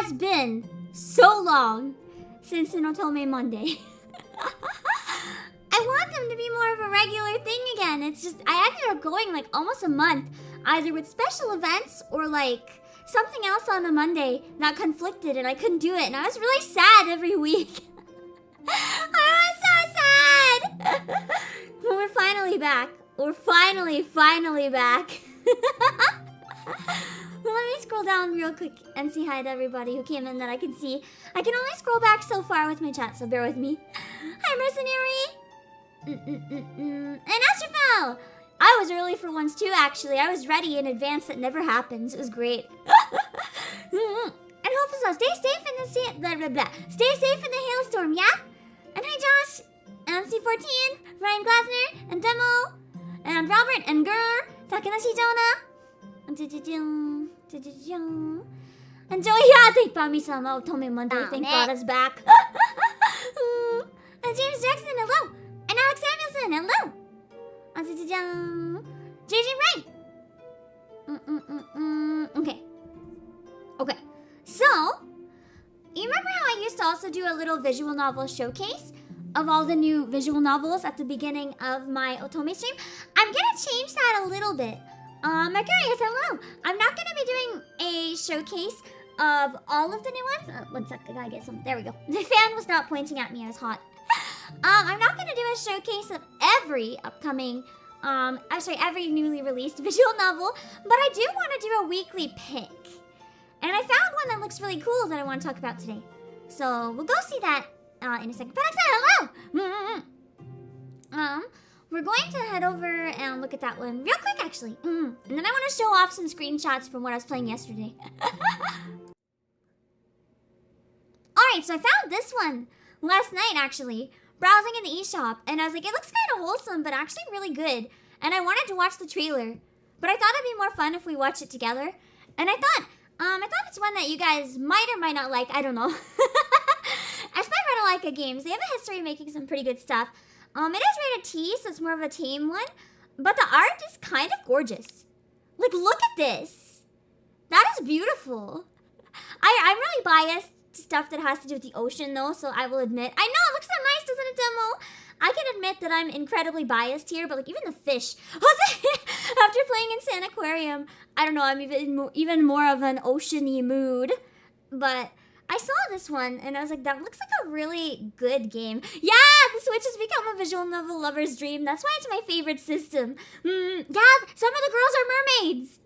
has been so long since an Otome Monday. I want them to be more of a regular thing again. It's just, I ended up going like almost a month, either with special events or like something else on the Monday that conflicted and I couldn't do it. And I was really sad every week. I was so sad. But we're finally back. We're finally back. Well, let me scroll down real quick and say hi to everybody who came in that I can see. I can only scroll back so far with my chat, so bear with me. Hi, Mercenary. And Astrophel. I was early for once too, actually. I was ready in advance. That never happens. It was great. And hope so. Stay safe in the blah, blah, blah. Stay safe in the hailstorm, yeah? And hi, Josh. And C14, Ryan Glasner, and Demo, and Robert, and Gurr, Takanashi Jonah. And Joey Yate, Pami-sama, Otome Monday, thank God it's back. And James Jackson, hello. And Alex Samuelson, hello. And JJ Wright. Okay. So, you remember how I used to also do a little visual novel showcase of all the new visual novels at the beginning of my Otome stream? I'm gonna change that a little bit. Mercurius, hello! I'm not gonna be doing a showcase of all of the new ones. One sec, I gotta get some. There we go. The fan was not pointing at me, I was hot. I'm not gonna do a showcase of every upcoming, every newly released visual novel, but I do want to do a weekly pick. And I found one that looks really cool that I want to talk about today. So we'll go see that in a second. But hello! We're going to head over and look at that one real quick, actually. And then I want to show off some screenshots from what I was playing yesterday. Alright, so I found this one last night, actually, browsing in the eShop. And I was like, it looks kind of wholesome, but actually really good. And I wanted to watch the trailer. But I thought it'd be more fun if we watched it together. And I thought it's one that you guys might or might not like. I don't know. I spent Retalaika Games. They have a history of making some pretty good stuff. It is rated T, so it's more of a tame one. But the art is kind of gorgeous. Like, look at this. That is beautiful. I'm really biased to stuff that has to do with the ocean, though, so I will admit. I know, it looks so nice, doesn't it, Demo? I can admit that I'm incredibly biased here, but like even the fish. After playing in Sand Aquarium, I don't know, I'm even more of an oceany mood. But I saw this one and I was like, that looks like a really good game. Yeah, the Switch has become a visual novel lover's dream. That's why it's my favorite system. Yeah, some of the girls are mermaids.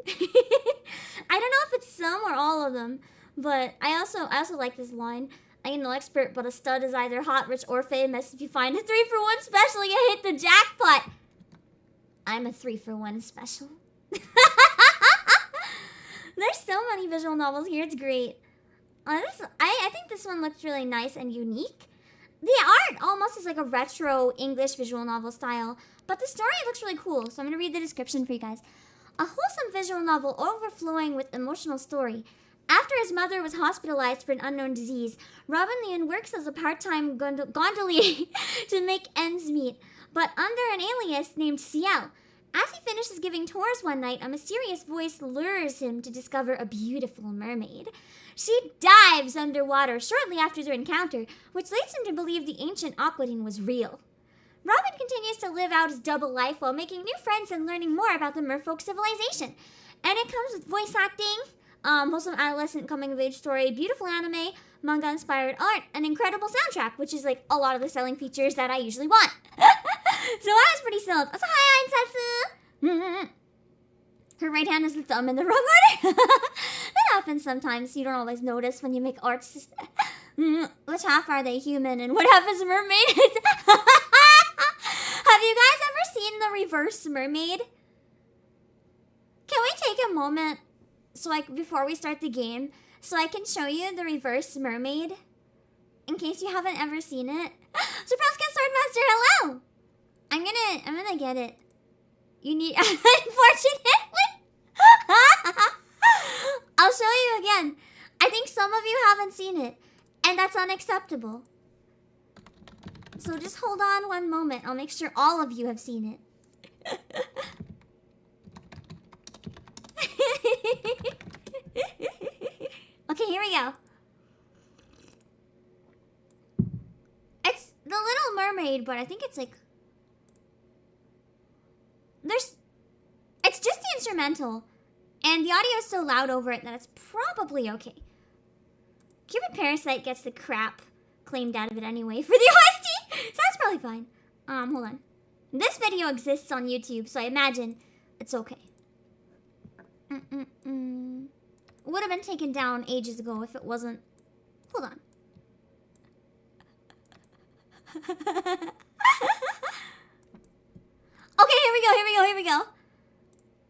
I don't know if it's some or all of them, but I also like this line. I ain't no expert, but a stud is either hot, rich, or famous. If you find a 3-for-1 special, you hit the jackpot. I'm a 3-for-1 special. There's so many visual novels here. It's great. I think this one looks really nice and unique. The art almost is like a retro English visual novel style, but the story looks really cool, so I'm going to read the description for you guys. A wholesome visual novel overflowing with emotional story. After his mother was hospitalized for an unknown disease, Robin Leon works as a part-time gondolier to make ends meet, but under an alias named Ciel. As he finishes giving tours one night, a mysterious voice lures him to discover a beautiful mermaid. She dives underwater shortly after their encounter, which leads him to believe the ancient Aquadine was real. Robin continues to live out his double life while making new friends and learning more about the merfolk civilization. And it comes with voice acting, wholesome adolescent coming-of-age story, beautiful anime, manga-inspired art, an incredible soundtrack, which is like a lot of the selling features that I usually want. So I was pretty sold. Also, hi, Ainsatsu! Her right hand is the thumb in the wrong order. That happens sometimes. You don't always notice when you make arts. Which half are they, human, and what half is mermaid? Have you guys ever seen the reverse mermaid? Can we take a moment before we start the game so I can show you the reverse mermaid? In case you haven't ever seen it. Surprised Swordmaster, hello! I'm gonna get it. You need, unfortunately. I'll show you again. I think some of you haven't seen it, and that's unacceptable. So just hold on one moment. I'll make sure all of you have seen it. Okay, here we go. It's the Little Mermaid, but I think it's like... It's just the instrumental, and the audio is so loud over it that it's probably okay. Cupid Parasite gets the crap claimed out of it anyway for the OST, so that's probably fine. Hold on. This video exists on YouTube, so I imagine it's okay. Would have been taken down ages ago if it wasn't. Hold on. Okay, here we go.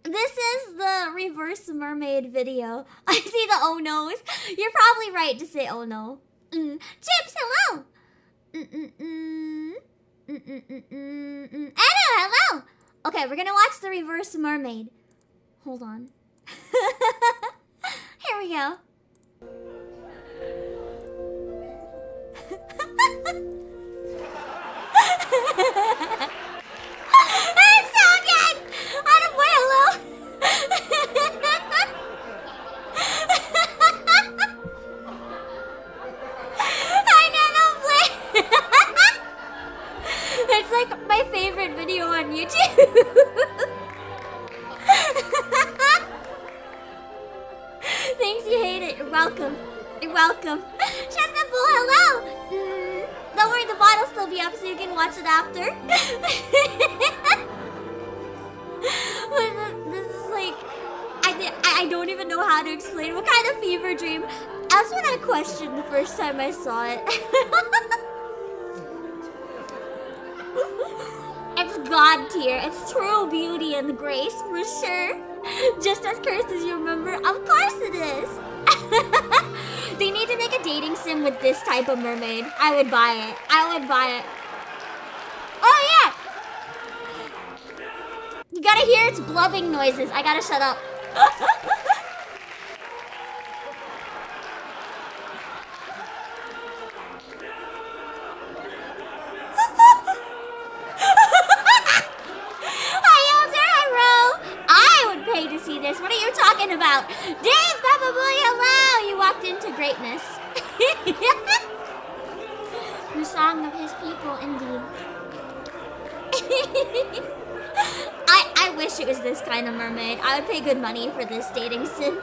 This is the reverse mermaid video. I see the oh no's. You're probably right to say oh no. Chips, hello. Anna, hello. Okay, we're gonna watch the reverse mermaid. Hold on. Here we go. It's so good! Attaboy, hello! I never play! It's like my favorite video on YouTube. Thanks, you hate it. You're welcome. You're welcome. Chestnut Bull, hello! Don't worry, the bottle'll still be up so you can watch it after. This is like... I don't even know how to explain. What kind of fever dream? That's what I questioned the first time I saw it. It's God tier. It's true beauty and grace, for sure. Just as cursed as you remember. Of course it is. They need to make a dating sim with this type of mermaid. I would buy it. I would buy it. Oh, yeah. You gotta hear its blubbing noises. I gotta shut up. To see this. What are you talking about? Dave, probably hello! You walked into greatness. The song of his people, indeed. I wish it was this kind of mermaid. I would pay good money for this dating sim.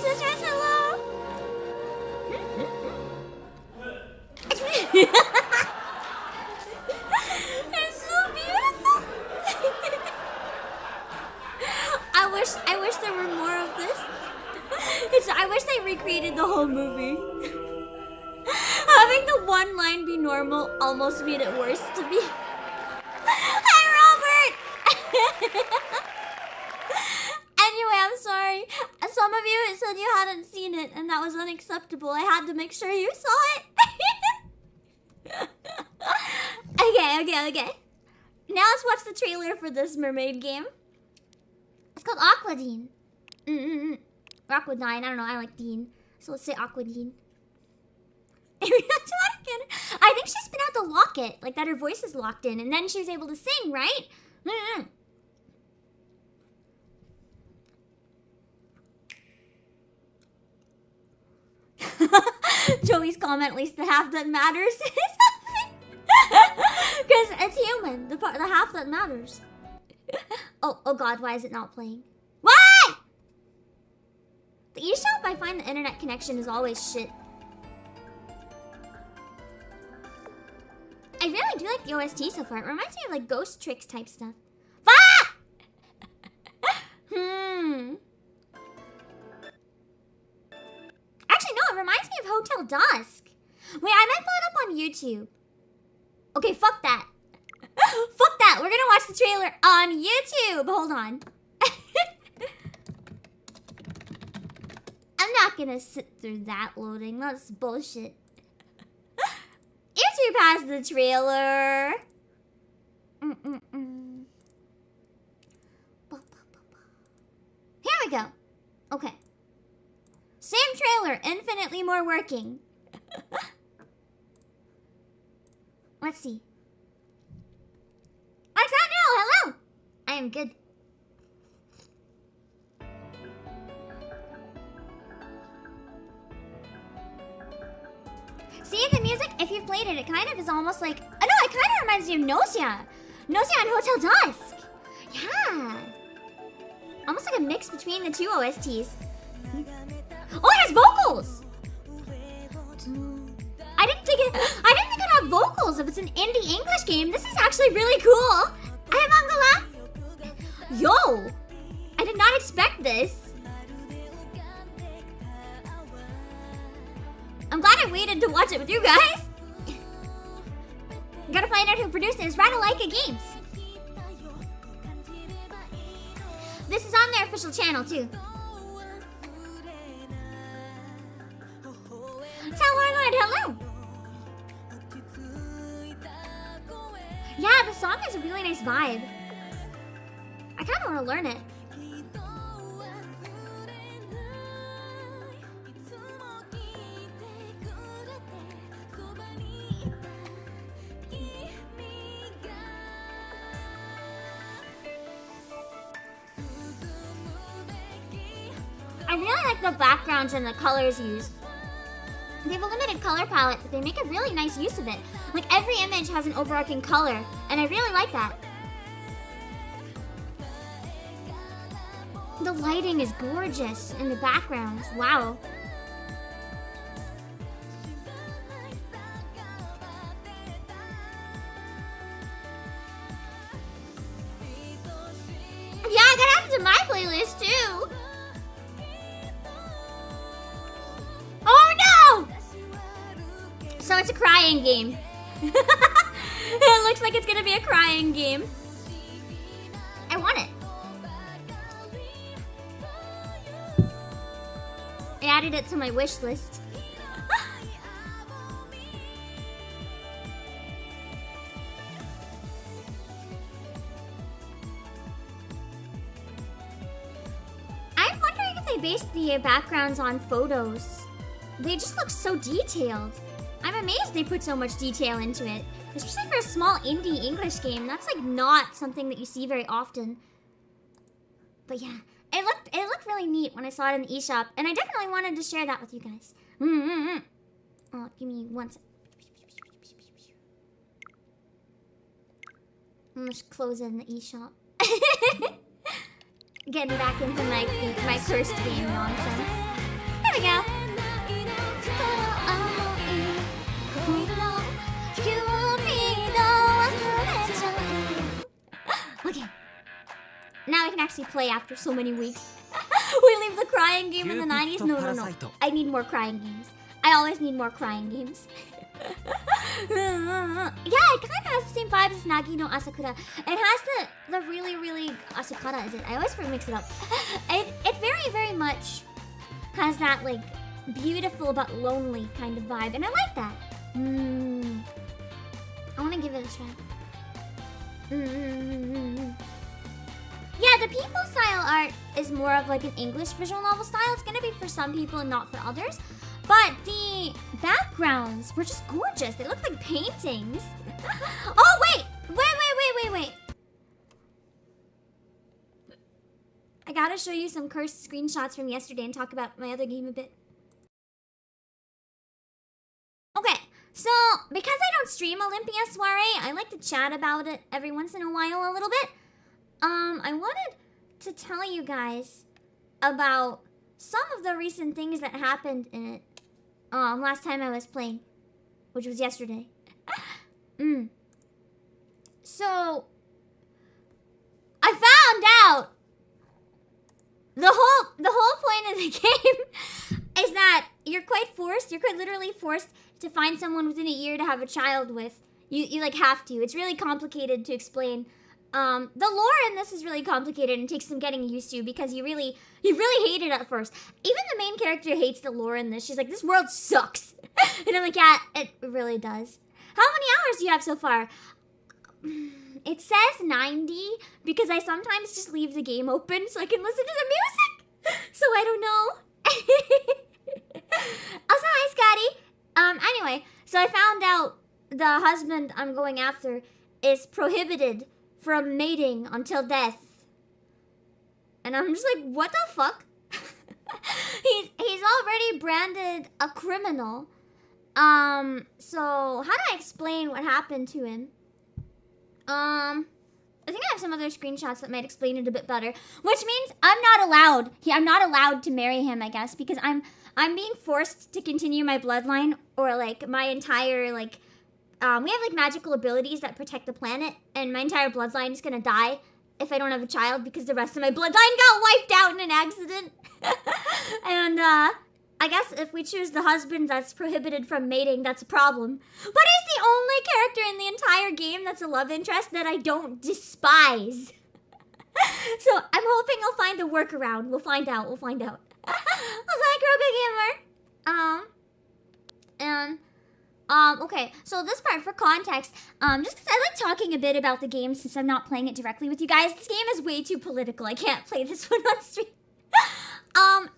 Sisters, hello. It's so beautiful. I wish there were more of this. I wish they recreated the whole movie. Having the one line be normal almost made it worse to me. Hi, Robert! Anyway, I'm sorry. Some of you said you hadn't seen it, and that was unacceptable. I had to make sure you saw it. Okay. Now let's watch the trailer for this mermaid game. It's called Aquadine. Or Aquadine, I don't know, I like Dean. So let's say Aquadine. I think she spit out the locket, like that her voice is locked in, and then she was able to sing, right? Joey's comment, at least the half that matters is because it's human, the half that matters. Oh god, why is it not playing? Why? The eShop, I find the internet connection is always shit. I really do like the OST so far. It reminds me of like Ghost Tricks type stuff. Ah! Actually, no, it reminds me of Hotel Dusk. Wait, I might pull it up on YouTube. Okay, fuck that. Fuck that. We're gonna watch the trailer on YouTube. Hold on. I'm not gonna sit through that loading. That's bullshit. YouTube has the trailer. Here we go. Okay. Same trailer, infinitely more working. Let's see. What's that now? Hello. I am good. See the music? If you've played it, it kind of is almost like... Oh no, it kind of reminds me of Nausea. Nausea and Hotel Dusk. Yeah. Almost like a mix between the two OSTs. Oh, it has vocals! I didn't think it had vocals. If it's an indie English game, this is actually really cool. Hi, Mangala. Yo, I did not expect this. I'm glad I waited to watch it with you guys. Gotta find out who produced it. It's Radalaika Games. This is on their official channel too. Tell Warlord hello. Yeah, the song has a really nice vibe. I kind of want to learn it. I really like the backgrounds and the colors used. They have a limited color palette, but they make a really nice use of it. Like every image has an overarching color, and I really like that. The lighting is gorgeous in the background. Wow. Yeah, I gotta add it to my playlist too. Oh no! So it's a crying game. It looks like it's gonna be a crying game. I want it. I added it to my wish list. I'm wondering if they based the backgrounds on photos. They just look so detailed. I'm amazed they put so much detail into it. Especially for a small indie English game. That's like not something that you see very often. But yeah, it looked really neat when I saw it in the eShop, and I definitely wanted to share that with you guys. Oh, give me one sec. I'm just closing the eShop. Getting back into my cursed game nonsense. Here we go. Okay. Now I can actually play after so many weeks. We leave the crying game in the 90s? No. I need more crying games. I always need more crying games. Yeah, it kind of has the same vibe as Nagi no Asakura. It has the really Asakura, is it? I always mix it up. It very much has that like beautiful but lonely kind of vibe, and I like that. I want to give it a try. Yeah, the people style art is more of like an English visual novel style. It's gonna be for some people and not for others. But the backgrounds were just gorgeous. They look like paintings. Oh, wait. I gotta show you some cursed screenshots from yesterday and talk about my other game a bit. Okay, so because I don't stream Olympia Soiree, I like to chat about it every once in a while a little bit. I wanted to tell you guys about some of the recent things that happened in it. Last time I was playing, which was yesterday. So, I found out the whole point of the game is that you're quite literally forced to find someone within a year to have a child with. You like have to. It's really complicated to explain. The lore in this is really complicated and takes some getting used to because you really hate it at first. Even the main character hates the lore in this. She's like, this world sucks. And I'm like, yeah, it really does. How many hours do you have so far? It says 90 because I sometimes just leave the game open so I can listen to the music. So I don't know. Also, hi, Scotty. Anyway, so I found out the husband I'm going after is prohibited from mating until death. And I'm just like, what the fuck? He's already branded a criminal. So how do I explain what happened to him? I think I have some other screenshots that might explain it a bit better. Which means I'm not allowed to marry him, I guess, because I'm being forced to continue my bloodline or like my entire like we have like magical abilities that protect the planet, and my entire bloodline is gonna die if I don't have a child because the rest of my bloodline got wiped out in an accident. And I guess if we choose the husband that's prohibited from mating, that's a problem. But he's the only character in the entire game that's a love interest that I don't despise. So I'm hoping I'll find a workaround. We'll find out. I was like, Gamer. Okay, so this part for context, just because I like talking a bit about the game since I'm not playing it directly with you guys. This game is way too political. I can't play this one on stream.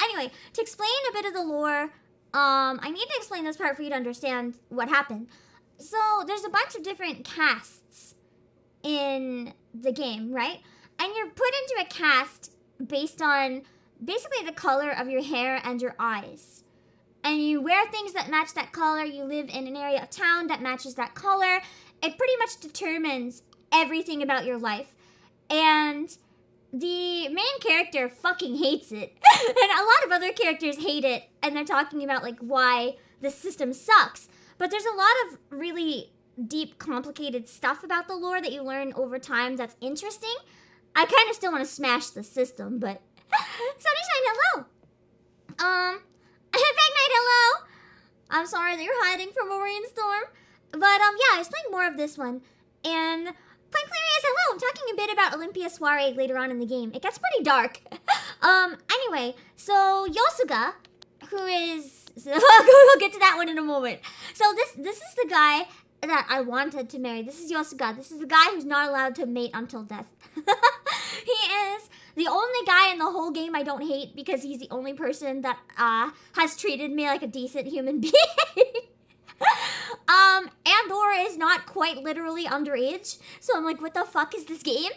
Anyway, to explain a bit of the lore, I need to explain this part for you to understand what happened. So, there's a bunch of different castes in the game, right? And you're put into a caste based on basically the color of your hair and your eyes. And you wear things that match that color, you live in an area of town that matches that color. It pretty much determines everything about your life. And the main character fucking hates it. And a lot of other characters hate it, and they're talking about like why the system sucks. But there's a lot of really deep, complicated stuff about the lore that you learn over time that's interesting. I kind of still want to smash the system, but... Sunnyshine, hello! Fake Night, hello! I'm sorry that you're hiding from a rainstorm. But, yeah, I was playing more of this one. And Plain Clarius, hello! I'm talking a bit about Olympia Soiree later on in the game. It gets pretty dark. Anyway, so Yosuga, who is... we'll get to that one in a moment. So this is the guy that I wanted to marry. This is Yosuga. This is the guy who's not allowed to mate until death. He is the only guy in the whole game I don't hate because he's the only person that has treated me like a decent human being. Andor is not quite literally underage, so I'm like, what the fuck is this game?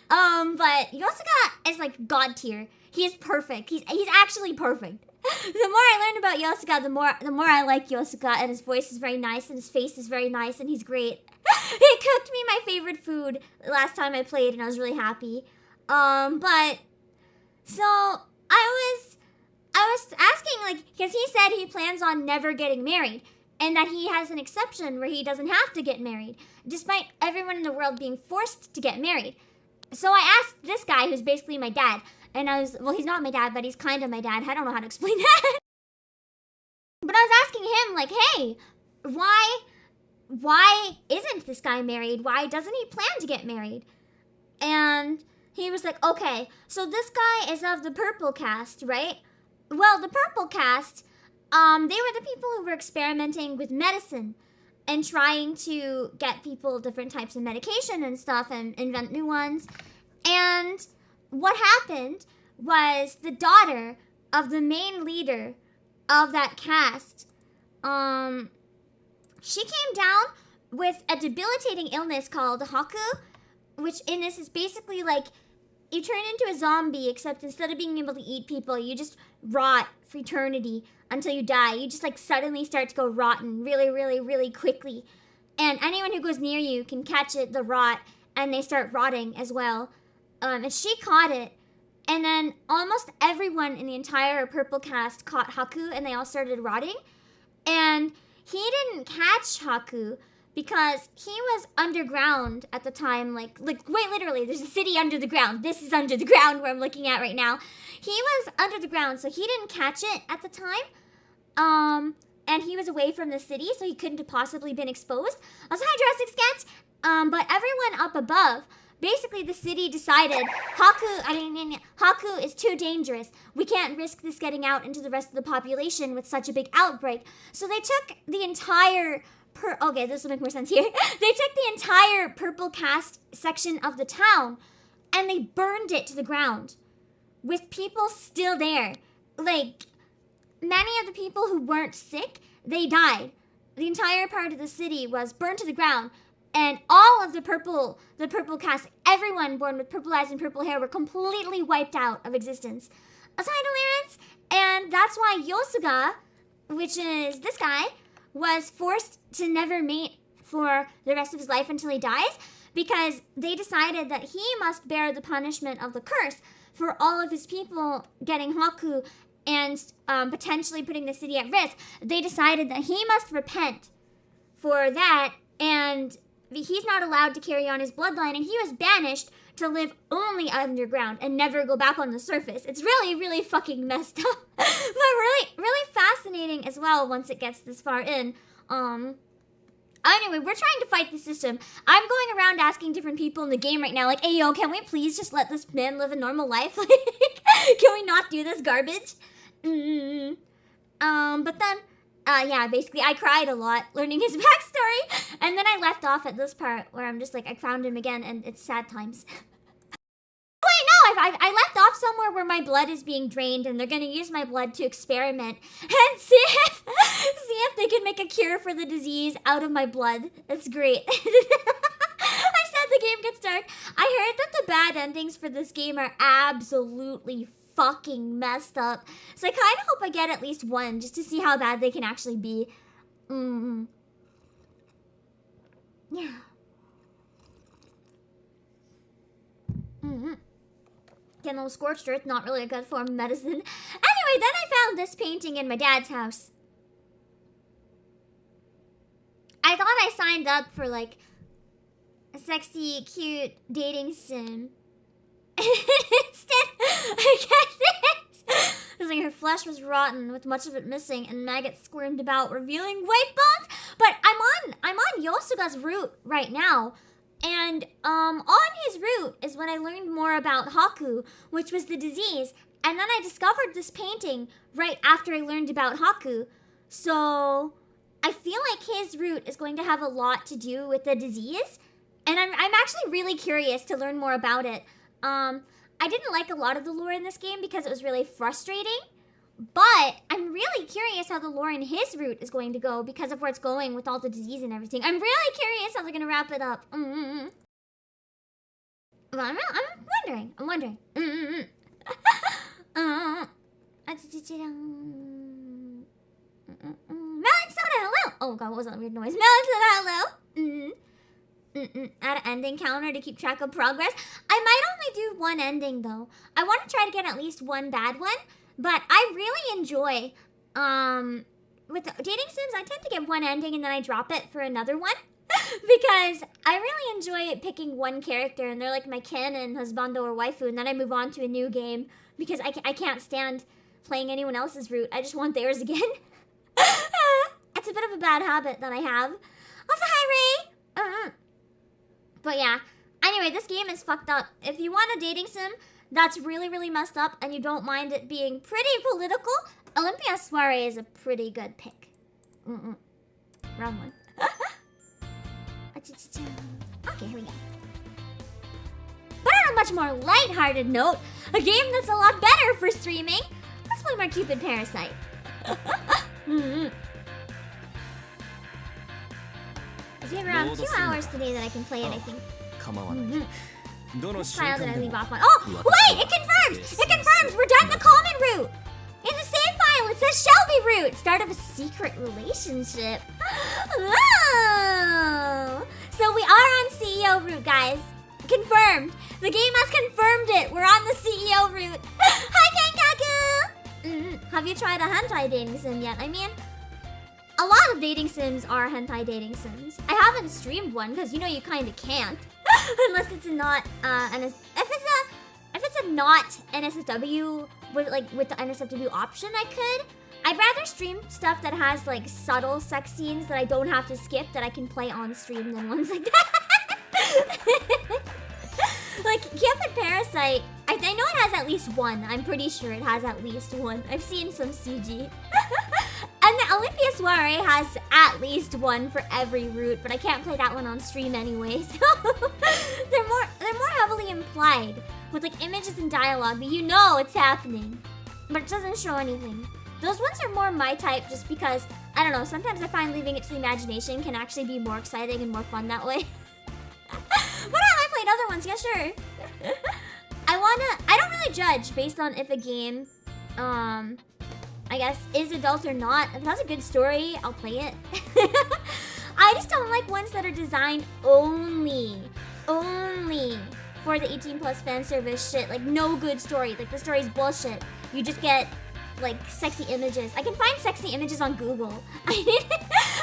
But Yosuga is like god tier. He is perfect. He's actually perfect. The more I learned about Yosuga, the more I like Yosuga, and his voice is very nice, and his face is very nice, and he's great. He cooked me my favorite food last time I played, and I was really happy. But so I was asking, like, because he said he plans on never getting married, and that he has an exception where he doesn't have to get married, despite everyone in the world being forced to get married. So I asked this guy, who's basically my dad, and well, he's not my dad, but he's kind of my dad. I don't know how to explain that. But I was asking him, like, hey, why isn't this guy married? Why doesn't he plan to get married? And he was like, okay, so this guy is of the purple caste, right? Well, the purple caste, they were the people who were experimenting with medicine and trying to get people different types of medication and stuff and invent new ones. And what happened was the daughter of the main leader of that caste, she came down with a debilitating illness called Haku, which in this is basically like you turn into a zombie, except instead of being able to eat people, you just rot for eternity until you die. You just like suddenly start to go rotten really, really, really quickly. And anyone who goes near you can catch it, the rot, and they start rotting as well. And she caught it. And then almost everyone in the entire purple cast caught Haku, and they all started rotting. And he didn't catch Haku because he was underground at the time. Like wait, literally, there's a city under the ground. This is under the ground where I'm looking at right now. He was under the ground, so he didn't catch it at the time. And he was away from the city, so he couldn't have possibly been exposed. Also, hi, Jurassic Sketch. But everyone up above, basically the city decided, Haku is too dangerous. We can't risk this getting out into the rest of the population with such a big outbreak. So they took the entire, okay, this will make more sense here. They took the entire purple cast section of the town and they burned it to the ground with people still there. Like, many of the people who weren't sick, they died. The entire part of the city was burned to the ground. And all of the purple cast, everyone born with purple eyes and purple hair were completely wiped out of existence. Aside Delirance, and that's why Yosuga, which is this guy, was forced to never mate for the rest of his life until he dies, because they decided that he must bear the punishment of the curse for all of his people getting Haku and potentially putting the city at risk. They decided that he must repent for that, and he's not allowed to carry on his bloodline, and he was banished to live only underground and never go back on the surface. It's really, really fucking messed up. But really, really fascinating as well once it gets this far in. Anyway, we're trying to fight the system. I'm going around asking different people in the game right now, like, hey, yo, can we please just let this man live a normal life? Like, can we not do this garbage? But then, yeah, basically I cried a lot learning his backstory, and then I left off at this part where I'm just like, I found him again, and it's sad times. Wait, no, I left off somewhere where my blood is being drained, and they're gonna use my blood to experiment and see if they can make a cure for the disease out of my blood. That's great. I said the game gets dark. I heard that the bad endings for this game are absolutely fucking messed up. So I kind of hope I get at least one just to see how bad they can actually be. Yeah. Getting a little scorched earth, not really a good form of medicine. Anyway, then I found this painting in my dad's house. I thought I signed up for like a sexy, cute dating sim. Instead, I get this. It was like her flesh was rotten with much of it missing, and maggots squirmed about, revealing white bones. But I'm on Yosuga's route right now, and on his route is when I learned more about Haku, which was the disease, and then I discovered this painting right after I learned about Haku. So I feel like his route is going to have a lot to do with the disease, and I'm actually really curious to learn more about it. I didn't like a lot of the lore in this game because it was really frustrating, but I'm really curious how the lore in his route is going to go because of where it's going with all the disease and everything. I'm really curious how they're going to wrap it up. Well, I'm wondering. Melon soda, hello. Oh god, what was that weird noise? Melon soda, hello. Add an ending counter to keep track of progress. I might only do one ending though. I want to try to get at least one bad one, but I really enjoy with dating sims. I tend to get one ending and then I drop it for another one because I really enjoy picking one character and they're like my canon husbando or waifu, and then I move on to a new game because I can't stand playing anyone else's route. I just want theirs again. It's a bit of a bad habit that I have. Also, hi Ray. But yeah, anyway, this game is fucked up. If you want a dating sim that's really, really messed up and you don't mind it being pretty political, Olympia Soiree is a pretty good pick. Wrong one. Okay, here we go. But on a much more lighthearted note, a game that's a lot better for streaming, let's play more Cupid Parasite. We have around 2 hours today that I can play it, I think. Which file did I leave off on? Oh, wait! It confirms! It confirms! We're done the common route! In the save file, it says Shelby route! Start of a secret relationship. Oh! So we are on CEO route, guys. Confirmed. The game has confirmed it. We're on the CEO route. Hi, Kenkaku! Have you tried a hentai dating sim yet? I mean, a lot of dating sims are hentai dating sims. I haven't streamed one because you know you kind of can't, unless it's not if it's a not NSFW with the NSFW option. I could. I'd rather stream stuff that has like subtle sex scenes that I don't have to skip that I can play on stream than ones like that. Like Cupid Parasite, I know it has at least one. I'm pretty sure it has at least one. I've seen some CG. And the Olympia Soiree has at least one for every route, but I can't play that one on stream anyway. So they're more heavily implied with like images and dialogue that you know it's happening, but it doesn't show anything. Those ones are more my type just because, I don't know, sometimes I find leaving it to the imagination can actually be more exciting and more fun that way. But have I played other ones? Yeah, sure. I don't really judge based on if a game, I guess, is adult or not. If it has a good story, I'll play it. I just don't like ones that are designed only for the 18+ fan service shit. Like, no good story. Like, the story's bullshit. You just get, like, sexy images. I can find sexy images on Google. If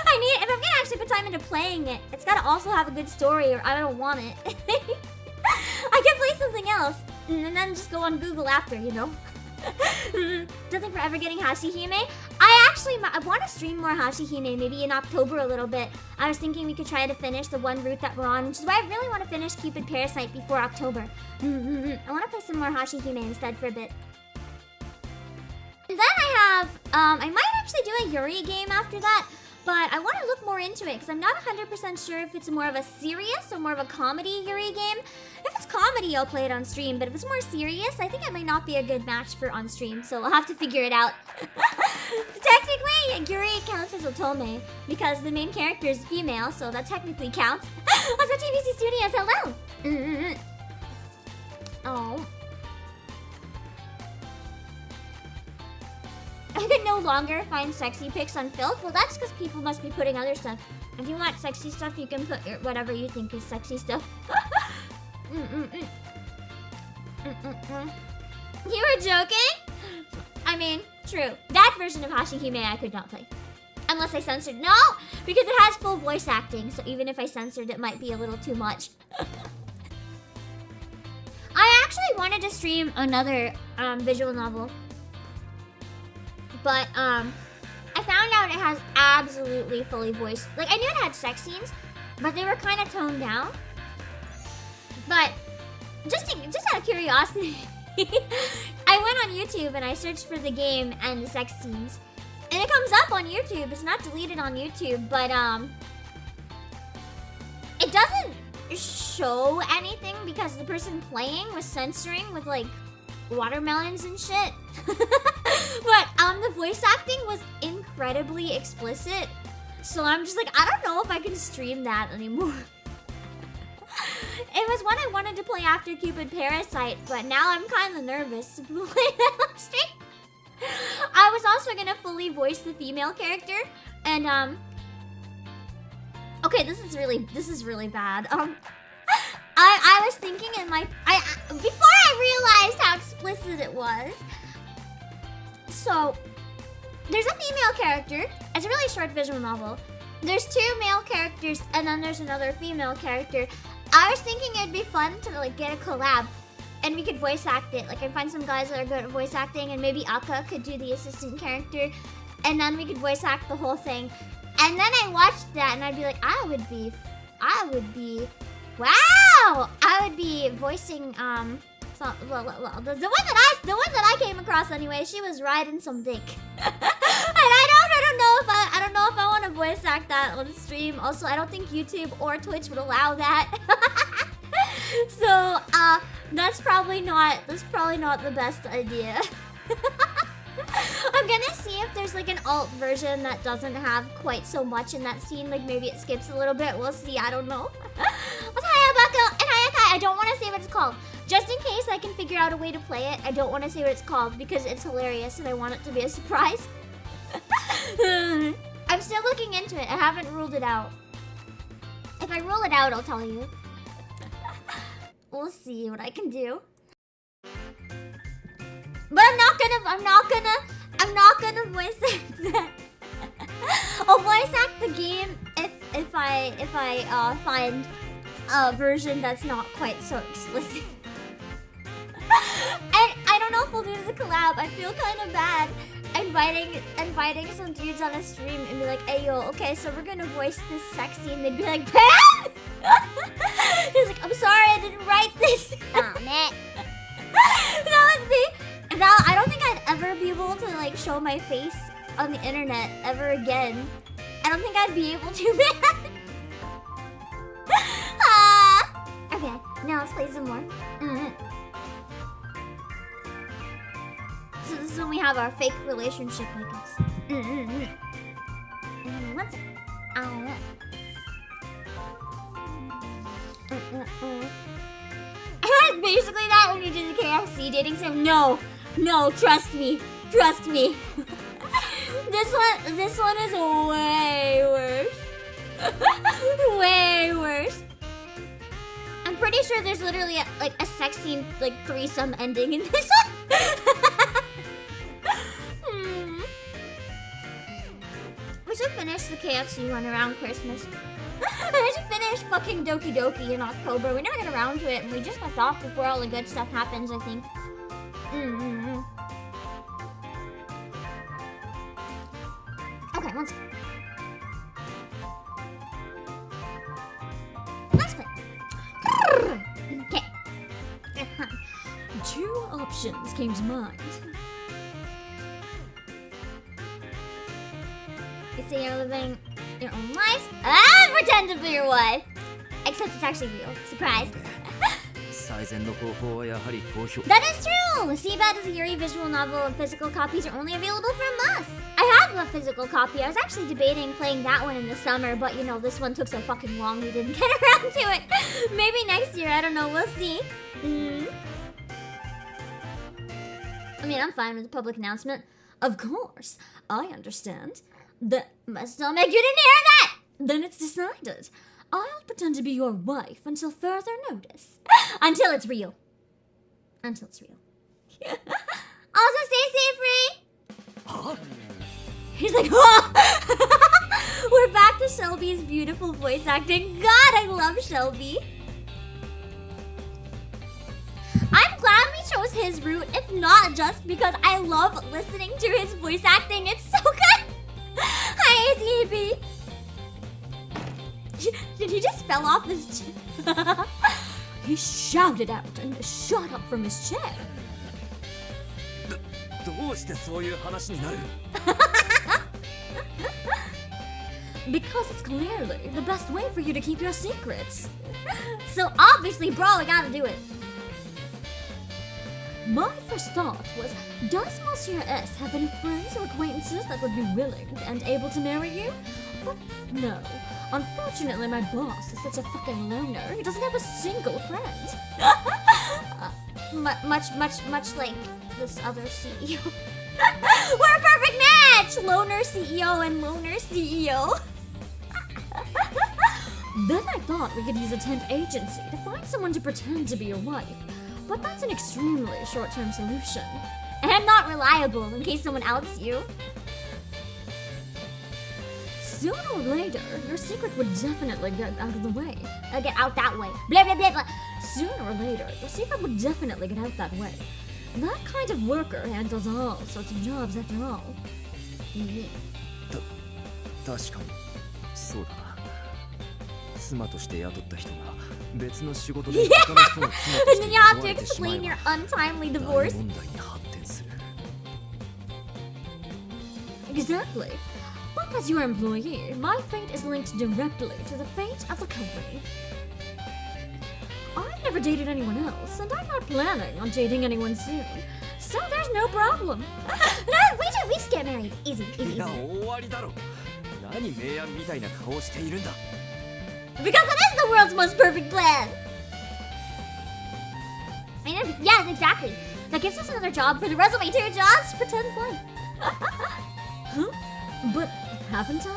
I'm gonna actually put time into playing it, it's gotta also have a good story or I don't want it. I can play something else and then just go on Google after, you know? Nothing for ever getting Hashihime. I want to stream more Hashihime, maybe in October a little bit. I was thinking we could try to finish the one route that we're on, which is why I really want to finish Cupid Parasite before October. I want to play some more Hashihime instead for a bit. And then I might actually do a Yuri game after that, but I want to look more into it because I'm not 100% sure if it's more of a serious or more of a comedy Yuri game. If it's comedy, I'll play it on stream, but if it's more serious, I think it might not be a good match for on stream, so I'll have to figure it out. Technically, Yuri counts as otome because the main character is female, so that technically counts. Also, TVC Studios, hello! Oh. I can no longer find sexy pics on Filth. Well, that's because people must be putting other stuff. If you want sexy stuff, you can put whatever you think is sexy stuff. You were joking? I mean, true. That version of Hashihime I could not play. Unless I censored. No! Because it has full voice acting, so even if I censored, it might be a little too much. I actually wanted to stream another visual novel. But, I found out it has absolutely fully voiced... Like, I knew it had sex scenes, but they were kind of toned down. But, just out of curiosity, I went on YouTube and I searched for the game and the sex scenes. And it comes up on YouTube. It's not deleted on YouTube, but, it doesn't show anything because the person playing was censoring with, like, watermelons and shit. But the voice acting was incredibly explicit, so I'm just like, I don't know if I can stream that anymore. It was one I wanted to play after Cupid Parasite, but now I'm kind of nervous to play that on stream. I was also gonna fully voice the female character, and okay, this is really bad. I was thinking in my before I realized how explicit it was. So there's a female character. It's a really short visual novel. There's 2 male characters, and then there's another female character. I was thinking it'd be fun to like get a collab, and we could voice act it. Like I'd find some guys that are good at voice acting, and maybe Akka could do the assistant character, and then we could voice act the whole thing. And then I watched that, and I'd be like, I would be, wow! I would be voicing the one that I came across anyway. She was riding some dick, and I don't know if I want to voice act that on the stream. Also, I don't think YouTube or Twitch would allow that. So that's probably not the best idea. I'm gonna see if there's like an alt version that doesn't have quite so much in that scene. Like maybe it skips a little bit. We'll see. I don't know. Hi, Obake and hi, I don't want to say what it's called. Just in case I can figure out a way to play it, I don't want to say what it's called because it's hilarious and I want it to be a surprise. I'm still looking into it. I haven't ruled it out. If I rule it out, I'll tell you. We'll see what I can do. But I'm not gonna voice act that. I'll voice act the game if I find a version that's not quite so explicit. I don't know if we'll do it as a collab. I feel kind of bad inviting some dudes on a stream and be like, hey yo, okay, so we're gonna voice this sex scene. They'd be like, Pam! He's like, I'm sorry, I didn't write this. Oh man. Now, I don't think I'd ever be able to like show my face on the internet ever again. I don't think I'd be able to, man. Okay, now let's play some more. So this is when we have our fake relationship, I guess. What's it? Basically that when you did the KFC dating sim. No, trust me. This one is way worse. Way worse. I'm pretty sure there's literally a sex scene, like threesome ending in this one. We should finish the KFC one around Christmas. I should finish fucking Doki Doki in October. We never get around to it, and we just left off before all the good stuff happens, I think. Okay, one second. Let's play. Okay. 2 options came to mind. You say you're living your own life. Pretend to be your wife. Except it's actually real. Surprise. That is true! Seabed is a Yuri visual novel and physical copies are only available from us. I have a physical copy. I was actually debating playing that one in the summer, but you know, this one took so fucking long we didn't get around to it. Maybe next year, I don't know, we'll see. I mean, I'm fine with the public announcement. Of course, I understand. That must not make you didn't hear that! Then it's decided. I'll pretend to be your wife until further notice. Until it's real. Also, stay safe, Ray! Huh? He's like, huh? We're back to Shelby's beautiful voice acting. God, I love Shelby. I'm glad we chose his route, if not just because I love listening to his voice acting. It's so good. Hi, ACAB. Did he just fell off his chair? He shouted out and shot up from his chair. Because it's clearly the best way for you to keep your secrets. So obviously, bro, I gotta do it. My first thought was, does Monsieur S have any friends or acquaintances that would be willing and able to marry you? But no. Unfortunately, my boss is such a fucking loner. He doesn't have a single friend. Much like this other CEO. We're a perfect match! Loner CEO and loner CEO. Then I thought we could use a temp agency to find someone to pretend to be your wife. But that's an extremely short-term solution. And not reliable in case someone outs you. Sooner or later, your secret would definitely get out of the way. Get out that way. Blah, blah, blah, blah. Sooner or later, your secret would definitely get out that way. That kind of worker handles all sorts of jobs after all. 確かにそうだな。妻として雇った人が別の仕事で他の人の妻と And し then て you have 雇 to われてしまえ explain your ば untimely 大 divorce. 問題に発展する。 Exactly. But as your employee, my fate is linked directly to the fate of the company. I've never dated anyone else, and I'm not planning on dating anyone soon. So there's no problem. No, we just get married. Easy, easy, いや easy. 終わりだろ。何明暗みたいな顔をしているんだ。 Because it is the world's most perfect plan. Yeah, exactly. That gives us another job for the resume too. Just pretend play. Huh? But haven't I?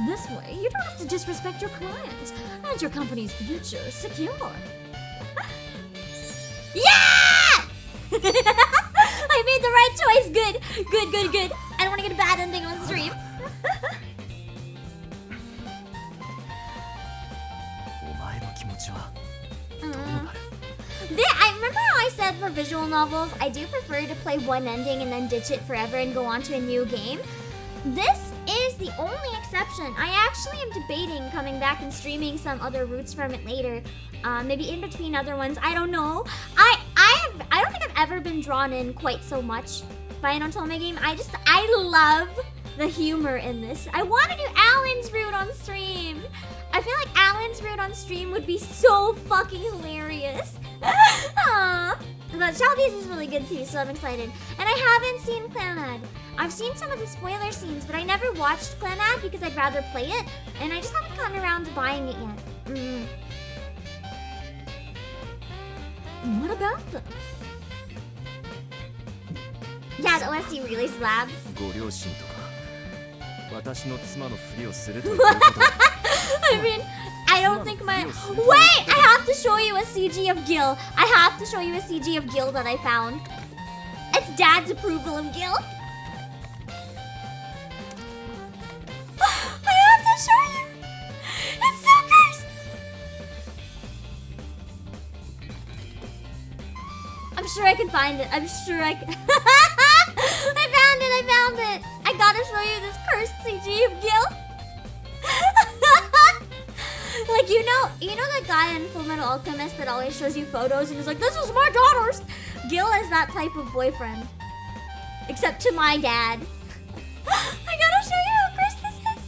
This way, you don't have to disrespect your client, and your company's future is secure. Yeah! I made the right choice. Good, good, good, good. I don't want to get a bad ending on stream. お前の気持ちはどうなる？ I remember how I said for visual novels, I do prefer to play one ending and then ditch it forever and go on to a new game. This is the only exception. I actually am debating coming back and streaming some other routes from it later. Maybe in between other ones. I don't know. I don't think I've ever been drawn in quite so much by an otome game. I love the humor in this. I want to do Alan's route on stream. I feel like Alan's route on stream would be so fucking hilarious. Aww. But Shelby's is really good too, so I'm excited. And I haven't seen Clanad. I've seen some of the spoiler scenes, but I never watched Clanad because I'd rather play it, and I just haven't gotten around to buying it yet. What about them? Yeah, the OST really slaps. ご両親とか私の妻のふりをするということは I mean, I don't think my... Wait! I have to show you a CG of Gil. I have to show you a CG of Gil that I found. It's Dad's approval of Gil. I have to show you. It's so cursed. I'm sure I can find it. I'm sure I can... I found it. I gotta show you this cursed CG of Gil. Like, you know that guy in Fullmetal Alchemist that always shows you photos and is like, this is my daughter's? Gil is that type of boyfriend. Except to my dad. I gotta show you how cursed this is.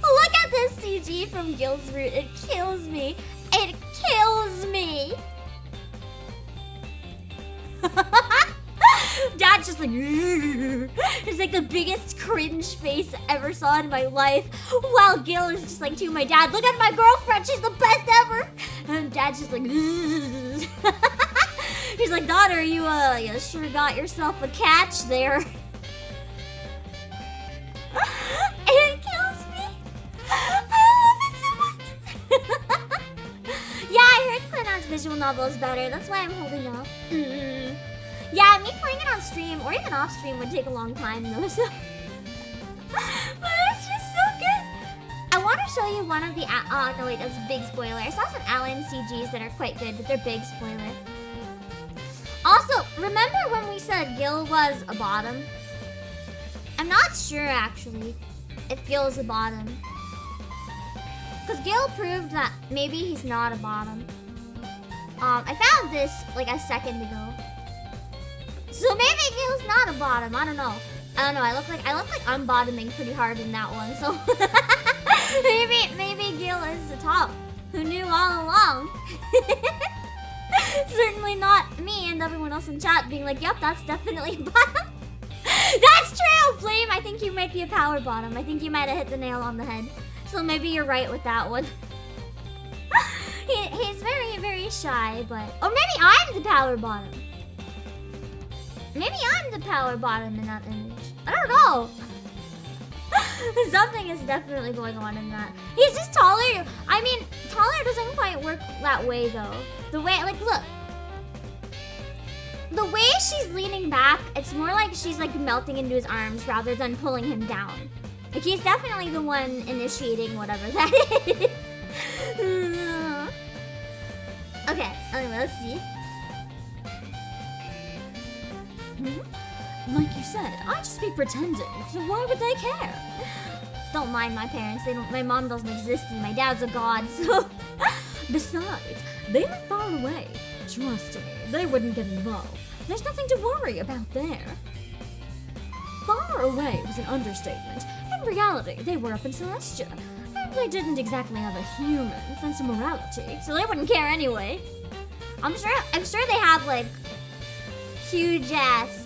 Look at this CG from Gil's root. It kills me. It kills me. Dad's just like, it's like the biggest cringe face I ever saw in my life. While Gil is just like to my dad, look at my girlfriend, she's the best ever. And Dad's just like, he's like, daughter, you sure got yourself a catch there. It kills me. I love it so much. Yeah, I heard Clanon's visual novel is better. That's why I'm holding off. Yeah, me playing it on stream or even off stream would take a long time though, so. But it's just so good. I want to show you one of the. Oh, no, wait, that's a big spoiler. I saw some Alan CGs that are quite good, but they're big spoiler. Also, remember when we said Gil was a bottom? I'm not sure actually if Gil's a bottom. Because Gil proved that maybe he's not a bottom. I found this like a second ago. So maybe Gil's not a bottom. I don't know. I look like I'm bottoming pretty hard in that one. So maybe Gil is the top. Who knew all along? Certainly not me and everyone else in chat being like, yep, that's definitely a bottom. That's true. Oh, Flame, I think you might be a power bottom. I think you might have hit the nail on the head. So maybe you're right with that one. He's very, very shy, but... Or maybe I'm the power bottom. Maybe I'm the power bottom in that image. I don't know. Something is definitely going on in that. He's just taller. I mean, taller doesn't quite work that way, though. The way, like, look. The way she's leaning back, it's more like she's, like, melting into his arms rather than pulling him down. Like, he's definitely the one initiating whatever that is. Okay, anyway, let's see. Like you said, I'd just be pretending, so why would they care? Don't mind my parents. They don't. My mom doesn't exist, and my dad's a god. So, Besides, they live far away. Trust me, they wouldn't get involved. There's nothing to worry about there. Far away was an understatement. In reality, they were up in Celestia, and they didn't exactly have a human sense of morality. so they wouldn't care anyway. I'm sure they have like huge ass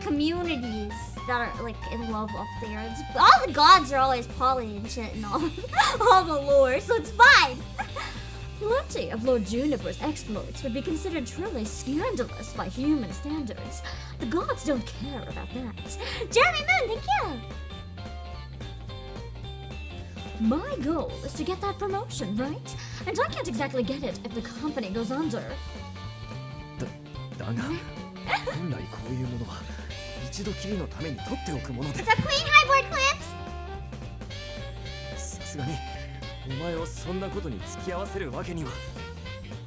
communities that are like in love up there. All the gods are always poly and shit and all the lore, so it's fine. Plenty of Lord Juniper's exploits would be considered truly scandalous by human standards. The gods don't care about that. Jeremy Moon, thank you. My goal is to get that promotion, right? And I can't exactly get it if the company goes under. だが本来こういうものは一度きりのために取っておくもので What's up, Queen Highboard Clips? さすがにお前をそんなことに付き合わせるわけには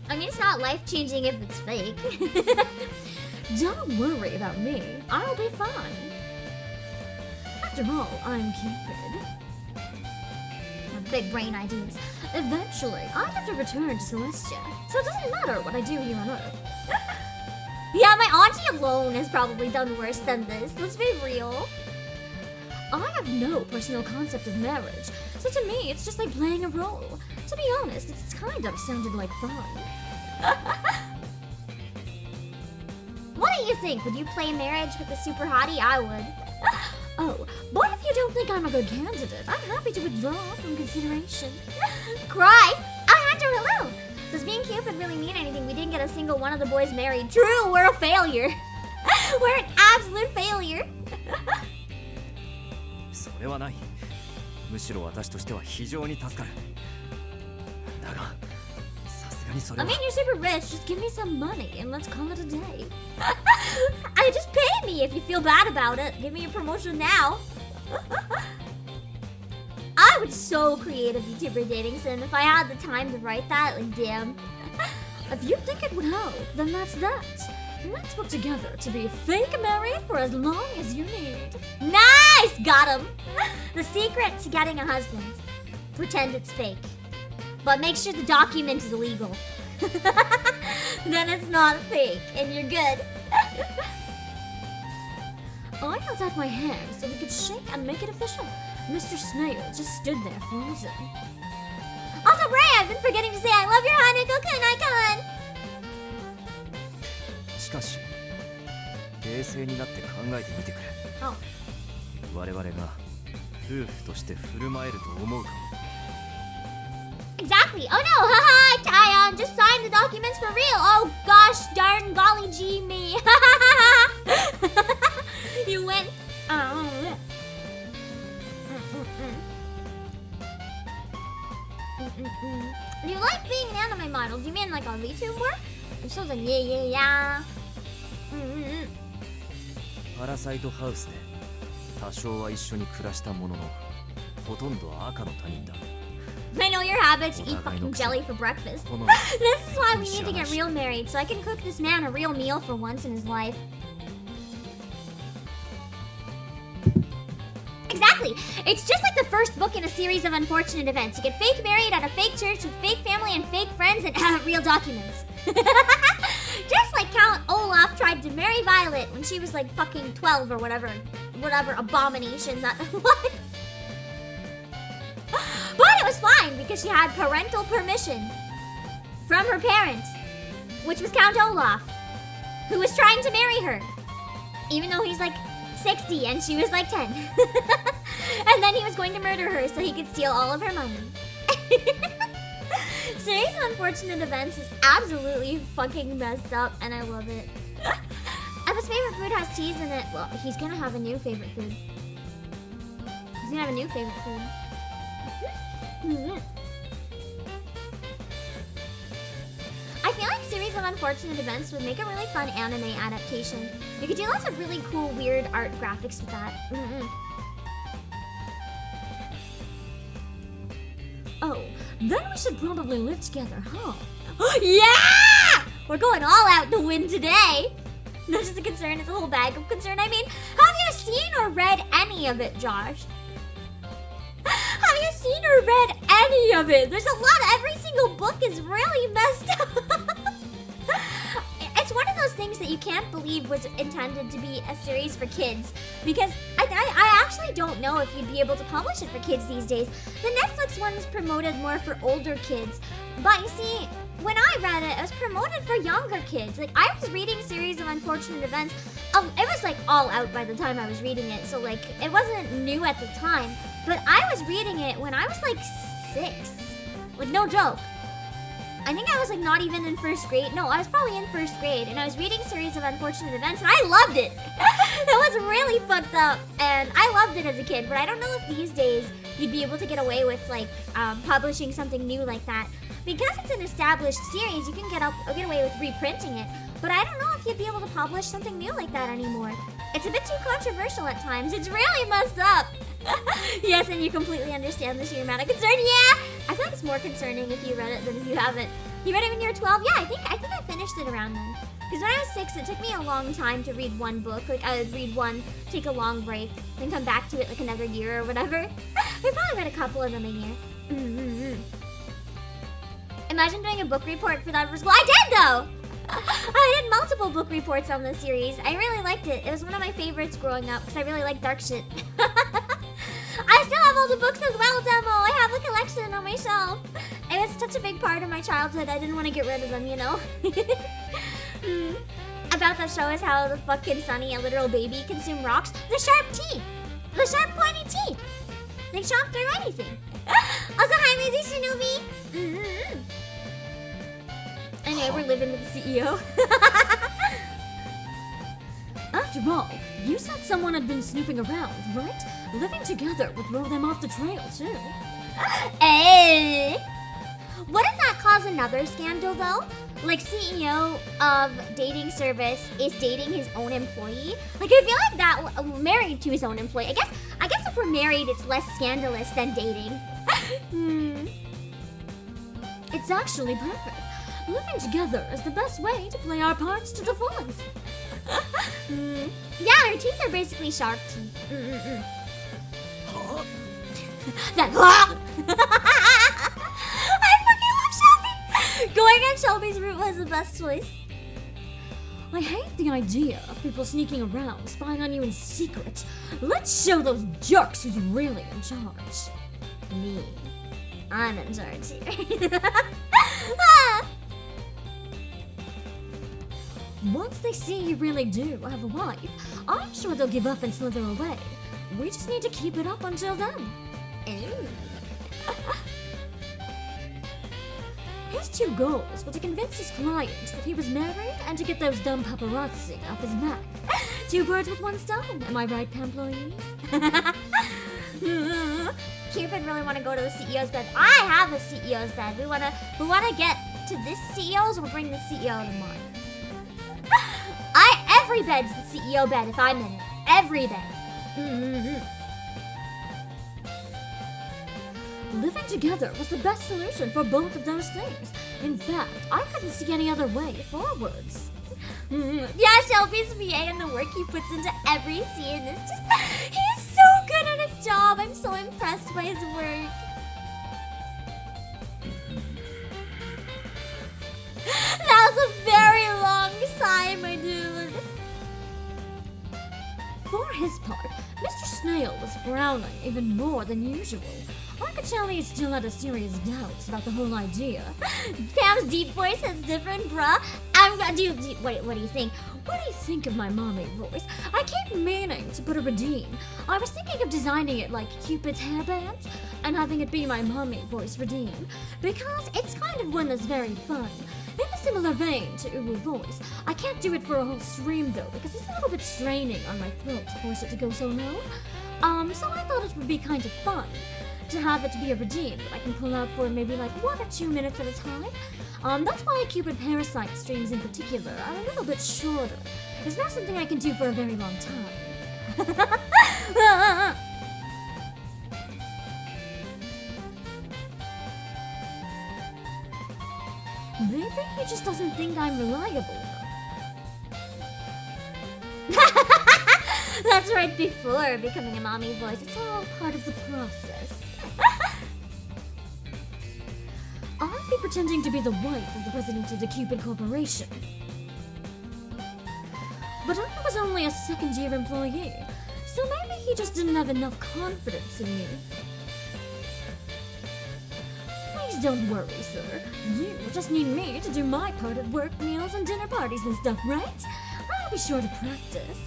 I mean, it's not life-changing if it's fake. Don't worry about me. I'll be fine. After all, I'm Cupid. Big brain ideas. Eventually, I'd have to return to Celestia, so it doesn't matter what I do here on Earth. Yeah, my auntie alone has probably done worse than this. Let's be real. I have no personal concept of marriage, so to me, it's just like playing a role. To be honest, it's kind of sounded like fun. What do you think? Would you play marriage with a super hottie? I would. Oh, but if you don't think I'm a good candidate, I'm happy to withdraw from consideration. Cry? Hunter, hello! Does being Cupid really mean anything? We didn't get a single one of the boys married. True, we're a failure. We're an absolute failure. それはないむしろ私としては非常に助かるだがさすがにそれ I は mean, you're super rich. Just give me some money and let's call it a day. I just pay me if you feel bad about it. Give me a promotion now. I would so create a VTuber dating sim if I had the time to write that. Like, damn. If you think it would help, then that's that. Let's work together to be fake married for as long as you need. Nice! Got him! The secret to getting a husband. Pretend it's fake. But make sure the document is legal. Then it's not fake, and you're good. I held out my hand so we could shake and make it official. Mr. Snail just stood there frozen. Also, Ray, I've been forgetting to say I love your Hanako-kun icon! しかし冷静になって考えてみてくれ Oh. 我々が夫婦として振る舞えると思うか Exactly. Oh no, haha, Tyon, just sign the documents for real. Oh gosh, darn golly gee me. You went. Do you like being an anime model? Do you mean like on VTuber? It sounds like yeah. パラサイトハウスで多少は一緒に暮らしたもののほとんど赤の他人だ I know your habits. Eat fucking jelly for breakfast. This is why we need to get real married, so I can cook this man a real meal for once in his life. Exactly. It's just like the first book in a series of unfortunate events. You get fake married at a fake church with fake family and fake friends and real documents. Just like Count Olaf tried to marry Violet when she was like fucking 12 or whatever abomination that was. But it was fine because she had parental permission from her parent, which was Count Olaf, who was trying to marry her. Even though he's like 60 and she was like 10. And then he was going to murder her so he could steal all of her money. Series of Unfortunate Events is absolutely fucking messed up and I love it. If his favorite food has cheese in it, well, he's gonna have a new favorite food. He's gonna have a new favorite food. I feel like Series of Unfortunate Events would make a really fun anime adaptation. You could do lots of really cool, weird art graphics with that. Oh, then we should probably live together, huh? Yeah! We're going all out to win today. Not just a concern, it's a whole bag of concern. I mean, have you seen or read any of it, Josh? Have you seen or read any of it? There's a lot. Every single book is really messed up. It's one of those things that you can't believe was intended to be a series for kids. Because I actually don't know if you'd be able to publish it for kids these days. The Netflix one was promoted more for older kids. But you see, when I read it, it was promoted for younger kids. Like, I was reading Series of Unfortunate Events. It was like all out by the time I was reading it. So like, it wasn't new at the time. But I was reading it when I was like 6. Like, no joke. I think I was like not even in 1st grade. No, I was probably in 1st grade. And I was reading Series of Unfortunate Events and I loved it. It was really fucked up. And I loved it as a kid. But I don't know if these days you'd be able to get away with like publishing something new like that. Because it's an established series, you can get away with reprinting it. But I don't know if you'd be able to publish something new like that anymore. It's a bit too controversial at times. It's really messed up. Yes, and you completely understand the sheer amount of concern. Yeah! I feel like it's more concerning if you read it than if you haven't. You read it when you were 12? Yeah, I think I finished it around then. Because when I was 6, it took me a long time to read one book. Like, I would read one, take a long break, then come back to it like another year or whatever. We probably read a couple of them a year. Imagine doing a book report for that for school. I did, though! I did multiple book reports on this series. I really liked it. It was one of my favorites growing up because I really like dark shit. I still have all the books as well, Demo. I have a collection on my shelf. It was such a big part of my childhood. I didn't want to get rid of them, you know? About that show is how the fucking Sunny, a literal baby, consume rocks. The sharp teeth. The sharp pointy teeth. They chomp through anything. Also, hi, Lazy Shinobi. Anyway, we're living with the CEO. After all, you said someone had been snooping around, right? Living together would throw them off the trail, too. Hey! Wouldn't that cause another scandal, though? Like, CEO of dating service is dating his own employee? Like, I feel like that, married to his own employee. I guess if we're married, it's less scandalous than dating. It's actually perfect. Living together is the best way to play our parts to the fullest. Yeah, her teeth are basically shark teeth. Huh? That I fucking love Shelby! Going on Shelby's route was the best choice. I hate the idea of people sneaking around, spying on you in secret. Let's show those jerks who's really in charge. Me. I'm in charge here. Once they see you really do have a wife, I'm sure they'll give up and slither away. We just need to keep it up until then. His 2 goals were to convince his client that he was married and to get those dumb paparazzi off his back. 2 birds with 1 stone, am I right, employees? Cupid really want to go to the CEO's bed. I have a CEO's bed. We wanna get to this CEO's. We'll bring the CEO to mine. Every bed's the CEO bed if I'm in it. Every bed. Living together was the best solution for both of those things. In fact, I couldn't see any other way forwards. Yeah, Shelby's VA and the work he puts into every scene is just... He is so good at his job. I'm so impressed by his work. That was a very long sigh, my dude. For his part, Mr. Snail was frowning even more than usual. I could tell he still had a serious doubts about the whole idea. Pam's deep voice is different, bruh. What do you think? What do you think of my mommy voice? I keep meaning to put a redeem. I was thinking of designing it like Cupid's hairband and having it be my mommy voice redeem because it's kind of one that's very fun. In a similar vein to Uwu voice, I can't do it for a whole stream though because it's a little bit straining on my throat to force it to go so low. So I thought it would be kind of fun to have it to be a redeem that I can pull out for maybe like 1 or 2 minutes at a time. That's why Cupid Parasite streams in particular are a little bit shorter. It's not something I can do for a very long time. Maybe he just doesn't think I'm reliable enough. That's right, before becoming a mommy voice. It's all part of the process. I'd be pretending to be the wife of the president of the Cupid Corporation. But I was only a second-year employee, so maybe he just didn't have enough confidence in me. Please don't worry, sir. You just need me to do my part at work, meals, and dinner parties and stuff, right? I'll be sure to practice.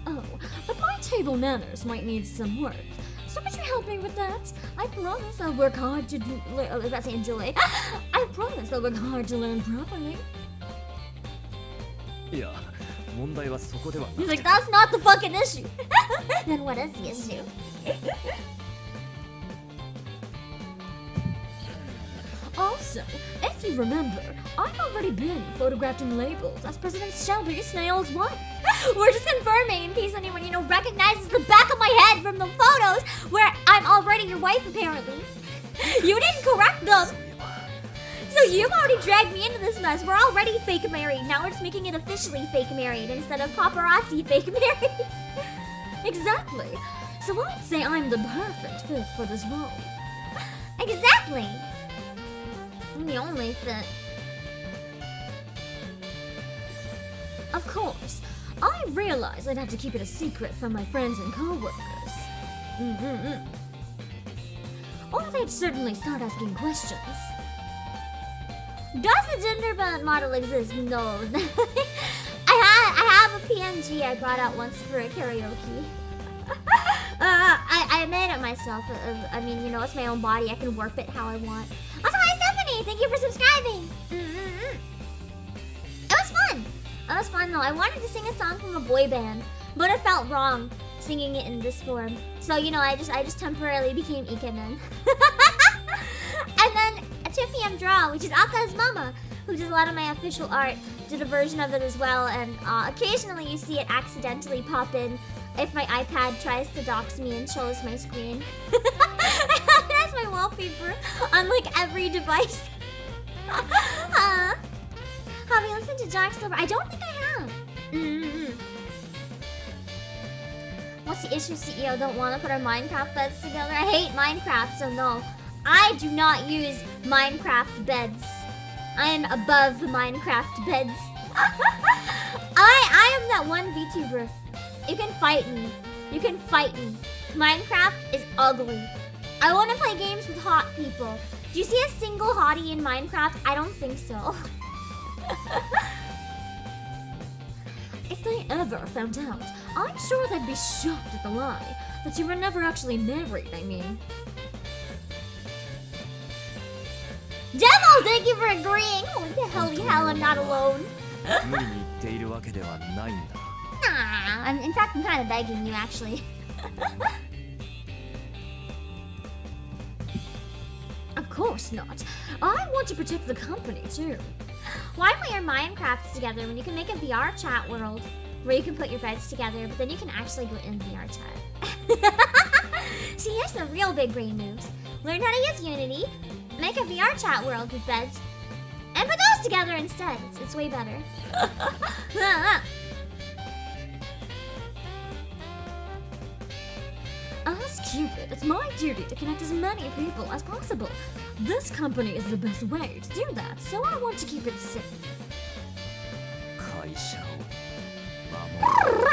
Oh, but my table manners might need some work. So could you help me with that? I promise I'll work hard to do. That's enjoy. I promise I'll work hard to learn properly. いや、問題はそこではなく He's like, that's not the fucking issue. Then what is the issue? Also, if you remember, I've already been photographed and labeled as President Shelby Snail's wife. We're just confirming in case anyone, recognizes the back of my head from the photos where I'm already your wife, apparently. You didn't correct them. So you've already dragged me into this mess. We're already fake married. Now we're just making it officially fake married instead of paparazzi fake married. Exactly. So I'd say I'm the perfect fit for this role. Exactly. I'm the only fit. Of course, I realized I'd have to keep it a secret from my friends and co-workers. Or they'd certainly start asking questions. Does the gender bent model exist? No. I have a PNG I brought out once for a karaoke. I made it myself. I mean, it's my own body. I can warp it how I want. Also, hi Stephanie! Thank you for subscribing! It was fun! It was fun though. I wanted to sing a song from a boy band, but it felt wrong singing it in this form. So, I just temporarily became Ikemen. And then a 2 p.m. draw, which is Aka's mama, who does a lot of my official art, did a version of it as well, and occasionally you see it accidentally pop in if my iPad tries to dox me and shows my screen. That's my wallpaper on like every device. Have you listened to Jack's Silver? I don't think I have. What's the issue, CEO? Don't want to put our Minecraft beds together? I hate Minecraft, so no. I do not use Minecraft beds. I am above Minecraft beds. I am that one VTuber. You can fight me. You can fight me. Minecraft is ugly. I want to play games with hot people. Do you see a single hottie in Minecraft? I don't think so. If they ever found out, I'm sure they'd be shocked at the lie. That you were never actually married, I mean. Demo, thank you for agreeing. Holy hell, I'm not alone. 無理に言っているわけではないんだ。 Nah, in fact, I'm kind of begging you, actually. Of course not. I want to protect the company, too. Why put your Minecrafts together when you can make a VR chat world where you can put your beds together, but then you can actually go in VR chat? See, here's the real big brain moves. Learn how to use Unity, make a VR chat world with beds, and put those together instead. It's way better. As Cupid, it's my duty to connect as many people as possible. This company is the best way to do that, so I want to keep it safe. 会社を守る。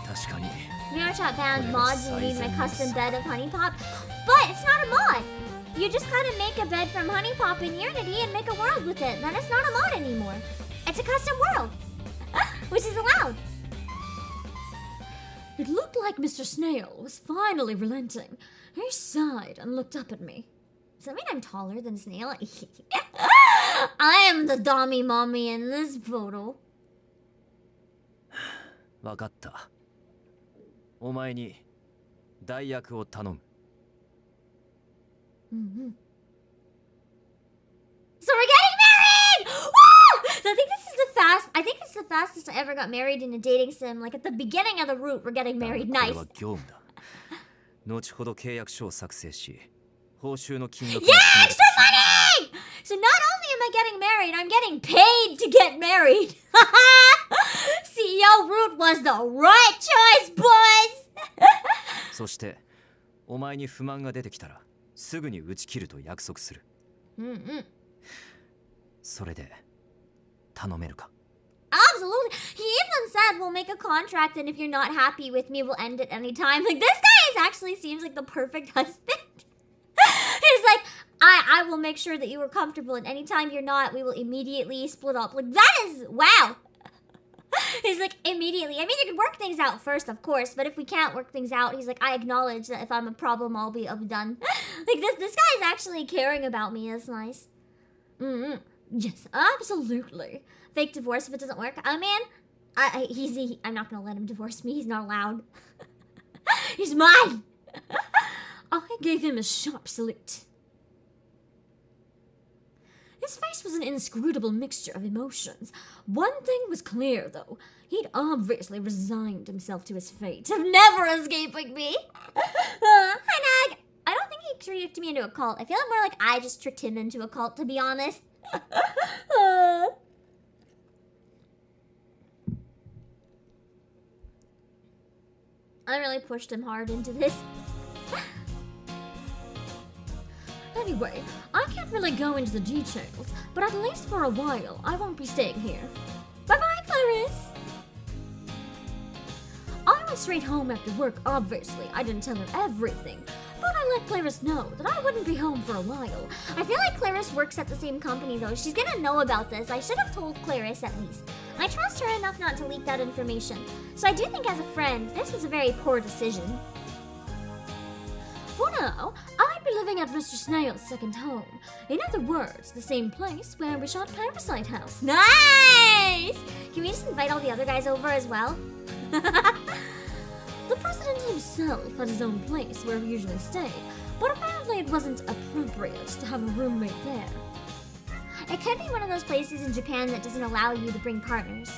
確かに VRChat banned mods and need my custom bed of Honey Pop. But it's not a mod. You just gotta make a bed from Honey Pop in Unity and make a world with it. Then it's not a mod anymore. It's a custom world, which is allowed. It looked like Mr. Snail was finally relenting. He sighed and looked up at me. Does that mean I'm taller than Snail? I am the dummy mommy in this photo. わかった。お前に代役を頼む。So we're getting married! Woo! So I think this is the fastest I ever got married in a dating sim. Like at the beginning of the route, we're getting married. これ Nice. は業務だ。後ほど契約書を作成し、報酬の金額 Yeah, extra money! So not only am I getting married, I'm getting paid to get married. CEO route was the right choice, boys! そしてお前に不満が出てきたらすぐに打ち切ると約束する。それで頼めるか？ Absolutely. He even said we'll make a contract and if you're not happy with me, we'll end it anytime. Like this guy actually seems like the perfect husband. He's like, I will make sure that you are comfortable and anytime you're not, we will immediately split up. Like that is, wow. He's like, immediately. I mean, you can work things out first, of course, but if we can't work things out, he's like, I acknowledge that if I'm a problem, I'll be done. Like this guy is actually caring about me. That's nice. Yes, absolutely. Fake divorce if it doesn't work. I mean, I'm not gonna let him divorce me. He's not allowed. He's mine. I gave him a sharp salute. His face was an inscrutable mixture of emotions. One thing was clear, though. He'd obviously resigned himself to his fate of never escaping me. Hi, Nag. I don't think he tricked me into a cult. I feel more like I just tricked him into a cult, to be honest. I really pushed him hard into this. Anyway, I can't really go into the details, but at least for a while, I won't be staying here. Bye-bye, Clarice! I went straight home after work, obviously. I didn't tell her everything, but I let Clarice know that I wouldn't be home for a while. I feel like Clarice works at the same company, though. She's gonna know about this. I should have told Clarice at least. I trust her enough not to leak that information. So I do think as a friend, this was a very poor decision. For now, I'd be living at Mr. Snail's second home. In other words, the same place where we shot Parasite House. Nice! Can we just invite all the other guys over as well? The president himself had his own place where we usually stayed, but apparently it wasn't appropriate to have a roommate there. It could be one of those places in Japan that doesn't allow you to bring partners.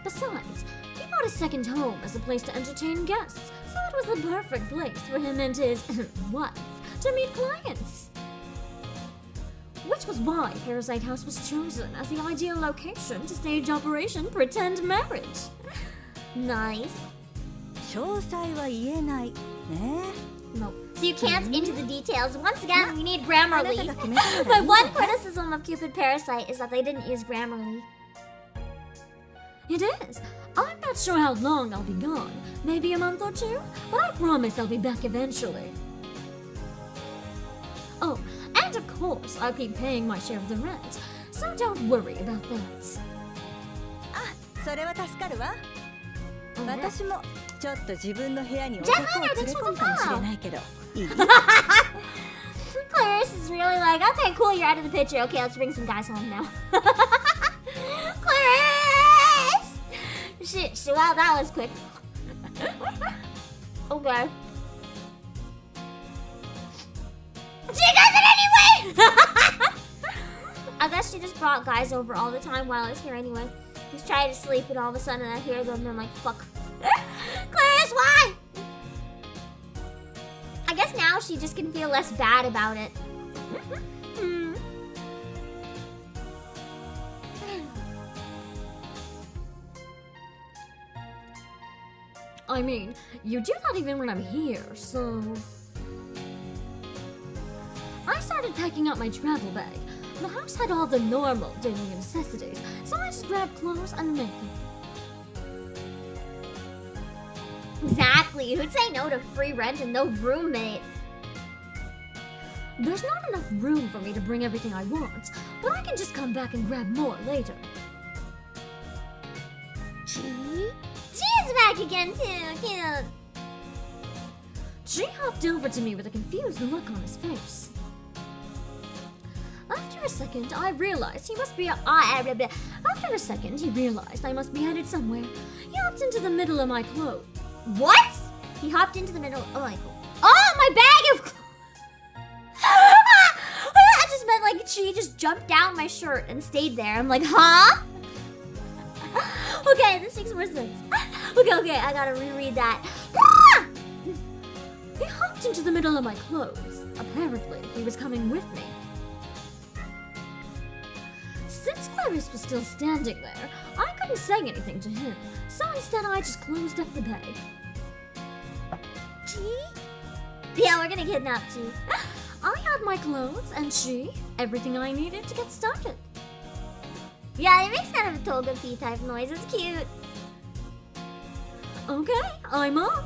Besides, he bought a second home as a place to entertain guests, so it was the perfect place for him and his wife to meet clients. Which was why Parasite House was chosen as the ideal location to stage Operation Pretend Marriage. Nice. 詳細は言えないね。 No. So you can't into the details. Once again, we need Grammarly. あなたが決めたならい My い one criticism of Cupid Parasite is that they didn't use Grammarly. It is. I'm not sure how long I'll be gone. Maybe a month or two, but I promise I'll be back eventually. Oh, and of course, I'll keep paying my share of the rent, so don't worry about that. あ、それは助かるわ。私もちょっと自分の部屋にじゃあ男を連れ込むかもしれないけど、いい？ Clarice is really like, okay, cool, you're out of the picture. Okay, let's bring some guys home now. Clarice! Shit, wow, that was quick. Okay. She does it anyway! I guess she just brought guys over all the time while I was here anyway. Just trying to sleep and all of a sudden I hear them and I'm like, fuck. Clarice, why? I guess now she just can feel less bad about it. I mean, you do that even when I'm here, so... I started packing up my travel bag. The house had all the normal daily necessities, so I just grabbed clothes and makeup. Exactly. Who'd say no to free rent and no roommate? There's not enough room for me to bring everything I want, but I can just come back and grab more later. Chi is back again too. Cute. Chi hopped over to me with a confused look on his face. After a second, I realized he must be After a second, he realized I must be headed somewhere. He hopped into the middle of my clothes. What? He hopped into the middle. Oh my god. Oh, my bag of clothes. I just meant like she just jumped down my shirt and stayed there. I'm like, huh? Okay, this makes more sense. Okay, I gotta reread that. He hopped into the middle of my clothes. Apparently, he was coming with me. Since Clarice was still standing there, I couldn't say anything to him, so instead I just closed up the bag. Chi? Yeah, we're gonna kidnap Chi. I had my clothes and she, everything I needed to get started. Yeah, it makes kind of a Togepi type noise. It's cute. Okay, I'm on.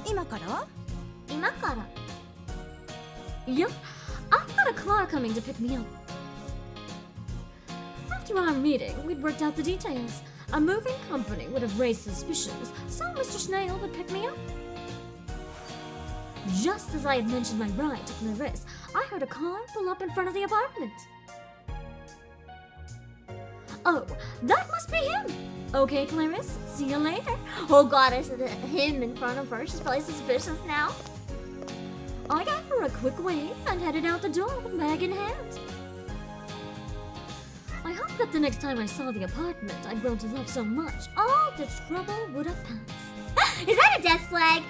今から？今から? Yep, I've got a car coming to pick me up. After our meeting, we'd worked out the details. A moving company would have raised suspicions, so Mr. Snail would pick me up. Just as I had mentioned my ride to Clarice, I heard a car pull up in front of the apartment. Oh, that must be him. Okay, Clarice, see you later. Oh god, I said him in front of her. She's probably suspicious now. I gave her a quick wave and headed out the door, bag in hand. I hoped that the next time I saw the apartment I'd grown to love so much, all the trouble would have passed. Is that a death flag?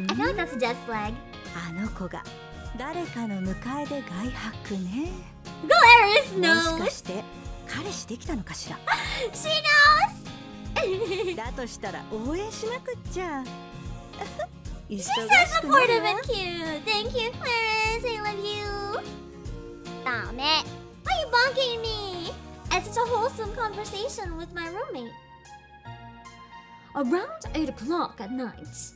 I feel like that's a death flag. あの子が誰かの迎えで外泊ね。Clarice もし knows. かして彼氏できたのかしら。She knows. だとしたら応援しなくっちゃ。忙 She's し so くな supportive るわ and cute. Thank you, Clarice. I love you. Damn it. Why are you bonking me? It's such a wholesome conversation with my roommate. Around 8 o'clock at night,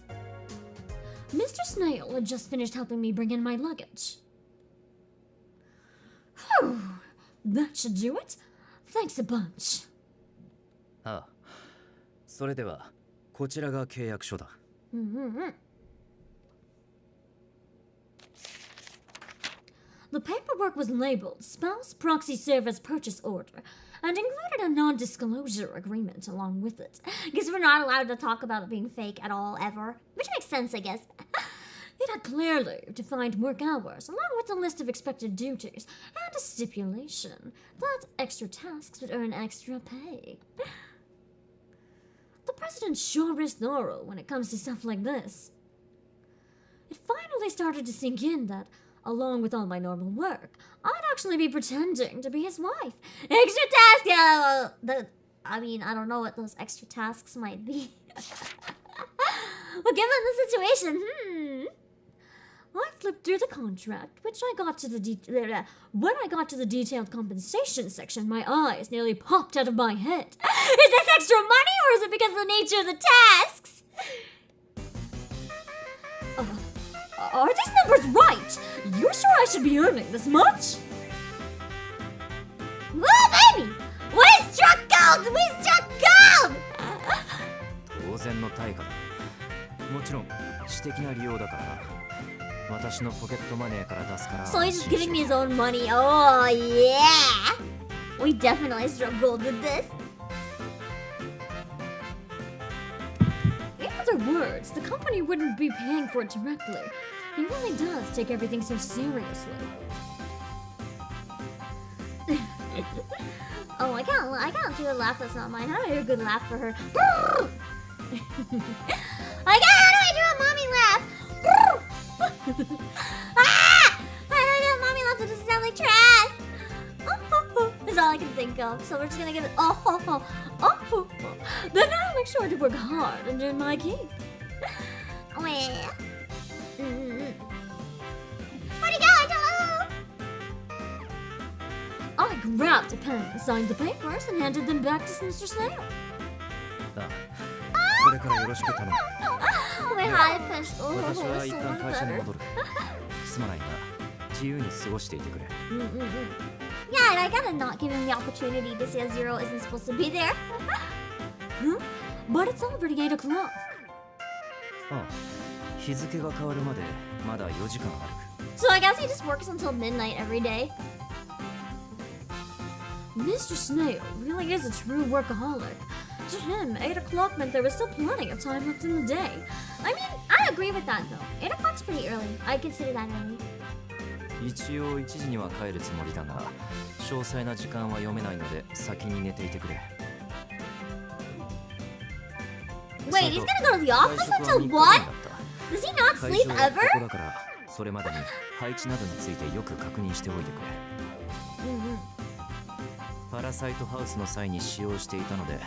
Mr. Snail had just finished helping me bring in my luggage. Whew, that should do it. Thanks a bunch. ああ、それではこちらが契約書だ。The paperwork was labeled Spouse Proxy Service Purchase Order and included a non-disclosure agreement along with it. Because we're not allowed to talk about it being fake at all, ever. Which makes sense, I guess. It had clearly defined work hours, along with a list of expected duties, and a stipulation that extra tasks would earn extra pay. The president sure is thorough when it comes to stuff like this. It finally started to sink in that, along with all my normal work, I'd actually be pretending to be his wife. Extra tasks! Yeah, I don't know what those extra tasks might be. Well, given the situation, I flipped through the contract, when I got to the detailed compensation section, my eyes nearly popped out of my head. Is this extra money or is it because of the nature of the tasks? Are these numbers right? You're sure I should be earning this much? Whoa, baby! We struck gold! We struck gold! 当然の対価だ。もちろん私的な利用だからな。私のポケットマネーから出すから。So he's just giving me his own money. Oh, yeah! We definitely struck gold with this. In other words, the company wouldn't be paying for it directly. He really does take everything so seriously. Oh, I can't do a laugh that's not mine. How do I do a good laugh for her? How do I do a mommy laugh? Ah! How do I do a mommy laugh that doesn't sound like trash? That's all I can think of. So we're just gonna give it Then I'll make sure to work hard and earn my keep. Well. Where'd he go? Hello? I grabbed a pen, signed the papers, and handed them back to Mr. Snail. ああ、これからよろしく頼む。 My high pitched oh, 私 oh, は一 so 旦 much 会社に better. 戻る。すまないが、自由に過ごしていてくれ。 Yeah, and I gotta not give him the opportunity to say Zero isn't supposed to be there. Huh? But it's already 8 o'clock. ああ、日付が変わるまでまだ4時間ある。 So I guess he just works until midnight every day. Mr. Snail really is a true workaholic. To him, 8 o'clock meant there was still plenty of time left in the day. I mean, I agree with that though. 8 o'clock's pretty early. I consider that early. 一応1時には帰るつもりだが、詳細な時間は読めないので先に寝ていてくれ。 Wait, he's gonna go to the office until 1? Does he not 会 sleep 場は ever? ここだから、それまでに配置などについてよく確認しておいてくれ。パラサイトハウスの際に使用していたので、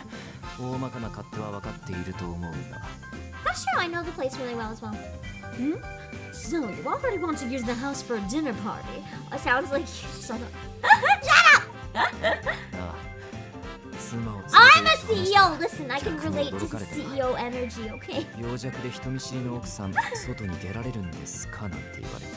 大まかな勝手は分かっていると思うが。 That's true, I know the place really well as well. So, you already want to use the house for a dinner party? It sounds like you shut up. ああ、妻を I'm 連 a れて CEO! Listen, I can relate to the CEO energy, okay? 病弱で人見知りの奥さん、外に出られるんですかなんて言われて。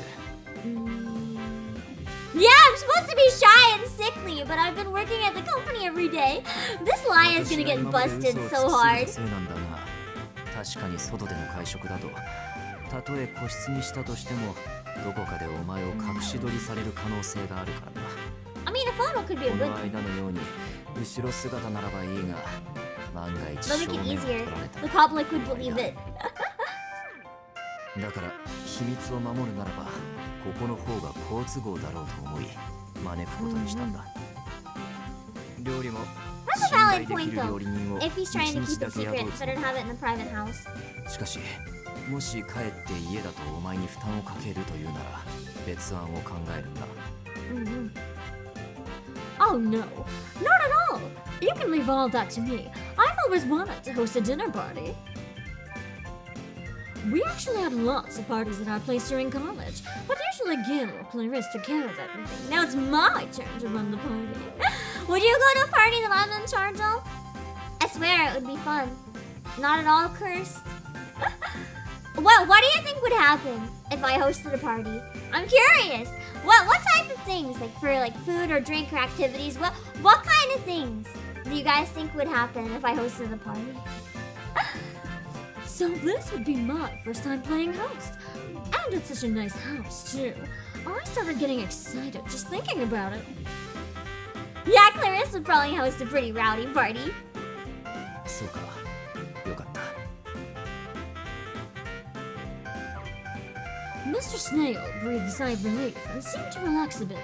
Yeah, I'm supposed to be shy and sickly, but I've been working at the company every day. This lie is gonna get busted so hard. せいなんだが、確かに外での会食だと、たとえ個室にしたとしても、どこかでお前を隠し撮りされる可能性があるからな。 I mean, a photo could be a こ good の thing. 間のように後ろ姿ならばいいが、万が一 They'll 正 make it 面を取 easier. られた The public would believe it. だから秘密を守るならば、ここの方が好都合だろうと思い招くことにしたんだ。料理も That's a 信 valid 頼で point きる though. 料理人を If he's trying to 一日 keep だ it け雇 secret, うつも better り have it in a private house. しかし、もし帰って家だとお前に負担をかけるというなら別案を考えるんだ。 Oh no, not at all. You can leave all that to me. I've always wanted to host a dinner party. We actually had lots of parties at our place during college, but usually Gil or Clarice took care of everything. Now it's my turn to run the party. Would you go to a party that I'm in charge of? I swear it would be fun. Not at all cursed. Well, what do you think would happen if I hosted a party? I'm curious. What type of things? Like for like food or drink or activities? What kind of things do you guys think would happen if I hosted a party? So this would be my first time playing host. And it's such a nice house, too. I started getting excited just thinking about it. Yeah, Clarice would probably host a pretty rowdy party. そうか、よかった。 Mr. Snail breathed a sigh of relief and seemed to relax a bit.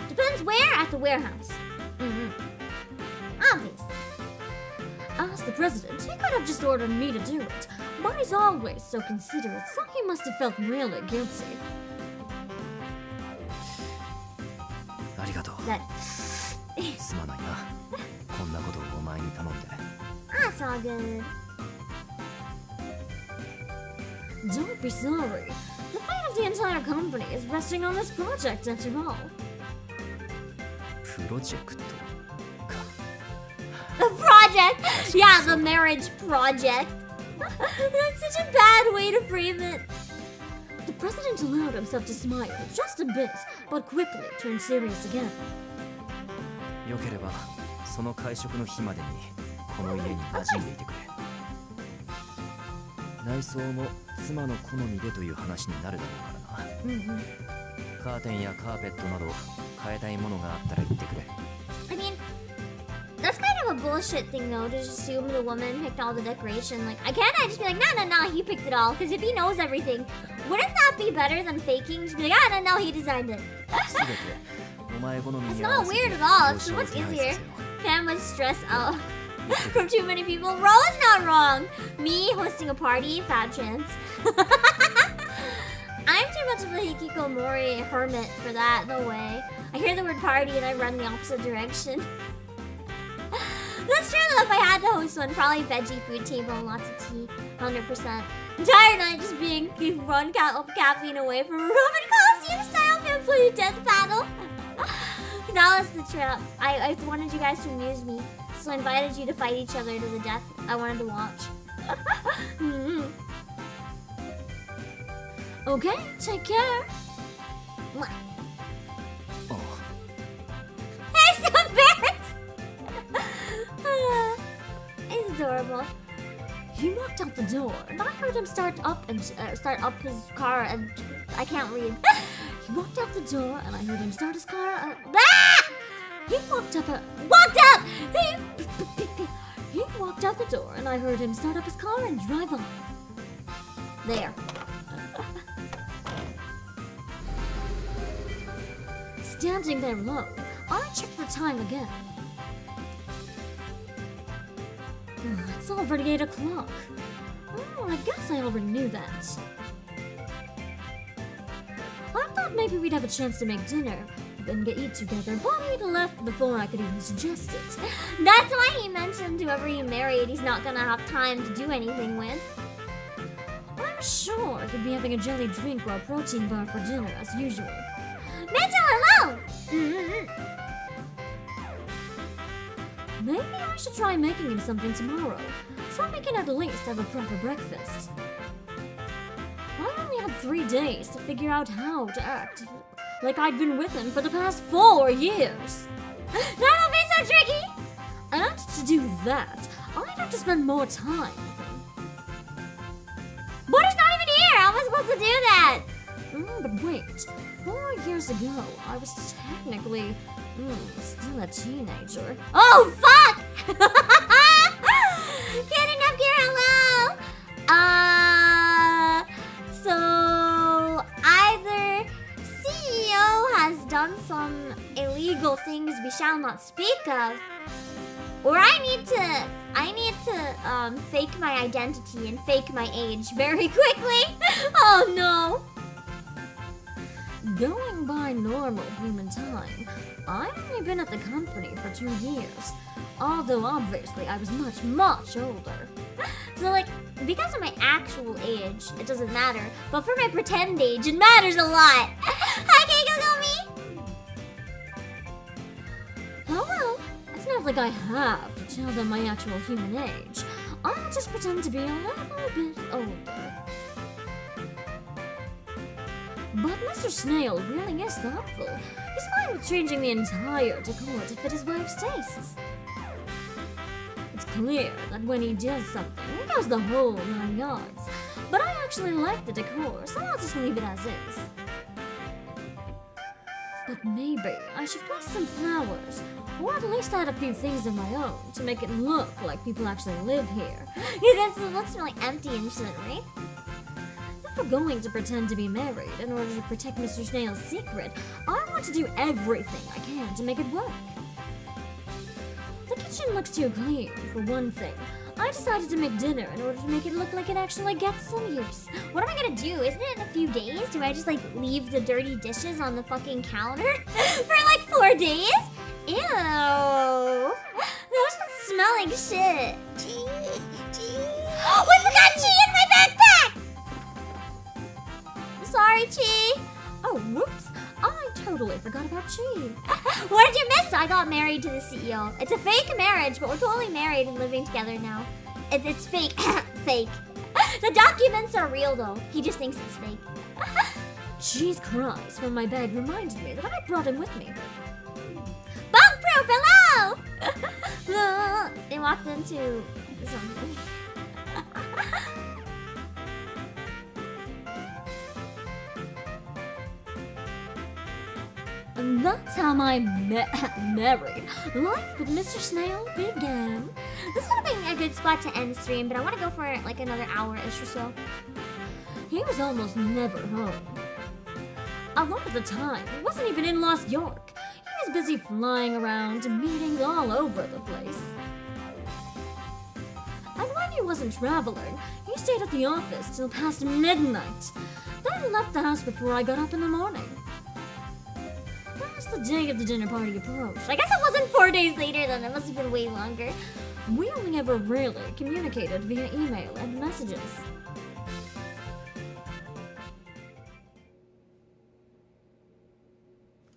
Depends where at the warehouse. Obviously. As the president, he could have just ordered me to do it, but he's always so considerate, so he must have felt really guilty. ありがとう。 That すまないな。こんなことをお前に頼んで。 that's all good. Don't be sorry. The fate of the entire company is resting on this project after all. プロジェクトか。 The project! Yeah, the marriage project. That's such a bad way to frame it. The president allowed himself to smile just a bit, but quickly turned serious again. よければその会食の日までにこの家に馴染んでいてくれ。内装も妻の好みでという話になるだろうからな。カーテンやカーペットなど変えたいものがあったら言ってくれ。 I mean, that's kind of a bullshit thing though, to just assume the woman picked all the decoration. Like, I just be like, no, he picked it all. Because if he knows everything, wouldn't that be better than faking? Just be like, no, he designed it. すべてお前好み It's に合わ not せて weird at all. 交 It's 渉 so を much 手配 easier. させよ Pam was stressed out from too many people. Ro is not wrong. Me hosting a party, fat chance. I'm too much of a hikikomori hermit for that. No way. I hear the word party and I run the opposite direction. That's true though. If I had to host one, probably veggie food table and lots of tea. 100%. Entire night just being one caffeine away from a Roman costume style family death battle. That was the trip. I wanted you guys to amuse me. also invited you to fight each other to the death. I wanted to watch. Okay, take care. Mwah. Oh, I'm so embarrassed. It's adorable. He walked out the door, and I heard him start up his car, and I can't read. He walked out the door, and I heard him start his car. He walked up. He walked out the door, and I heard him start up his car and drive off. There. Standing there alone, I checked the time again. It's already 8 o'clock. I guess I already knew that. I thought maybe we'd have a chance to make dinner, then eat together, but he'd left before I could even suggest it. That's why he mentioned whoever he married he's not gonna have time to do anything with. I was sure he'd be having a jelly drink or a protein bar for dinner, as usual. Mitchell, hello! Maybe I should try making him something tomorrow, so we can at least have a proper breakfast. I only had 3 days to figure out how to act like I'd been with him for the past 4 years. That'll be so tricky! And to do that, I'd have to spend more time with him. But he's not even here! How am I supposed to do that? But wait, 4 years ago, I was technically still a teenager. Oh, fuck! Get enough here, hello! So either CEO has done some illegal things we shall not speak of, or I need to fake my identity and fake my age very quickly. Oh no! Going by normal human time, I've only been at the company for 2 years, although obviously I was much, much older. So like, because of my actual age, it doesn't matter, but for my pretend age, it matters a lot. Hi, Keikogomi! Oh well, it's not like I have to tell them my actual human age. I'll just pretend to be a little bit older. But Mr. Snail really is thoughtful. He's fine with changing the entire decor to fit his wife's tastes. It's clear that when he does something, he goes the whole 9 yards. But I actually like the decor, so I'll just leave it as is. But maybe I should place some flowers, or at least add a few things of my own to make it look like people actually live here. Yeah, it looks really empty and shit, right? If we're going to pretend to be married in order to protect Mr. Snail's secret, I want to do everything I can to make it work. The kitchen looks too clean, for one thing. I decided to make dinner in order to make it look like it actually gets some use. What am I gonna do? Isn't it in a few days? Do I just like leave the dirty dishes on the fucking counter for like 4 days? Ew. Those smell like shit. We forgot Chi in my backpack! Sorry, Chi. Oh, whoops! I totally forgot about Chi. What did you miss? I got married to the CEO. It's a fake marriage, but we're totally married and living together now. It's fake. Fake. The documents are real, though. He just thinks it's fake. Chi's cries from my bag reminded me that I brought him with me. Bunk-proof, hello! They walked into something. And that's how my married life with Mr. Snail began. This would have been a good spot to end stream, but I want to go for like another hour-ish or so. He was almost never home. A lot of the time, he wasn't even in Lost York. He was busy flying around to meetings all over the place. And when he wasn't traveling, he stayed at the office till past midnight. Then left the house before I got up in the morning. As the day of the dinner party approached, I guess it wasn't 4 days later then. It must have been way longer. We only ever really communicated via email and messages.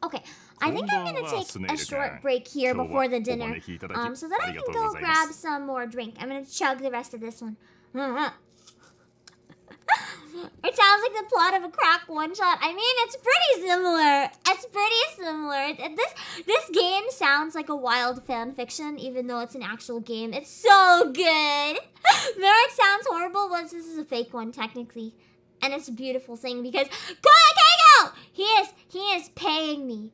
Okay, I think I'm gonna take a short break here before the dinner, so that I can go grab some more drink. I'm gonna chug the rest of this one. It sounds like the plot of a crack one-shot. I mean, it's pretty similar. It's pretty similar. This game sounds like a wild fan fiction, even though it's an actual game. It's so good. Merrick sounds horrible, but this is a fake one, technically. And it's a beautiful thing because Koikeigo! He is paying me.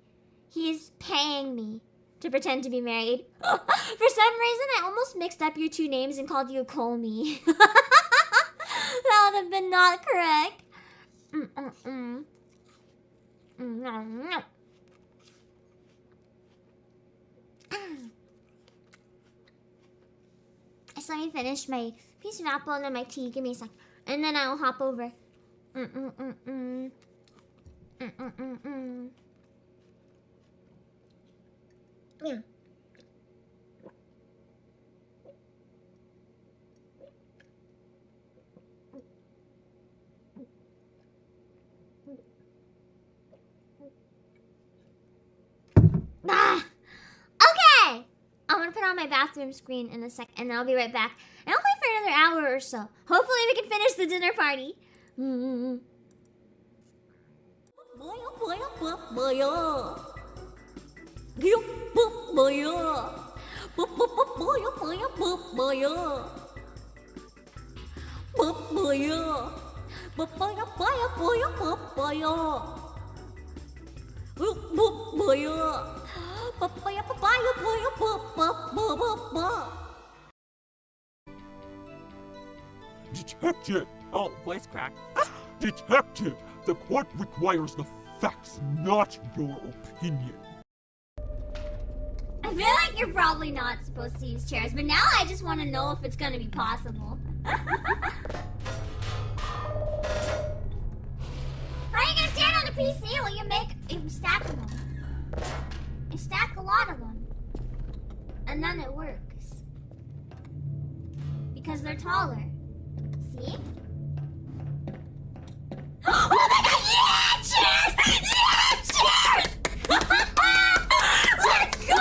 He is paying me to pretend to be married. For some reason, I almost mixed up your two names and called you Komi. That would have been not correct. So let me finish my piece of apple and then my tea. Give me a sec. And then I'll hop over. Yeah. Okay! I'm gonna put on my bathroom screen in a sec, and I'll be right back. And I'll play for another hour or so. Hopefully we can finish the dinner party. Detective! Oh, voice crack. Detective! The court requires the facts, not your opinion. I feel like you're probably not supposed to use chairs, but now I just want to know if it's gonna be possible. How are you gonna stand on the PC while you stack them? You stack a lot of them. And then it works. Because they're taller. See? Oh my god, yeah! Cheers! Yeah! Cheers! Let's go!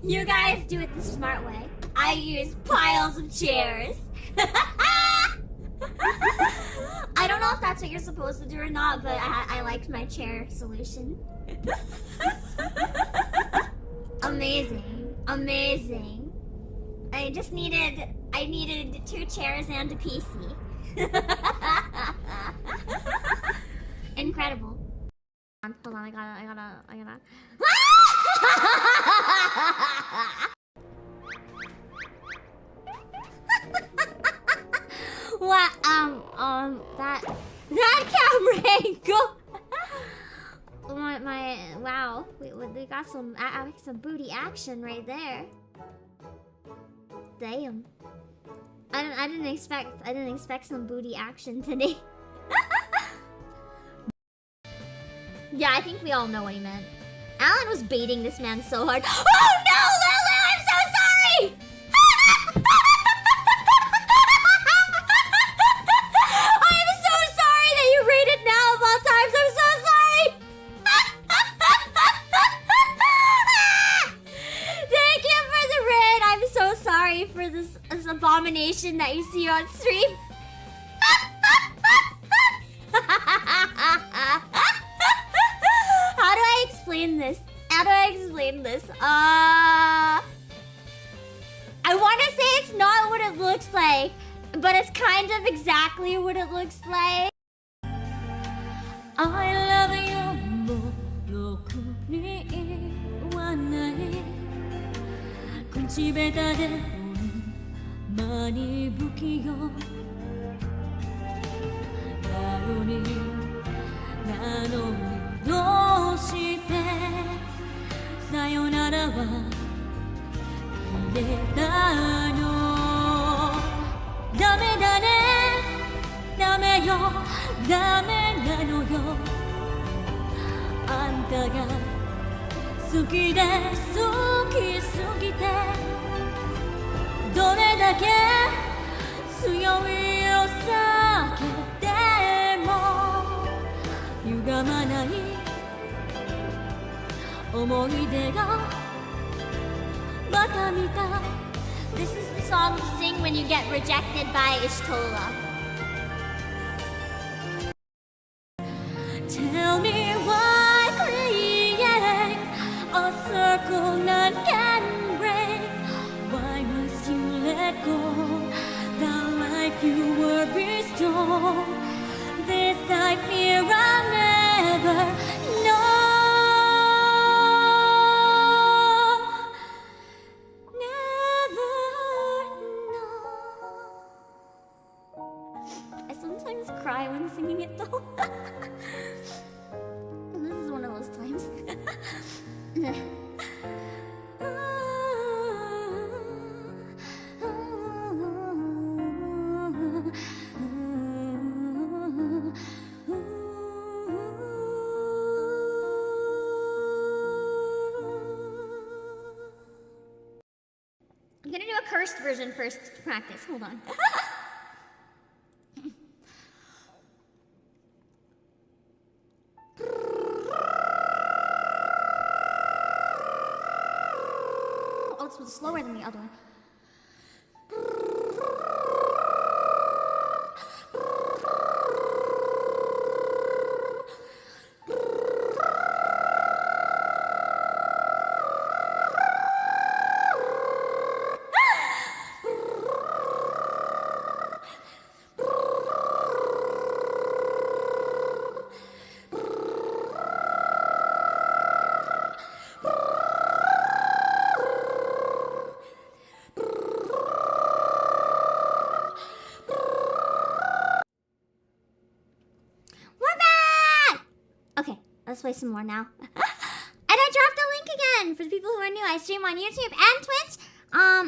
You guys do it the smart way. I use piles of chairs. I don't know if that's what you're supposed to do or not, but I liked my chair solution. Amazing. Amazing. I needed 2 chairs and a PC. Incredible. Hold on, I gotta. What? That camera angle. Wow. We got some booty action right there. Damn. I didn't expect some booty action today. Yeah, I think we all know what he meant. Alan was baiting this man so hard. Oh no, Lulu, I'm so sorry! I'm so sorry that you rated now of all times. I'm so sorry! Thank you for the raid. I'm so sorry for this abomination that you see on stream. How do I explain this? I want to say it's not what it looks like, but it's kind of exactly what it looks like. I love you. 口下手で間に不器用なのにどうしてさよならは言えたのダメだねダメよダメなのよあんたが好きで好きすぎてどれだけ強いお酒でも行思い出がまた見た This is the song to sing when you get rejected by Ishtola. Tell me why create a circle none can break. Why must you let go the life you were bestowed? This I fear I'll never know. Never know. I sometimes cry when singing it though. This is one of those times. I'm gonna do a cursed version first to practice. Hold on. Oh, it's slower than the other one. Let's play some more now. And I dropped a link again for the people who are new. I stream on YouTube and Twitch.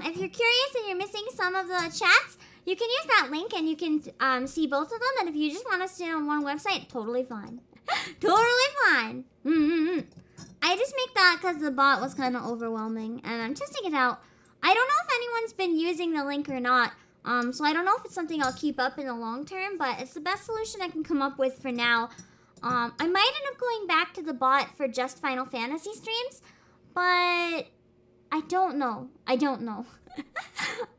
If you're curious and you're missing some of the chats, you can use that link and you can see both of them. And if you just want to stay on one website, totally fine. Totally fine. I just make that because the bot was kind of overwhelming and I'm testing it out. I don't know if anyone's been using the link or not. So I don't know if it's something I'll keep up in the long term, but it's the best solution I can come up with for now. I might end up going back to the bot for just Final Fantasy streams, but I don't know. I don't know.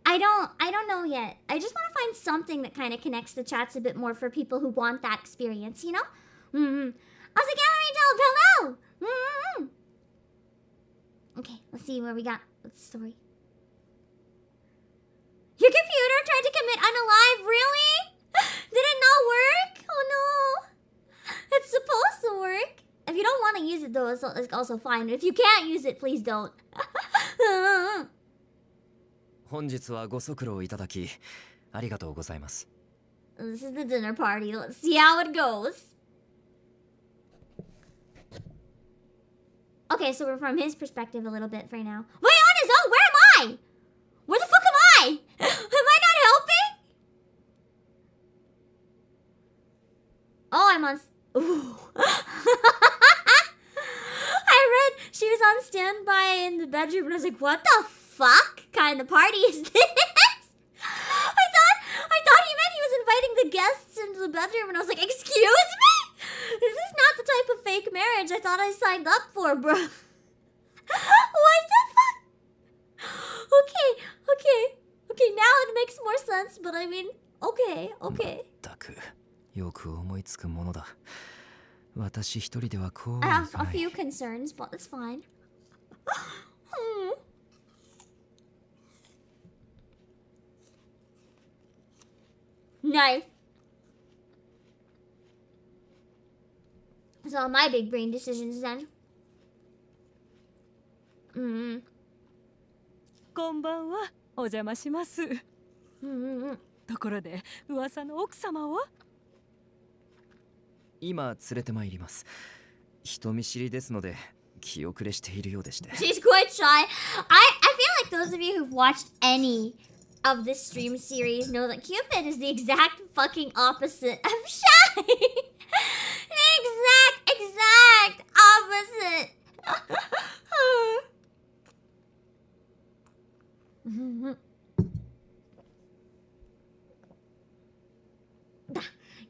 I don't know yet. I just want to find something that kind of connects the chats a bit more for people who want that experience, you know? How's it going, Dope? Hello! Okay, let's see where we got. What's the story? Your computer tried to commit unalive? Really? Did it not work? Oh no. It's supposed to work. If you don't want to use it though, it's also fine. If you can't use it, please don't. 本日はご足労いただきありがとうございます。 This is the dinner party. Let's see how it goes. Okay, so we're from his perspective a little bit right now. Wait, on his own? Where am I? Where the fuck am I? Am I not helping? Oh, I'm on... Ooh. I read she was on standby in the bedroom and I was like, what the fuck kind of party is this? I thought he meant he was inviting the guests into the bedroom and I was like, excuse me? This is not the type of fake marriage I thought I signed up for, bro. What the fuck? Okay, now it makes more sense, but I mean, okay. 全くよく思いつくものだ。私一人ではこう I はい have か a ない。 few concerns, but it's fine. Nice. So my big brain decisions then. こんばんは、お邪魔します。ところで、噂の奥様は？今連れてまいります。人見知りですので気遅れしているようでして。 She's quite shy. I feel like those of you who've watched any of this stream series know that Cupid is the exact fucking opposite of shy. The exact opposite.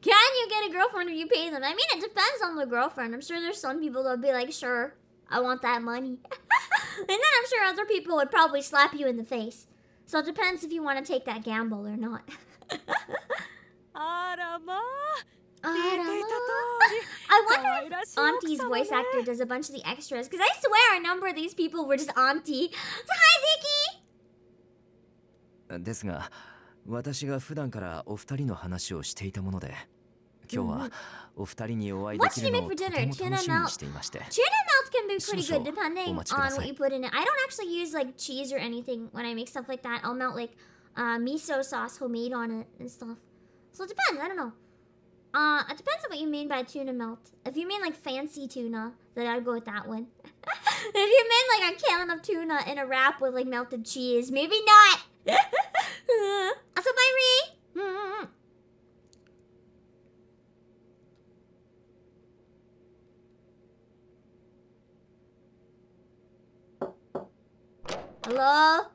Can you get a girlfriend if you pay them? I mean, it depends on the girlfriend. I'm sure there's some people that'll be like, sure, I want that money. And then I'm sure other people would probably slap you in the face. So it depends if you want to take that gamble or not. あらまあ I 聞いていた don't 通 know. り I wonder 可愛 if らしい Auntie's 奥様ね voice actor does a bunch of the extras. Because I swear a number of these people were just Auntie. So hi, Ziki! ですが私が普段からお二人の話をしていたもので今日はお二人にお会いできるのをとても楽しみにしていまして Tuna melt can be pretty good Sure. depending on what you put in it. I don't actually use like cheese or anything when I make stuff like that. I'll melt like miso sauce homemade on it and stuff. So it depends. I don't know. It depends on what you mean by tuna melt. If you mean like fancy tuna, then I'd go with that one. If you mean like a can of tuna in a wrap with like melted cheese, maybe not. Also, bye, Ree. Hello?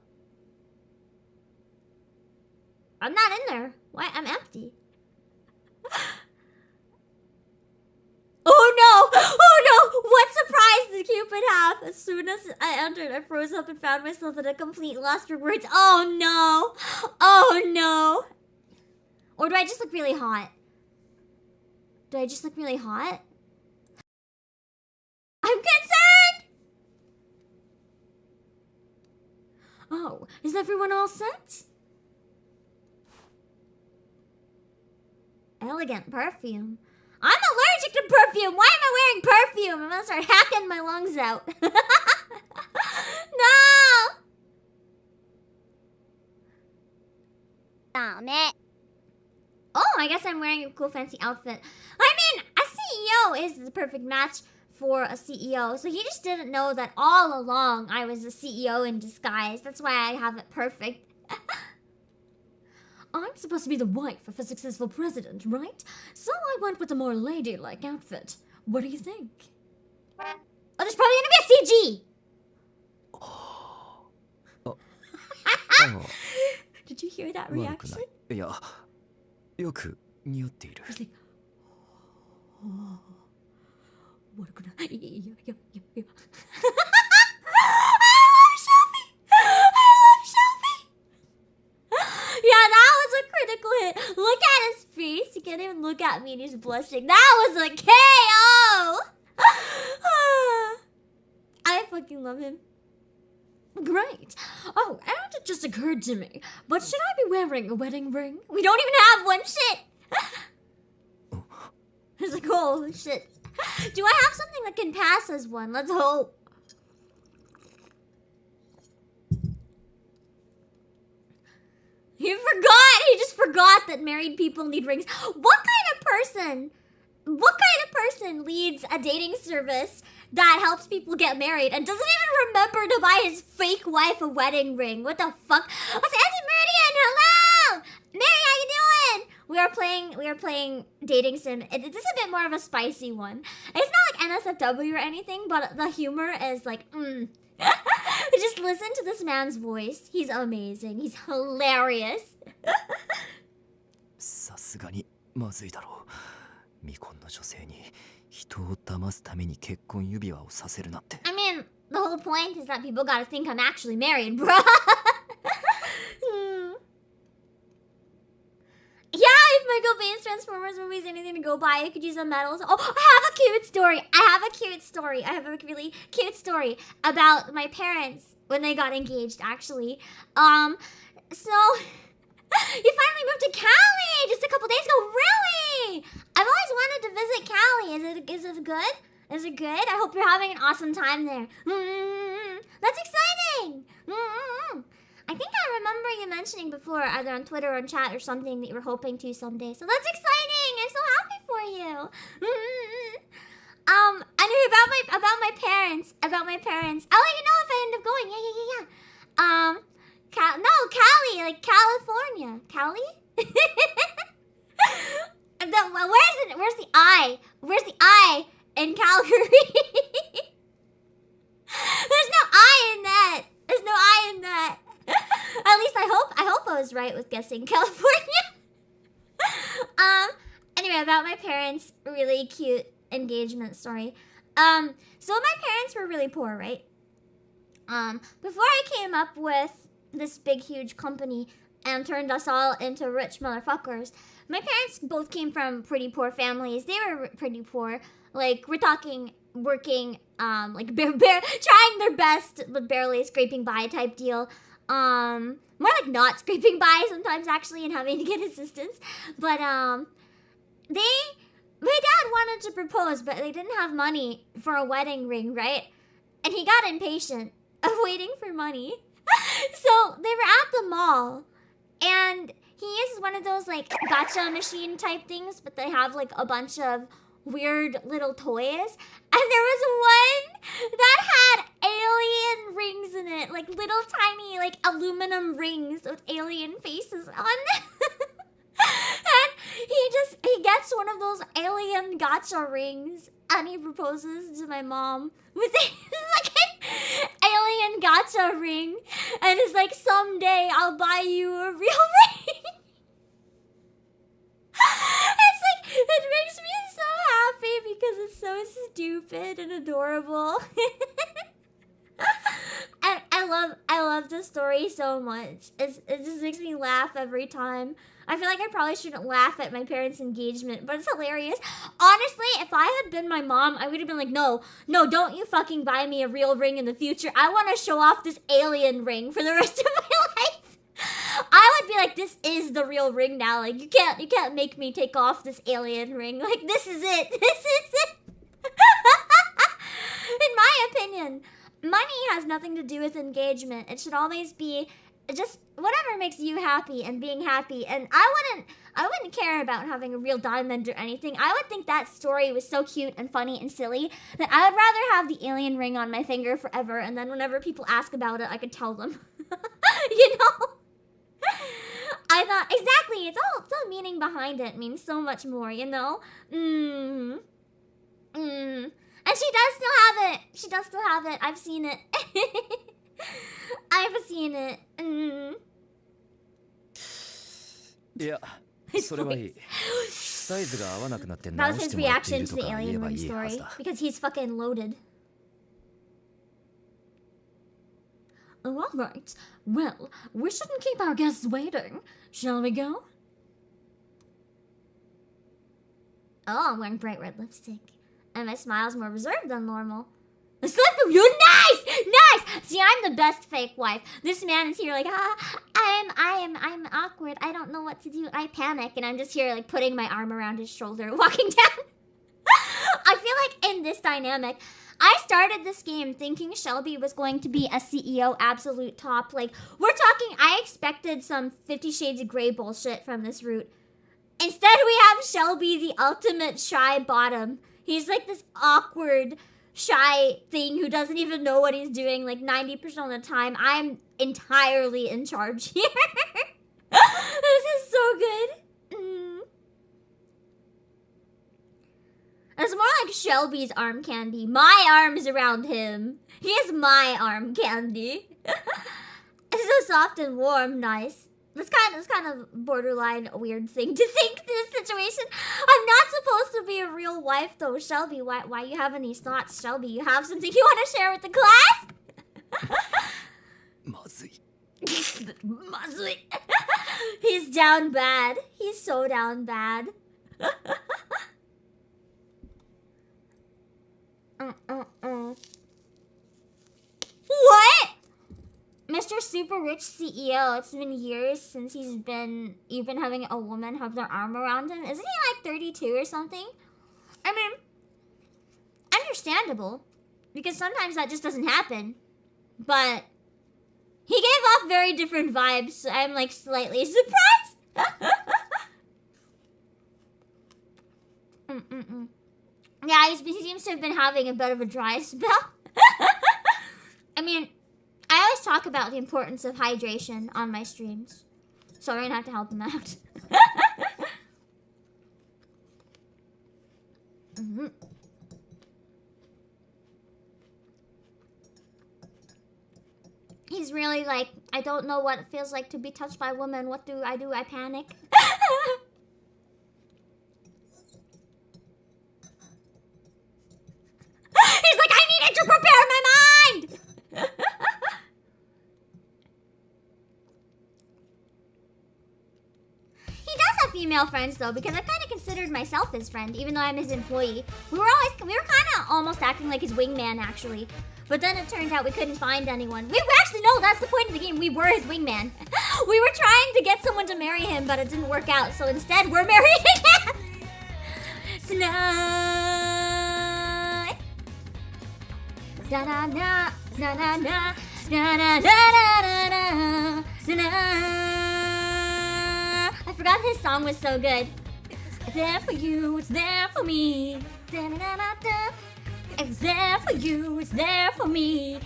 I'm not in there. Why? I'm empty. Oh no! Oh no! What surprise did Cupid have? As soon as I entered, I froze up and found myself at a complete loss for words. Oh no! Oh no! Or do I just look really hot? Do I just look really hot? I'm concerned! Oh, is everyone all set? Elegant perfume. I'm allergic to perfume. Why am I wearing perfume? I'm gonna start hacking my lungs out. No! ダメ Oh, I guess I'm wearing a cool fancy outfit. I mean, a CEO is the perfect match for a CEO. So he just didn't know that all along I was a CEO in disguise. That's why I have it perfect. I'm supposed to be the wife of a successful president, right? So I went with a more ladylike outfit. What do you think? Oh, there's probably gonna be a CG. Did you hear that 悪く reaction? ないいやよく似合っている He's like, oh, what a good yeah. I love Shelby. Yeah, that was a critical hit. Look at his face. He can't even look at me and he's blushing. That was a KO. I fucking love him. Great. Oh, and it just occurred to me. But should I be wearing a wedding ring? We don't even have one. Shit. It's like, oh shit. Do I have something that can pass as one? Let's hope. He forgot. He just forgot that married people need rings. What kind of person leads a dating service that helps people get married and doesn't even remember to buy his fake wife a wedding ring? What the fuck? Oh, it's Auntie Meridian. Hello, Mary. How you doing? We are playing dating sim. This is a bit more of a spicy one. It's not like NSFW or anything, but the humor is like, Just listen to this man's voice. He's amazing. He's hilarious. さすがにまずいだろう未婚の女性に人を騙すために結婚指輪をさせるなんて I mean, the whole point is that people gotta think I'm actually married, bruh. Yeah, if Michael Bay's Transformers movies anything to go by, I could use the medals. Oh, I have a cute story. I have a really cute story about my parents when they got engaged, actually. So you finally moved to Cali just a couple days ago. Really? I've always wanted to visit Cali. Is it good? Is it good? I hope you're having an awesome time there. That's exciting. I think I remember you mentioning before, either on Twitter or in chat or something, that you were hoping to someday. So that's exciting. I'm so happy for you. Anyway, about my parents. I'll let you know if I end up going. Yeah. Cali, like California. Cali? Where's the I? Where's the I in Calgary? There's no I in that. There's no I in that. At least I hope I was right with guessing California. Anyway, about my parents' really cute engagement story. So my parents were really poor, right? Before I came up with this big, huge company and turned us all into rich motherfuckers, my parents both came from pretty poor families. They were pretty poor. Like, we're talking working, like, trying their best, but barely scraping by type deal. More like not scraping by sometimes, actually, and having to get assistance. But, my dad wanted to propose, but they didn't have money for a wedding ring, right? And he got impatient of waiting for money. So they were at the mall, and he uses one of those, like, gacha machine type things, but they have, like, a bunch of weird little toys. And there was one that had alien rings in it, like little tiny, like, aluminum rings with alien faces on them. And he gets one of those alien gacha rings, and he proposes to my mom with a fucking alien gacha ring, and is like, someday I'll buy you a real ring. It's like, it makes me so happy because it's so stupid and adorable. And I love the story so much. It just makes me laugh every time. I feel like I probably shouldn't laugh at my parents' engagement, but it's hilarious. Honestly, if I had been my mom, I would have been like, no, don't you fucking buy me a real ring in the future. I want to show off this alien ring for the rest of my life. I would be like, this is the real ring now. Like, you can't make me take off this alien ring. Like, this is it. This is it. In my opinion, money has nothing to do with engagement. It should always be just whatever makes you happy and being happy. And I wouldn't care about having a real diamond or anything. I would think that story was so cute and funny and silly that I would rather have the alien ring on my finger forever, and then whenever people ask about it, I could tell them. You know? I thought, exactly, it's all meaning behind it. It means so much more, you know? And she does still have it. She does still have it. I've seen it. I've seen it. いや、それはいい。サイズが合わなくなって That 直 was し his てもらってい reaction る to と the か言 alien えば ring いいはず story だ。 because he's fucking loaded. Oh, all right. Well, we shouldn't keep our guests waiting. Shall we go? Oh, I'm wearing bright red lipstick. And my smile's more reserved than normal. You're nice! Nice! See, I'm the best fake wife. This man is here like, I'm awkward. I don't know what to do. I panic. And I'm just here like putting my arm around his shoulder, walking down. I feel like in this dynamic, I started this game thinking Shelby was going to be a CEO absolute top. Like, we're talking, I expected some 50 Shades of Grey bullshit from this route. Instead, we have Shelby, the ultimate shy bottom. He's like this awkward, shy thing who doesn't even know what he's doing like 90% of the time. I'm entirely in charge here. This is so good. It's more like Shelby's arm candy. My arm's around him. He is my arm candy. It's so soft and warm, nice. This kind of borderline weird thing to think in this situation. I'm not supposed to be a real wife though, Shelby. Why are you having these thoughts, Shelby? You have something you want to share with the class? まずい。 He's down bad. He's so down bad. What? Mr. Super Rich CEO, it's been years since you've been having a woman have their arm around him. Isn't he like 32 or something? I mean, understandable, because sometimes that just doesn't happen. But he gave off very different vibes, so I'm like slightly surprised. Yeah, he seems to have been having a bit of a dry spell. I mean, I always talk about the importance of hydration on my streams, so we're gonna have to help him out. He's really like, I don't know what it feels like to be touched by a woman. What do? I panic. female friends though, because I kind of considered myself his friend, even though I'm his employee. We were kind of almost acting like his wingman actually, but then it turned out we couldn't find anyone. We actually no, that's the point of the game. We were his wingman. We were trying to get someone to marry him, but it didn't work out. So instead, we're marrying him tonight. Da da da da da da da da da da da. I forgot his song was so good. It's there for you, it's there for me. Da da da da da. It's there for you, it's there for me.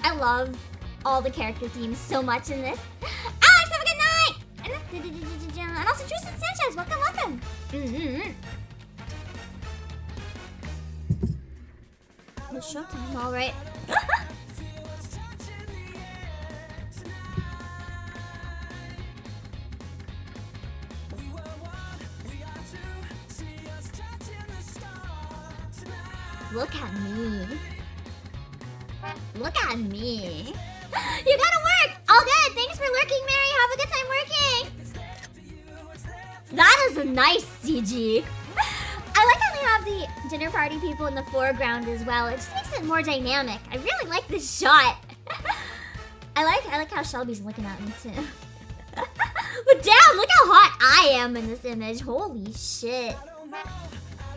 I love all the character themes so much in this. Alex, have a good night! And also Tristan Sanchez, welcome. It's showtime, alright. Look at me. Look at me. You gotta work! All good! Thanks for lurking, Mary! Have a good time working! That is a nice CG. I like how they have the dinner party people in the foreground as well. It just makes it more dynamic. I really like this shot. I like how Shelby's looking at me too. But damn, look how hot I am in this image. Holy shit.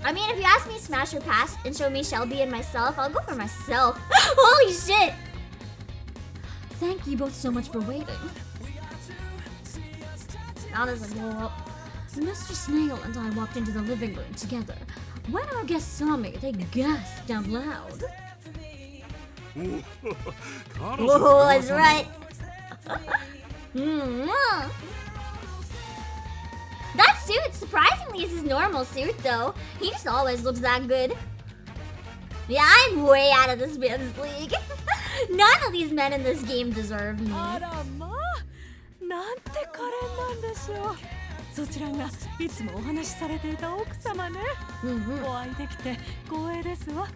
I mean, if you ask me to smash or pass and show me Shelby and myself, I'll go for myself. Holy shit! Thank you both so much for waiting. Now there's a blow up. Mr. Snail and I walked into the living room together. When our guests saw me, they gasped out loud. Whoa, that's right. That suit, surprisingly, is his normal suit, though. He just always looks that good. Yeah, I'm way out of this man's league. None of these men in this game deserve me. あらまあ、なんて可憐なんでしょう。そちらがいつもお話しされていた奥様ね。お会いできて光栄ですわ。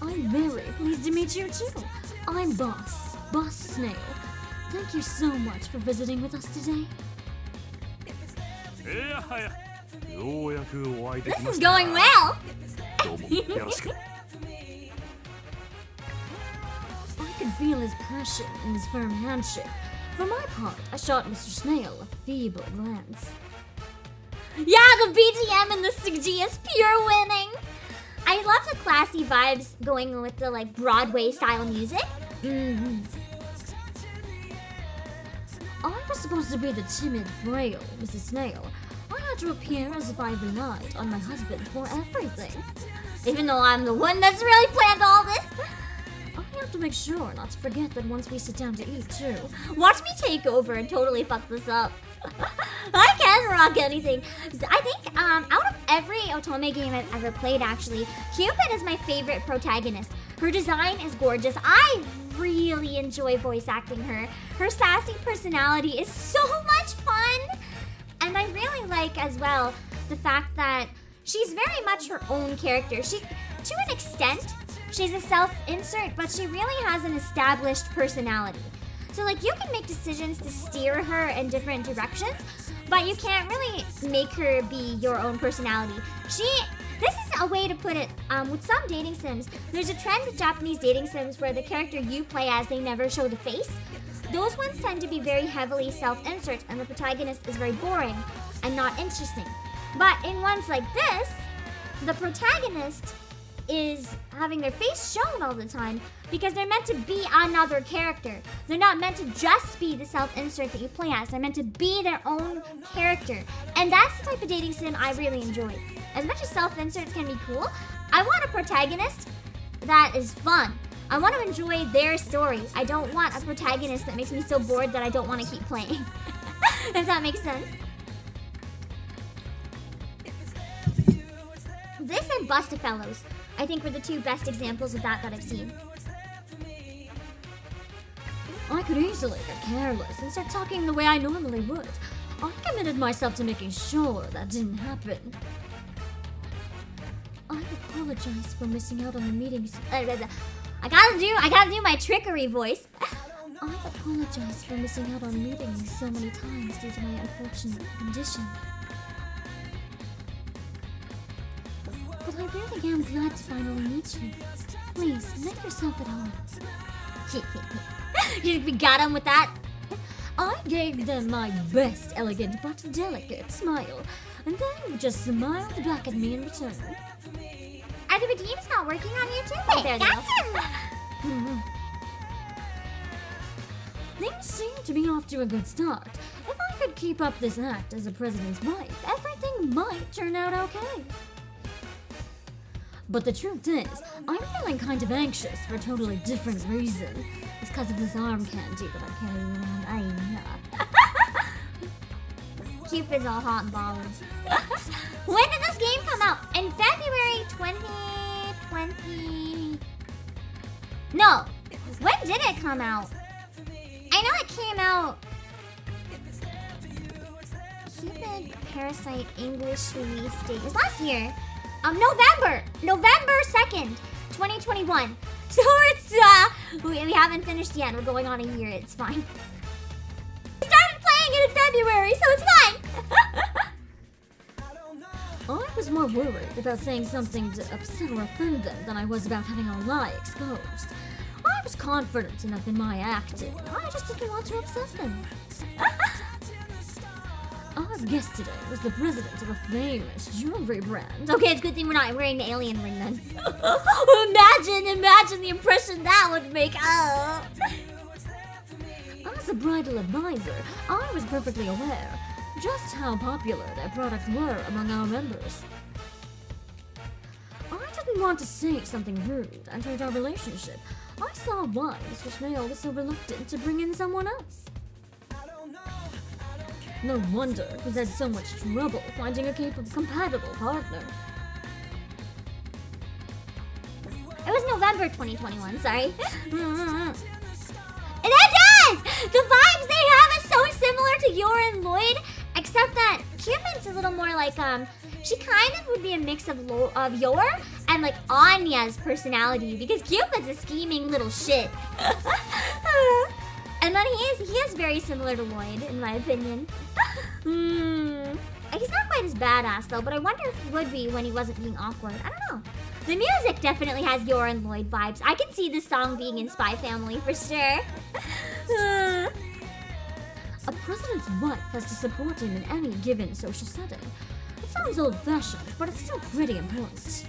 I'm very pleased to meet you too. I'm Boss Snail. Thank you so much for visiting with us today. This is going well. I could feel his passion in his firm handshake. For my part, I shot Mr. Snail a feeble glance. Yeah, the BGM in the CG is pure winning. I love the classy vibes going with the like Broadway style music. I was supposed to be the timid, frail Mrs. Snail. I had to appear as if I relied on my husband for everything. Even though I'm the one that's really planned all this. I have to make sure not to forget that once we sit down to eat too. Watch me take over and totally fuck this up. I can rock anything. I think out of every otome game I've ever played, actually, Cupid is my favorite protagonist. Her design is gorgeous. I really enjoy voice acting her. Her sassy personality is so much fun. And I really like as well the fact that she's very much her own character. She, to an extent, she's a self-insert, but she really has an established personality. So like you can make decisions to steer her in different directions, but you can't really make her be your own personality. This is a way to put it, with some dating sims, there's a trend with Japanese dating sims where the character you play as, they never show the face. Those ones tend to be very heavily self-insert and the protagonist is very boring and not interesting. But in ones like this, the protagonist is having their face shown all the time because they're meant to be another character. They're not meant to just be the self-insert that you play as. They're meant to be their own character. And that's the type of dating sim I really enjoy. As much as self-inserts can be cool, I want a protagonist that is fun. I want to enjoy their story. I don't want a protagonist that makes me so bored that I don't want to keep playing. If that makes sense. This and Bustafellows, I think, were the two best examples of that I've seen. I could easily get careless and start talking the way I normally would. I committed myself to making sure that didn't happen. I apologize for missing out on the meetings. I gotta do my trickery voice. I apologize for missing out on meeting you so many times due to my unfortunate condition. But I really am glad to finally meet you. Please, make yourself at home. We got him with that. I gave them my best elegant but delicate smile, and they just smiled back at me in return. Are the redeems not working on YouTube? Wait, there they are. Things seem to be off to a good start. If I could keep up this act as a president's wife, everything might turn out okay. But the truth is, I'm feeling kind of anxious for a totally different reason. It's because of this arm candy that I carry around. Cupid's all hot and bothered. When did this game come out? In February 2020. No. When did it come out? I know it came out. Cupid Parasite English release date was last year. November 2nd, 2021. So it's we haven't finished yet. We're going on a year. It's fine. We started playing it in February, so it's fine. I was more worried about saying something to upset or offend them than I was about having a lie exposed. I was confident enough in my acting. I just didn't want to upset them. Our guest today was the president of a famous jewelry brand. Okay, it's a good thing we're not wearing the alien ring then. Imagine the impression that would make. As a bridal advisor, I was perfectly aware just how popular their products were among our members. I didn't want to say something rude and hurt our relationship. I saw why Mr. Snail was so reluctant to bring in someone else. No wonder he's had so much trouble finding a compatible partner. It was November 2021, sorry. And that does! The vibes they have is so similar to Yor and Lloyd, except that Cupid's a little more like, she kind of would be a mix of Yor and like Anya's personality, because Cupid's a scheming little shit. And then he is very similar to Lloyd, in my opinion. He's not quite as badass though, but I wonder if he would be when he wasn't being awkward. I don't know. The music definitely has Yor and Lloyd vibes. I can see this song being in Spy Family for sure. A president's wife has to support him in any given social setting. It sounds old-fashioned, but it's still pretty important.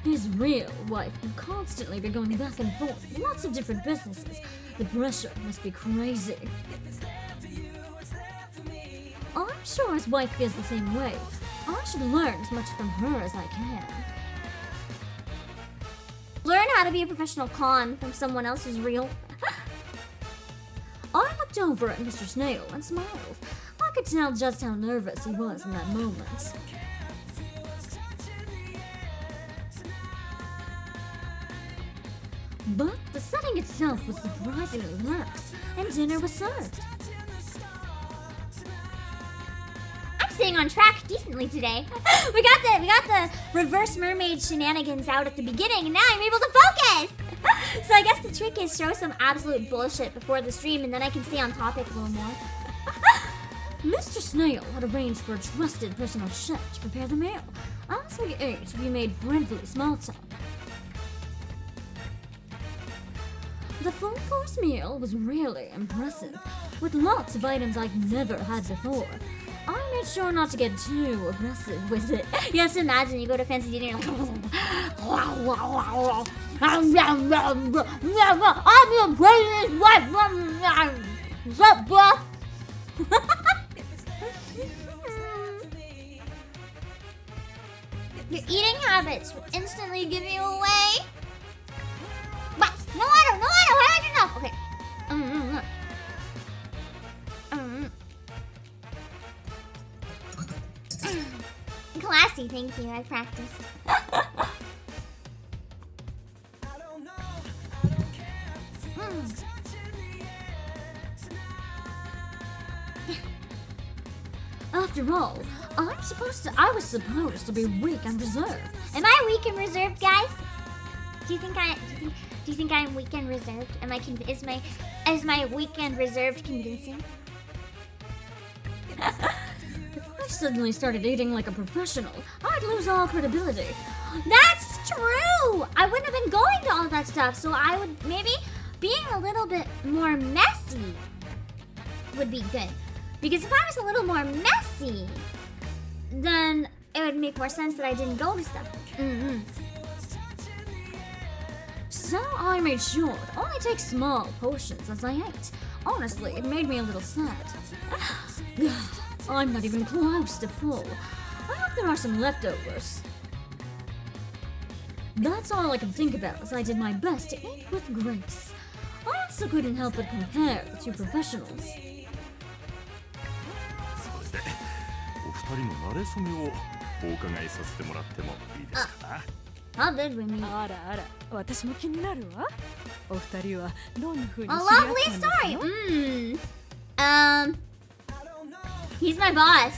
His real wife will constantly be going back and forth with lots of different businesses. The pressure must be crazy. I'm sure his wife feels the same way. I should learn as much from her as I can. Learn how to be a professional con from someone else's reel. I looked over at Mr. Snail and smiled. I could tell just how nervous he was in that moment. But the setting itself was surprisingly lax, and dinner was served. I'm staying on track decently today. We got the reverse mermaid shenanigans out at the beginning, and now I'm able to focus. So I guess the trick is throw some absolute bullshit before the stream, and then I can stay on topic a little more. Mr. Snail had arranged for a trusted personal chef to prepare the meal. As we ate, we made friendly small talk. The full-course meal was really impressive, with lots of items I'd never had before. I made sure not to get too aggressive with it. Just imagine you go to fancy dinner and I'm your greatest wife! What's up, bro? Your eating habits will instantly give you away. But no, I don't. How did you know? Okay. Classy, thank you. I practiced. After all, I was supposed to be weak and reserved. Am I weak and reserved, guys? Do you think I Do you think I'm weekend reserved? Is my weekend reserved convincing? If I suddenly started eating like a professional, I'd lose all credibility. That's true! I wouldn't have been going to all that stuff, so I would maybe being a little bit more messy would be good. Because if I was a little more messy, then it would make more sense that I didn't go to stuff. So I made sure to only take small portions as I ate. Honestly, it made me a little sad. I'm not even close to full. I hope there are some leftovers. That's all I can think about as I did my best to eat with grace. I also couldn't help but compare the two professionals. それでお二人の馴れ初めをお伺いさせてもらってもいいですかな。 How did we meet? あらあら、私も気になるわ。お二人はどんな風に A 知り合ったん lovely ですか？ story. He's my boss.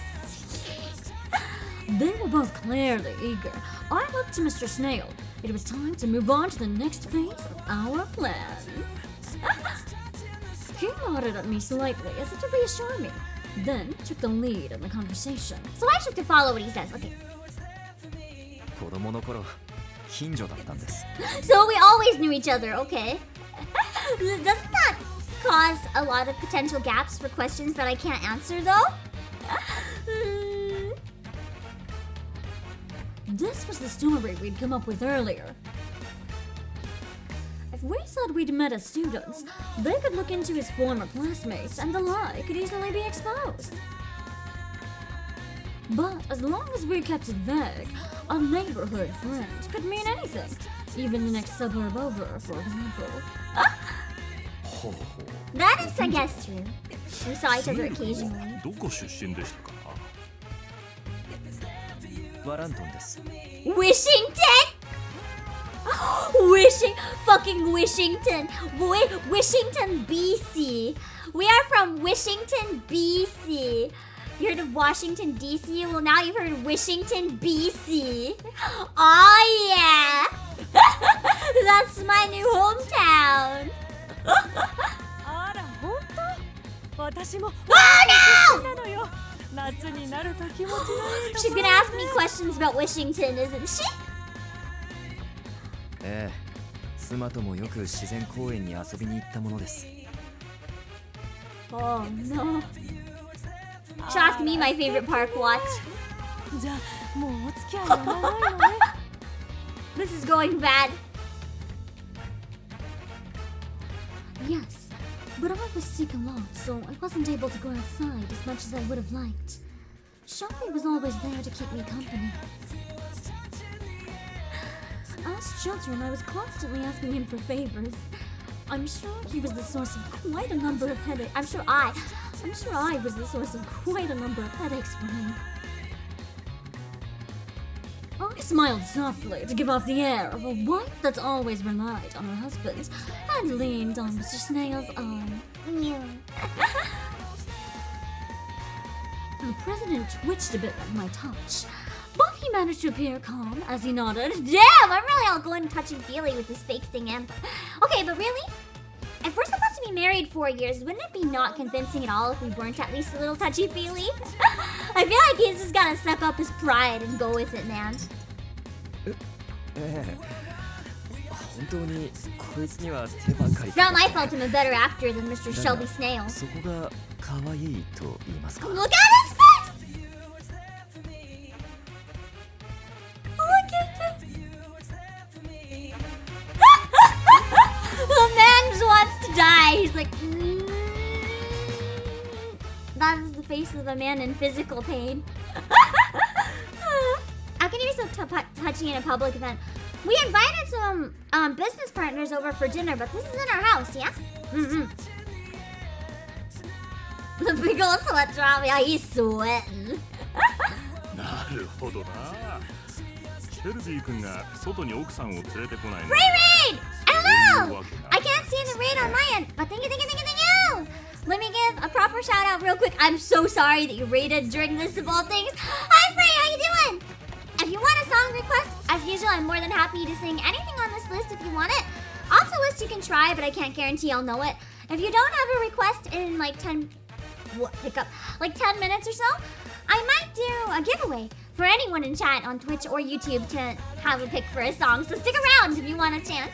They were both clearly eager. I looked to Mr. Snail. It was time to move on to the next phase of our plan. He nodded at me slightly as if to reassure me, then took the lead in the conversation. So I took to follow what he says. Okay. 子供の頃近所だったんです。 So we always knew each other. Okay. Doesn't that cause a lot of potential gaps for questions that I can't answer though? This was the story we'd come up with earlier. If we said we'd met as students, they could look into his former classmates and the lie could easily be exposed. But as long as we kept it vague, a neighborhood friend could mean anything. Even the next suburb over, for example. ほうほう。 That is, I guess, true. We saw each other occasionally. どこ出身でしたか。ワラントンです。 Wishington? Fucking Wishington. Wishington, BC. We are from Wishington, BC. You heard of Washington, D.C.? Well, now you've heard of Wishington, B.C. Oh, yeah. That's my new hometown. あら、本当？私も Oh, no! なのよ。夏になると気持ちのいいところ。 She's gonna ask me questions about Wishington, isn't she? ええ、妻ともよく自然公園に遊びに行ったものです。 Oh, no. She asked me my favorite park watch. じゃあもうお付き合いは長いのね。 This is going bad. Yes, but I was sick a lot, so I wasn't able to go outside as much as I would have liked. Shelby was always there to keep me company. As children, I was constantly asking him for favors. I'm sure he was the source of quite a number of headaches. I'm sure I was the source of quite a number of headaches for him. I smiled softly to give off the air of a wife that's always relied on her husband and leaned on Mr. Snail's arm. The president twitched a bit at my touch, but he managed to appear calm as he nodded. Damn, I'm really all going touchy-feely with this fake thing, and okay, but really? If we're supposed to be married 4 years, wouldn't it be not convincing at all if we weren't at least a little touchy-feely? I feel like he's just gotta suck up his pride and go with it, man. ええ、本当にこいつには手ばかり。 It's not my fault I'm a better actor than Mr. Shelby Snail. そこが可愛いと言いますか。 Look at his face! Look at this! The man just wants to die. He's like, That is the face of a man in physical pain. How can you be so touchy in a public event? We invited some business partners over for dinner, but this is in our house, yeah? The big old sweat drop. Yeah, he's sweating. なるほどな。シェルビー君が外に奥さんを連れてこないの。 Free raid! Hello! I can't see the raid on my end, but thank you. Let me give a proper shout out real quick. I'm so sorry that you raided during this of all things. Hi, Free, how you doing? If you want a song request, as usual, I'm more than happy to sing anything on this list if you want it. Also, a list you can try, but I can't guarantee I'll know it. If you don't have a request in like 10 minutes or so, I might do a giveaway for anyone in chat on Twitch or YouTube to have a pick for a song. So stick around if you want a chance.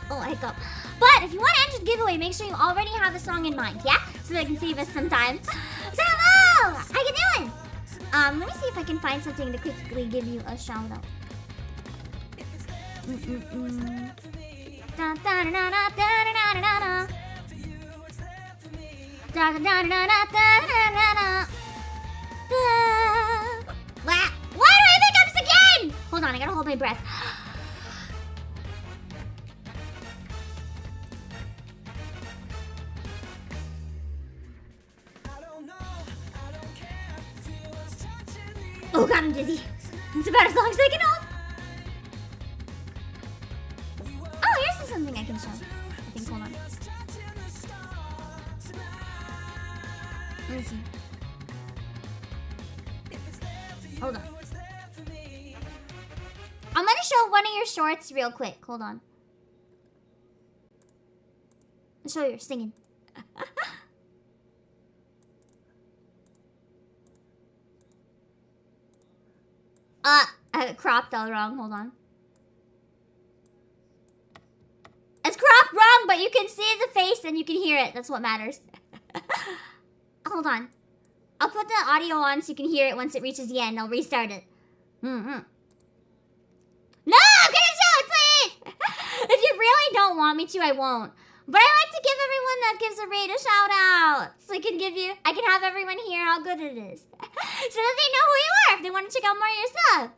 Oh, hiccup. But if you want to enter the giveaway, make sure you already have a song in mind, yeah? So that I can save us some time. So hello! How you doing? Let me see if I can find something to quickly give you a shout out. Why do I think I'm again? Hold on, I gotta hold my breath. Oh god, I'm dizzy. It's about as long as I can hold. Oh, here's something I can show. I think, hold on. Let me see. Hold on. I'm gonna show one of your shorts real quick. Hold on. I'll show you singing. I have it cropped all wrong. Hold on. It's cropped wrong, but you can see the face and you can hear it. That's what matters. Hold on. I'll put the audio on so you can hear it once it reaches the end. I'll restart it. No! Can you show it, please? If you really don't want me to, I won't. But I like to give everyone that gives a raid a shout out. So I can have everyone hear how good it is. So that they know who you are if they want to check out more of your stuff.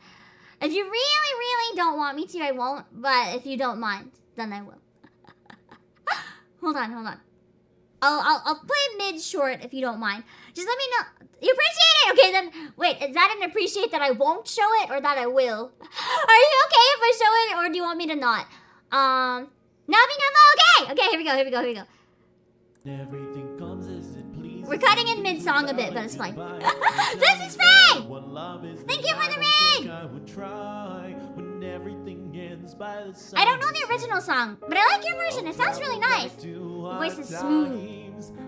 If you really, really don't want me to, I won't. But if you don't mind, then I will. Hold on. I'll play mid short if you don't mind. Just let me know. You appreciate it? Okay, then wait, is that an appreciate that I won't show it or that I will? Are you okay if I show it or do you want me to not? Nothing, I'm okay! Okay, here we go. Everything comes as it pleases. We're cutting in mid-song a bit, but it's fine. This is Faye! Thank you for the raid! I don't know the original song, but I like your version. It sounds really nice. Your voice is smooth.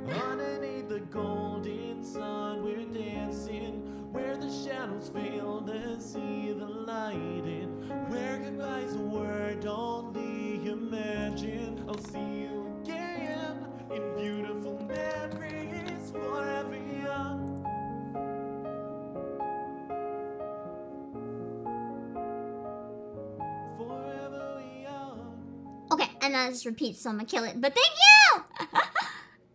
Underneath the golden sun, we're dancing. Where the shadows fail to see the light in. Where goodbye's a word only imagine. I'll see you again in beautiful memories forever young. Forever young. Okay, and then just repeat, so I'm gonna kill it. But thank you!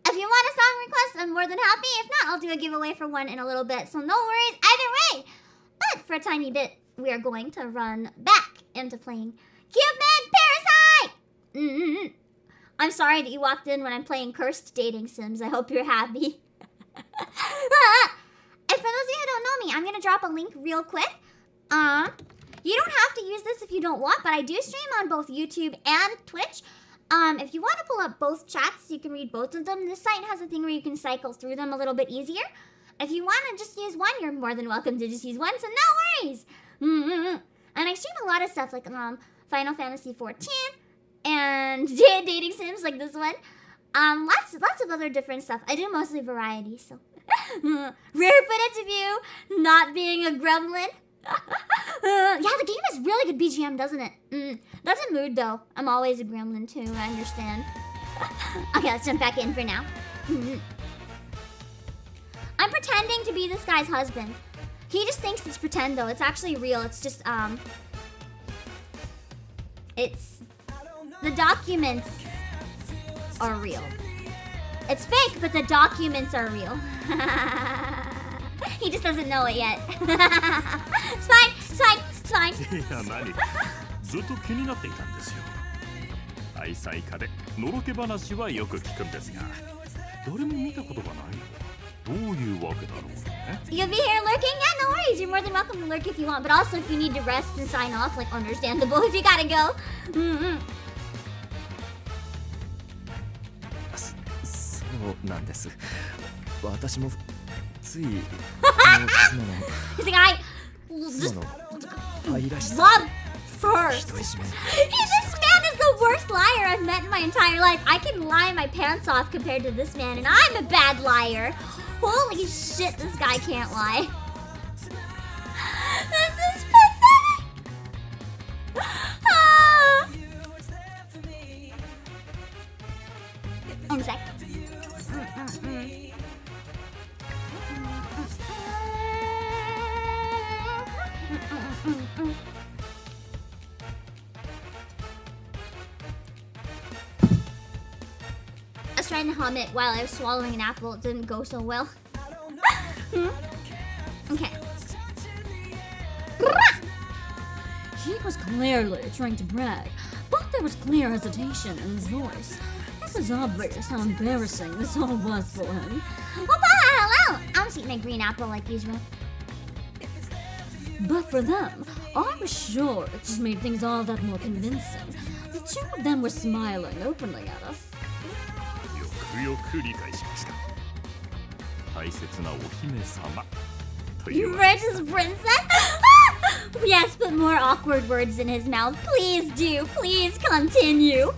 If you want a song request, I'm more than happy. If not, I'll do a giveaway for one in a little bit. So no worries either way. But for a tiny bit, we are going to run back into playing Cupid Parasite! I'm sorry that you walked in when I'm playing Cursed Dating Sims. I hope you're happy. And for those of you who don't know me, I'm going to drop a link real quick. You don't have to use this if you don't want, but I do stream on both YouTube and Twitch. If you want to pull up both chats, you can read both of them. This site has a thing where you can cycle through them a little bit easier. If you want to just use one, you're more than welcome to just use one, so no worries. And I stream a lot of stuff like Final Fantasy 14 and dating sims like this one. Lots of other different stuff. I do mostly variety, so rare footage of you not being a gremlin. Yeah, the game has really good BGM, doesn't it? That's a mood though. I'm always a gremlin too, I understand. Okay, let's jump back in for now. I'm pretending to be this guy's husband. He just thinks it's pretend though. It's actually real. It's just it's the documents are real. It's fake, but the documents are real. He just doesn't know it yet. It's fine.いや何ずっと気になっていたんですよ。愛妻家でのろけ話はよく聞くんですが、誰も見たことがないの。どういうわけだろうね。 You'll be here lurking? Yeah, no worries. You're more than welcome to lurk if you want. But also, if you need to rest and sign off, like, understandable if you gotta go. そうなんです。私もつい He's like, I just love fur. This man is the worst liar I've met in my entire life. I can lie my pants off compared to this man, and I'm a bad liar. Holy shit, this guy can't lie. This is pathetic. Ah. One sec. I was trying to hum it while I was swallowing an apple. It didn't go so well. Okay. He was clearly trying to brag, but there was clear hesitation in his voice. It was obvious how embarrassing this all was for him. What the hell? I'm just eating my green apple like usual. But for them, I was sure it just made things all that more convincing. The two of them were smiling openly at us. よくよく理解しました。大切なお姫様とい You うわけ righteous princess? Yes, put more awkward words in his mouth. Please do. Please continue.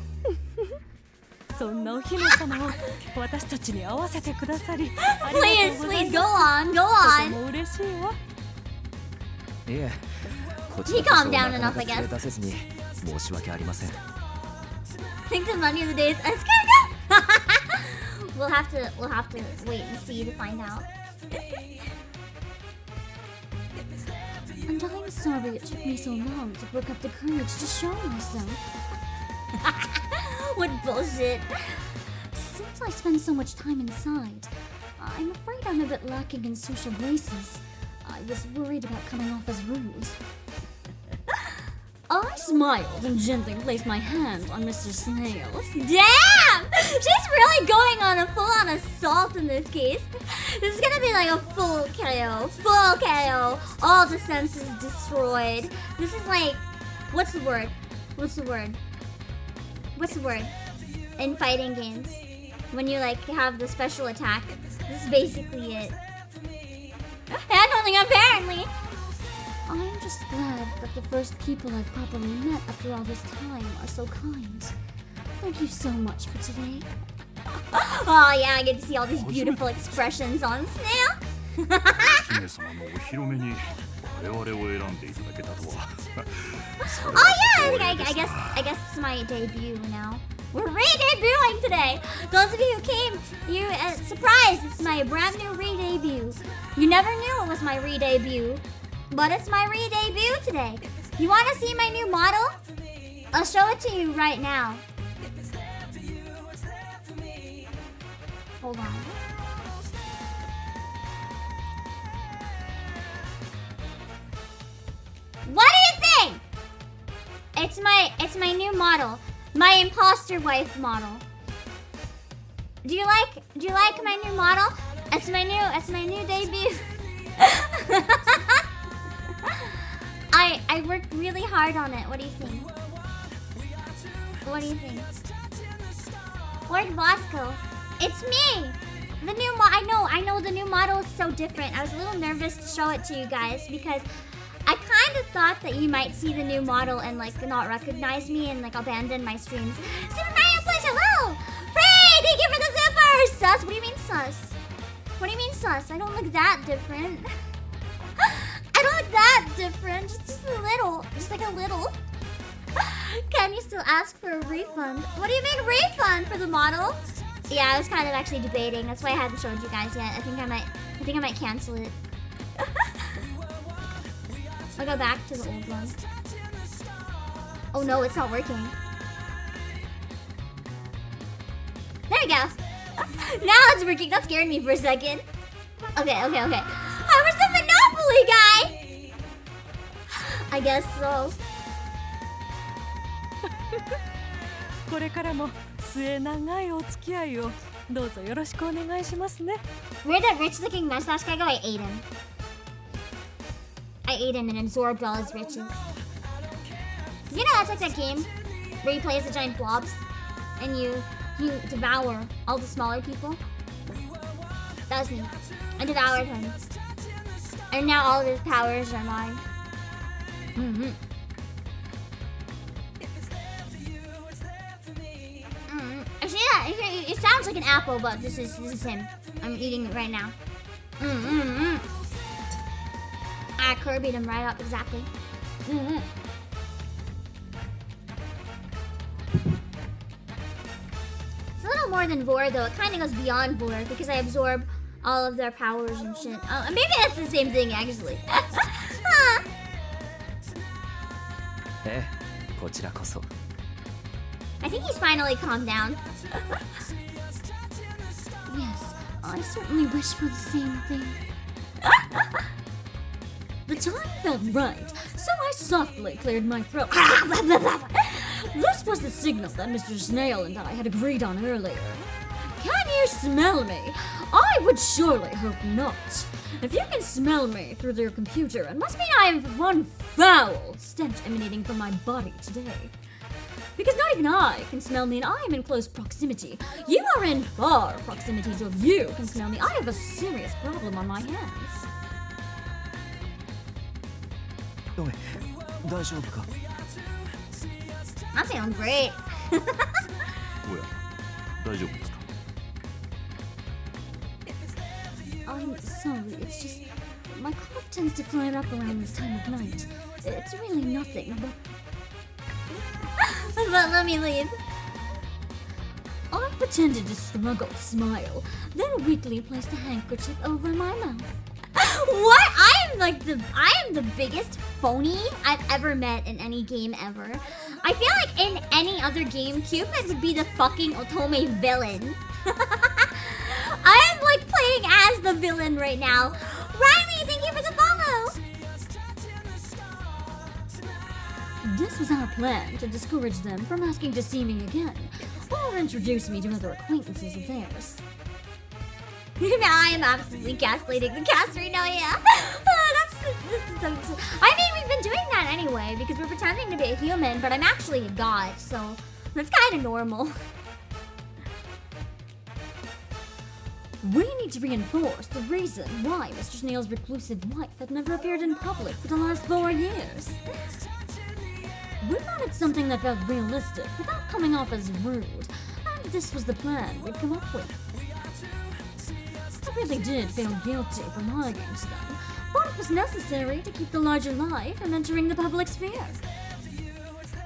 そんなお姫様を私たちに合わせてくださりありがと Please, うござい please, go ま on, go す。と on. ても嬉しいわ。いえ、こちらこ He そ calmed な down か enough, なか I 連れ guess. 出せずに申し訳ありません。 Think the money of the day is escargot. we'll have to wait and see to find out. And I'm sorry it took me so long to work up the courage to show myself. What bullshit. Since I spend so much time inside, I'm afraid I'm a bit lacking in social graces. I was worried about coming off as rude. I smiled and gently placed my hand on Mr. Snail's. Damn! She's really going on a full-on assault in this case. This is gonna be like a full KO. Full KO. All the senses destroyed. This is like... What's the word? What's the word? What's the word? In fighting games. When you like have the special attack. This is basically it. Handling apparently! I'm just glad that the first people I've properly met after all this time are so kind. Thank you so much for today. Oh yeah, I get to see all these beautiful expressions on Snail. 姫様のお披露目に我々を選んでいただけたとは。それ Oh は yeah, I 光栄です guess it's my debut now. We're re-debuting today. Those of you who came, you surprise! It's my brand new re-debut. You never knew it was my re-debut, but it's my re-debut today. You want to see my new model? I'll show it to you right now. Hold on. What do you think? It's my new model. My imposter wife model. Do you like my new model? It's my new debut. I worked really hard on it. What do you think? What do you think? Where'd Bosco? It's me! The new I know the new model is so different. I was a little nervous to show it to you guys because I kind of thought that you might see the new model and like not recognize me and like abandon my streams. Super Mario Plus, hello! Frey, thank you for the super! Sus? What do you mean sus? What do you mean sus? I don't look that different. I don't look that different. Just a little. Just like a little. Can you still ask for a refund? What do you mean refund for the model? Yeah, I was kind of actually debating. That's why I hadn't showed you guys yet. I think I might cancel it. I'll go back to the old one. Oh no, it's not working. There we go. Now it's working. That scared me for a second. Okay. I was the Monopoly guy! I guess so. これからも末長いお付き合いをどうぞよろしくお願いしますね。 Where'd that rich looking mustache guy go? I ate him. I ate him and absorbed all his riches. You know, that's like that game where you play as the giant blobs and you devour all the smaller people. That was me. I devoured him. And now all of his powers are mine. it sounds like an apple, but this is him. I'm eating it right now. I Kirby'd him right up, exactly. It's a little more than Vor, though. It kind of goes beyond Vor because I absorb all of their powers and shit. Maybe that's the same thing, actually. I think he's finally calmed down. Yes, I certainly wish for the same thing. The time felt right, so I softly cleared my throat. This was the signal that Mr. Snail and I had agreed on earlier. Can you smell me? I would surely hope not. If you can smell me through your computer, it must mean I have one foul stench emanating from my body today. Because not even I can smell me, and I am in close proximity. You are in far proximity, so if you can smell me, I have a serious problem on my hands. I'm feeling great. おや、大丈夫ですか? I'm sorry, it's just my cough tends to flare up around this time of night. It's really nothing, but Let me leave. I pretended to struggle to smile, then weakly placed a handkerchief over my mouth. What? I am the biggest phony I've ever met in any game ever. I feel like in any other game, Cupid would be the fucking Otome villain. I am like playing as the villain right now. Riley, thank you for the follow. This was our plan to discourage them from asking to see me again, or introduce me to other acquaintances of theirs. Now I am absolutely gaslighting the cast right now, yeah. I mean, we've been doing that anyway, because we're pretending to be a human, but I'm actually a god, so that's kind of normal. We need to reinforce the reason why Mr. Snail's reclusive wife had never appeared in public for the last 4 years. We wanted something that felt realistic without coming off as rude, and this was the plan we'd come up with. I really did feel guilty for lying to them, but it was necessary to keep the larger lie from entering the public sphere.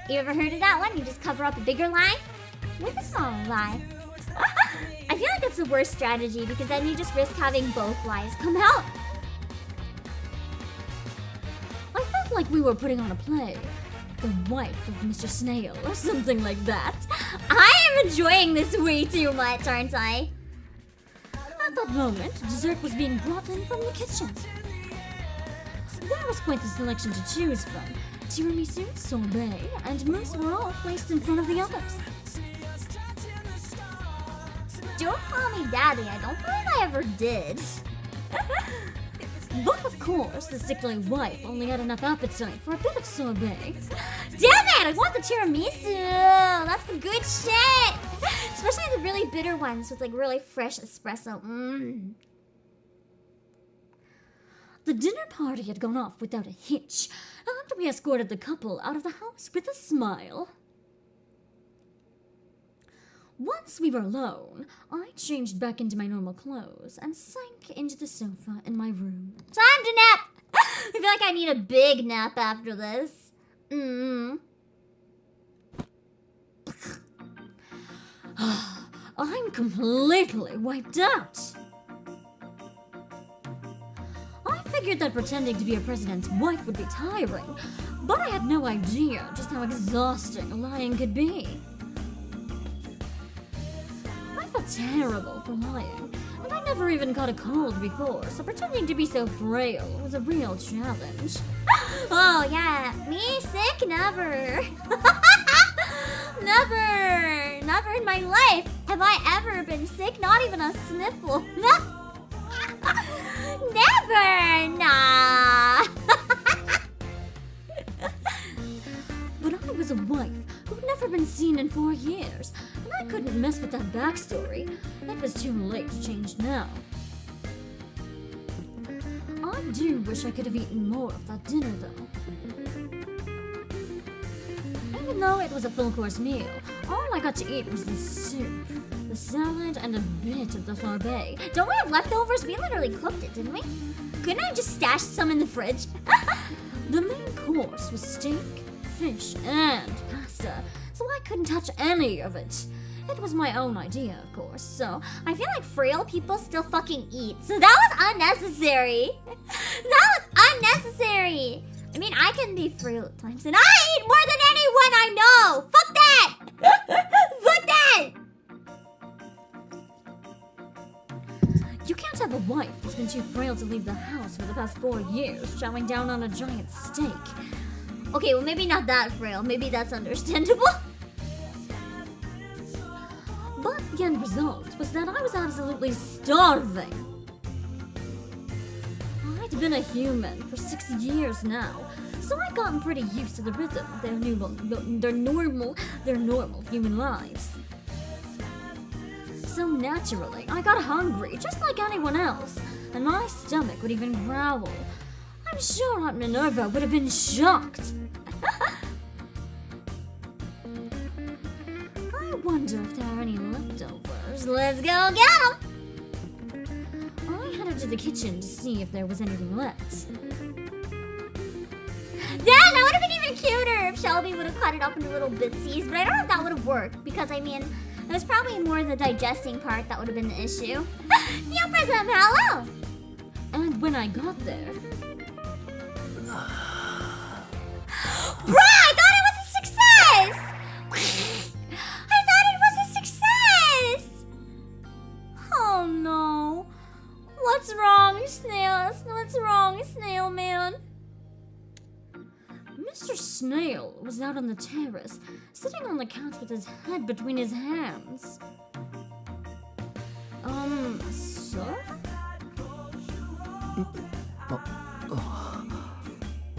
You ever heard of that one? You just cover up a bigger lie with a smaller lie. I feel like that's the worst strategy because then you just risk having both lies come out. I felt like we were putting on a play. The wife of Mr. Snail, or something like that. I am enjoying this way too much, aren't I? At that moment, dessert was being brought in from the kitchen. There was quite the selection to choose from. Tiramisu, sorbet, and mousse were all placed in front of the others. Don't call me daddy, I don't believe I ever did. But of course, the sickly wife only had enough appetite for a bit of sorbet. Damn it, I want the tiramisu! That's the good shit! Especially the really bitter ones with like really fresh espresso. The dinner party had gone off without a hitch, and we escorted the couple out of the house with a smile. Once we were alone, I changed back into my normal clothes and sank into the sofa in my room. Time to nap! I feel like I need a big nap after this. I'm completely wiped out. I figured that pretending to be a president's wife would be tiring, but I had no idea just how exhausting lying could be. I felt terrible for lying, and I never even caught a cold before, so pretending to be so frail was a real challenge. Oh yeah, me sick? Never. Never in my life have I ever been sick, not even a sniffle. Never, nah. But I was a wife who'd never been seen in 4 years, and I couldn't mess with that backstory. It was too late to change now. I do wish I could have eaten more of that dinner, though. Even though it was a full-course meal, all I got to eat was the soup. the salad, and a bit of the sorbet. Don't we have leftovers? We literally cooked it, didn't we? Couldn't I just stash some in the fridge? The main course was steak, fish, and pasta, so I couldn't touch any of it. It was my own idea, of course, so I feel like frail people still fucking eat, so that was unnecessary. That was unnecessary. I mean, I can be frail at times, and I eat more than anyone I know. Fuck that. Fuck that. you can't have a wife who's been too frail to leave the house for the past 4 years, chowing down on a giant steak. Okay, well maybe not that frail. Maybe that's understandable. But the end result was that I was absolutely starving. I'd been a human for 6 years now, so I'd gotten pretty used to the rhythm of their normal human lives. So naturally, I got hungry, just like anyone else, and my stomach would even growl. I'm sure Aunt Minerva would have been shocked. I wonder if there are any leftovers. Let's go get them. I headed to the kitchen to see if there was anything left. Damn, that would have been even cuter if Shelby would have cut it up into little bitsies, but I don't know if that would have worked, because I mean, it was probably more the digesting part that would have been the issue. Yo, Prism, hello! And when I got there... Bruh, I thought it was a success! I thought it was a success! Oh no. What's wrong, Snail? What's wrong, Snail Man? Mr. Snail was out on the terrace, sitting on the couch with his head between his hands. Sir?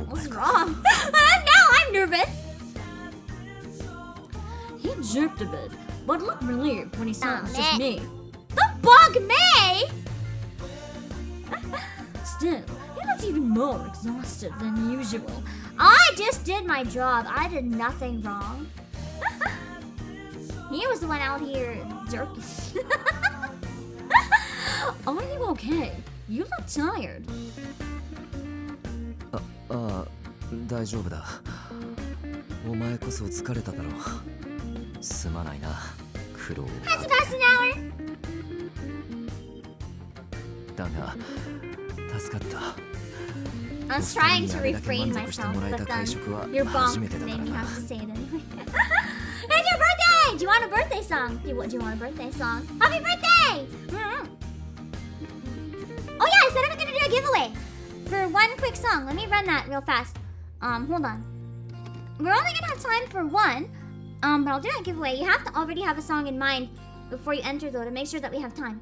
What's wrong? Now I'm nervous. He jerked a bit, but looked relieved when he saw it was just me. The bug May! Still, he looked even more exhausted than usual. I just did my job. I did nothing wrong. He was the one out here jerking. Are you okay? You look tired. 大丈夫だ。お前こそ疲れただろう。すまないな、苦労を。Has passed an hour. だが、助かった。I was trying to refrain myself, but then your bonk made me have to say it anyway. It's your birthday! Do you want a birthday song? Do you want a birthday song? Happy birthday! Oh yeah, I said I was gonna do a giveaway for one quick song. Let me run that real fast. Hold on. We're only gonna have time for one. But I'll do a giveaway. You have to already have a song in mind before you enter, though, to make sure that we have time.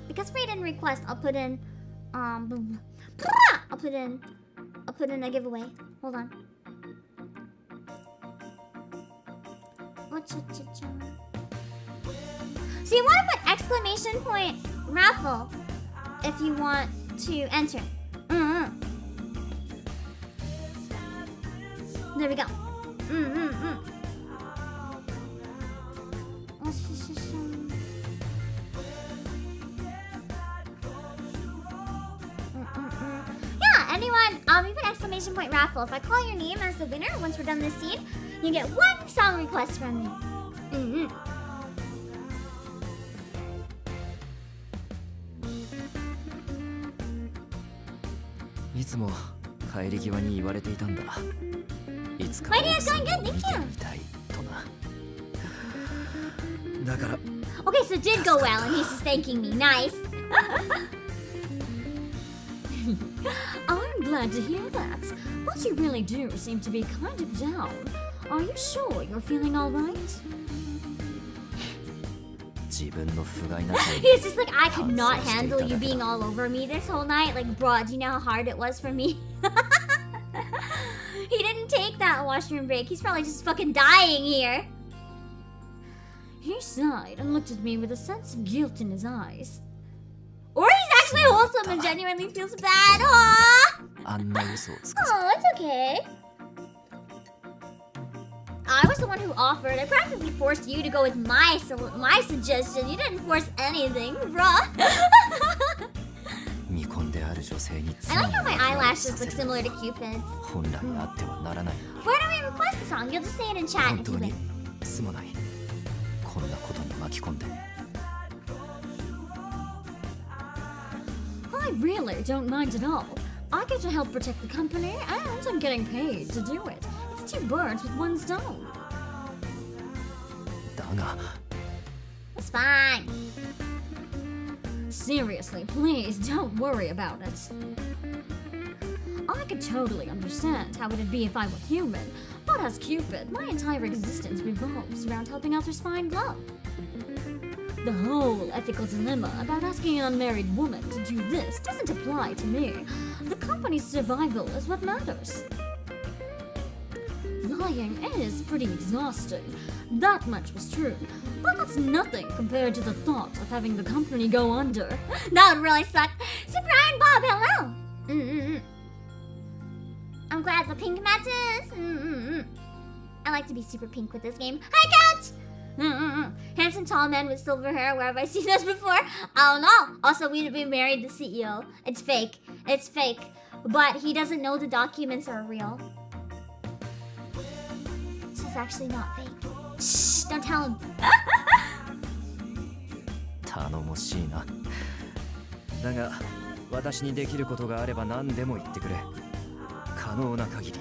Because Free didn't request, I'll put in a giveaway. Hold on. So you want to put exclamation point raffle if you want to enter. There we go. Yeah, anyone, you put exclamation point raffle. If I call your name as the winner once we're done this scene, you get one song request from me. いつも帰り際に言われていたんだ。いつか My day is going good, thank you. みたいとな。だから。 Okay, so it did go well, and he's just thanking me. Nice. I'm glad to hear that. But you really do seem to be kind of down. Are you sure you're feeling all right? He's just like, I could not handle you being all over me this whole night. Like, bro, do you know how hard it was for me? He didn't take that washroom break. He's probably just fucking dying here. He sighed and looked at me with a sense of guilt in his eyes. Or he's actually wholesome and genuinely feels bad. Aww. Oh, it's okay. I was the one who offered. I practically forced you to go with my suggestion. You didn't force anything, bruh. 見込んである女性に I like how my eyelashes look similar to Cupid's. 本来あってはならない。 Where do we request the song? You'll just say it in chat 本 if 当 you に like. すまない。こんなことに巻き込んで。 I really don't mind at all. I get to help protect the company, and I'm getting paid to do it. It's 2 birds with 1 stone. だが It's fine. Seriously, please don't worry about it. I could totally understand how it'd be if I were human, but as Cupid, my entire existence revolves around helping others find love. The whole ethical dilemma about asking an unmarried woman to do this doesn't apply to me. The company's survival is what matters. Lying is pretty exhausting. That much was true. But that's nothing compared to the thought of having the company go under. That would really suck. Super Iron Bob, hello. I'm glad the pink matches. I like to be super pink with this game. Hi, Cat! Handsome tall man with silver hair. Where have I seen this before? I don't know. Also, we married the CEO. It's fake. It's fake. But he doesn't know the documents are real. This is actually not fake. Shh, don't tell him. 頼もしいな。だが私にできることがあれば何でも言ってくれ。可能な限り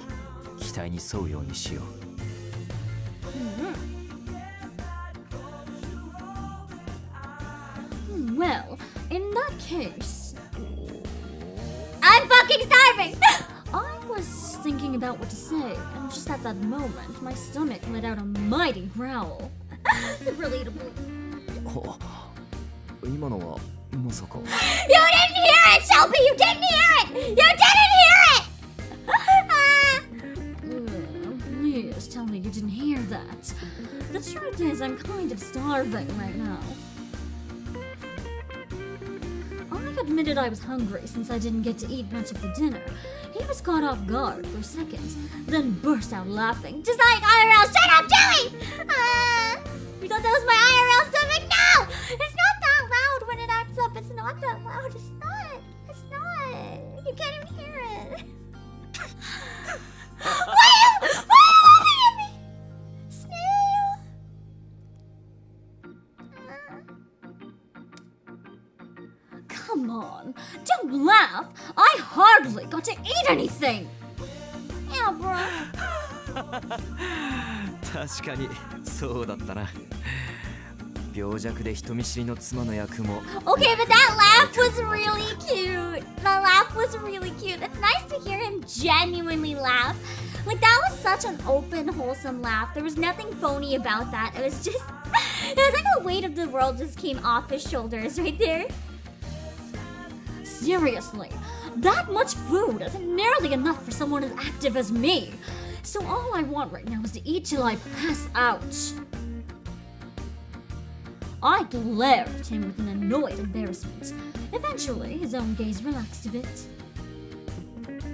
期待に沿うようにしよう。Well, in that case, I'm fucking starving! I was thinking about what to say, and just at that moment, my stomach let out a mighty growl. Relatable. お今のはまさか。 You didn't hear it, Shelby! You didn't hear it! You didn't hear it! Please tell me you didn't hear that. The truth is, I'm kind of starving right now. I admitted I was hungry since I didn't get to eat much of the dinner. He was caught off guard for a second, then burst out laughing. Just like IRL, shut up, Joey! You thought that was my IRL stomach? No! It's not that loud when it acts up. It's not that loud. It's not. It's not. You can't even hear it. Why are you laughing at me? Snail. Come on, don't laugh. I hardly got to eat anything. Yeah, bro. 確かにそうだったな。病弱で人見知りの妻の役も。 Okay, but that laugh was really cute. That laugh was really cute. It's nice to hear him genuinely laugh. Like, that was such an open, wholesome laugh. There was nothing phony about that. It was just... It was like the weight of the world just came off his shoulders right there. Seriously, that much food isn't nearly enough for someone as active as me. So all I want right now is to eat till I pass out. I glared at him with an annoyed embarrassment. Eventually, his own gaze relaxed a bit.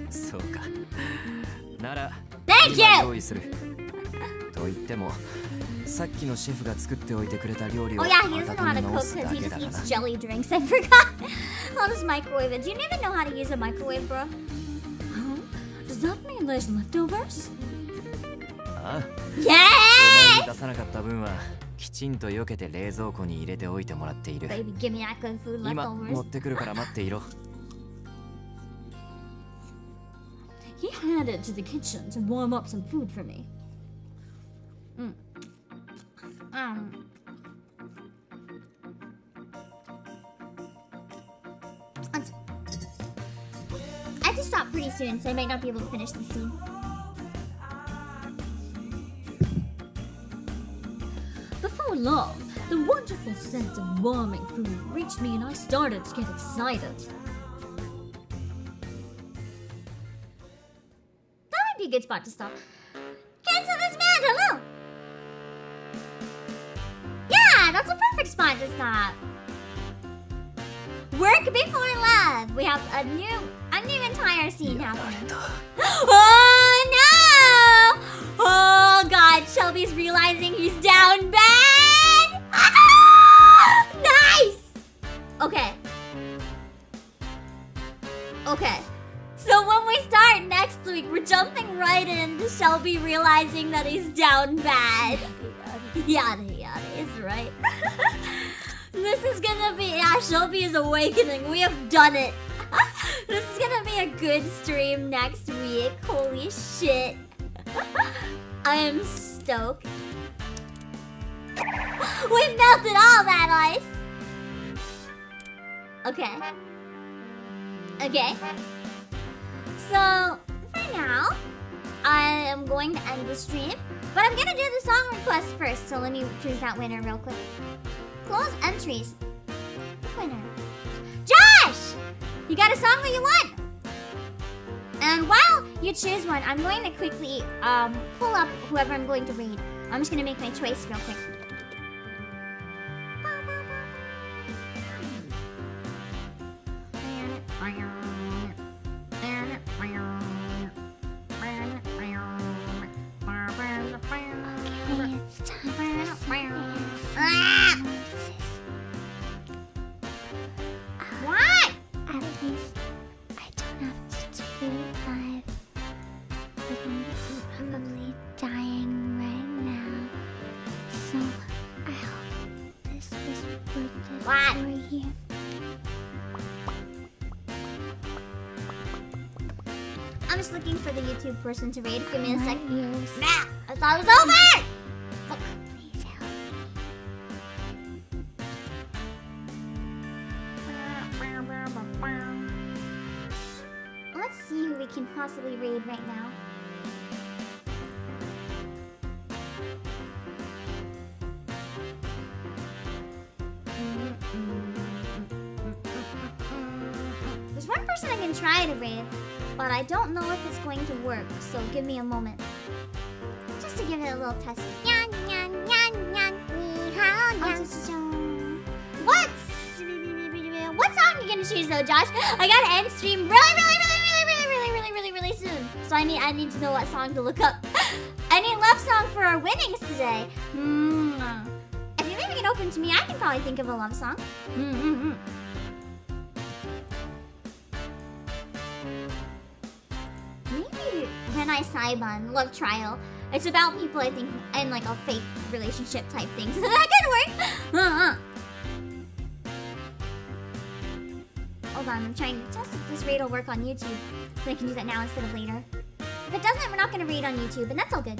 そうか。なら Thank 今 you! 用意する。と言ってもさっきのシェフが作っておいてくれた料理を Oh yeah, he doesn't know how 温 to め cook 直す because だ he けだ just がな。 eats jelly drinks. I forgot. I'll just microwave it. Do you even know how to use a microwave, bro? Huh? Does that mean there's leftovers? ああ。 Yes! 出さなかった分はきちんと避けて冷蔵庫に入れておいてもらっている。 Baby, give me that good food 今持 leftovers. ってくるから待っていろ。 He headed to the kitchen to warm up some food for me. I have to stop pretty soon, so I might not be able to finish the scene. Before long, the wonderful scent of warming food reached me and I started to get excited. That might be a good spot to stop. Cancel this man, hello! Yeah, that's a perfect spot to stop. Work before love. We have a new entire scene happening. Oh Oh god, Shelby's realizing he's down bad! Ah! Nice! Okay. Okay. So when we start next week, we're jumping right into Shelby realizing that he's down bad. Yada yada is right. This is gonna be, yeah, Shelby is awakening. We have done it. This is gonna be a good stream next week. Holy shit. I am stoked. We melted all that ice. Okay. Okay. So, for now, I am going to end the stream. But I'm gonna do the song request first. So let me choose that winner real quick. Close entries. Winner. Josh! You got a song that you want? And while you choose one, I'm going to quickly pull up whoever I'm going to read. I'm just going to make my choice real quick. What? At least I don't have to do live. I'm probably dying right now. So I hope this was worth it What? for you. I'm just looking for the YouTube person to raid. Give me a My sec. ears. Nah, I thought it was over! Please help me. Let's see who we can possibly raid right now. There's one person I can try to raid, but I don't know if it's going to work, so give me a moment. Just to give it a little test. What song are you gonna choose though, Josh? I gotta end stream really soon. So I need to know what song to look up. I need love song for our winnings today. If you're leaving it open to me, I can probably think of a love song. Maybe Renai Saiban, Love Trial. It's about people, I think, in like a fake relationship type thing. So that could work. Hold on, I'm trying to test if this raid will work on YouTube. So I can do that now instead of later. If it doesn't, we're not going to raid on YouTube, and that's all good.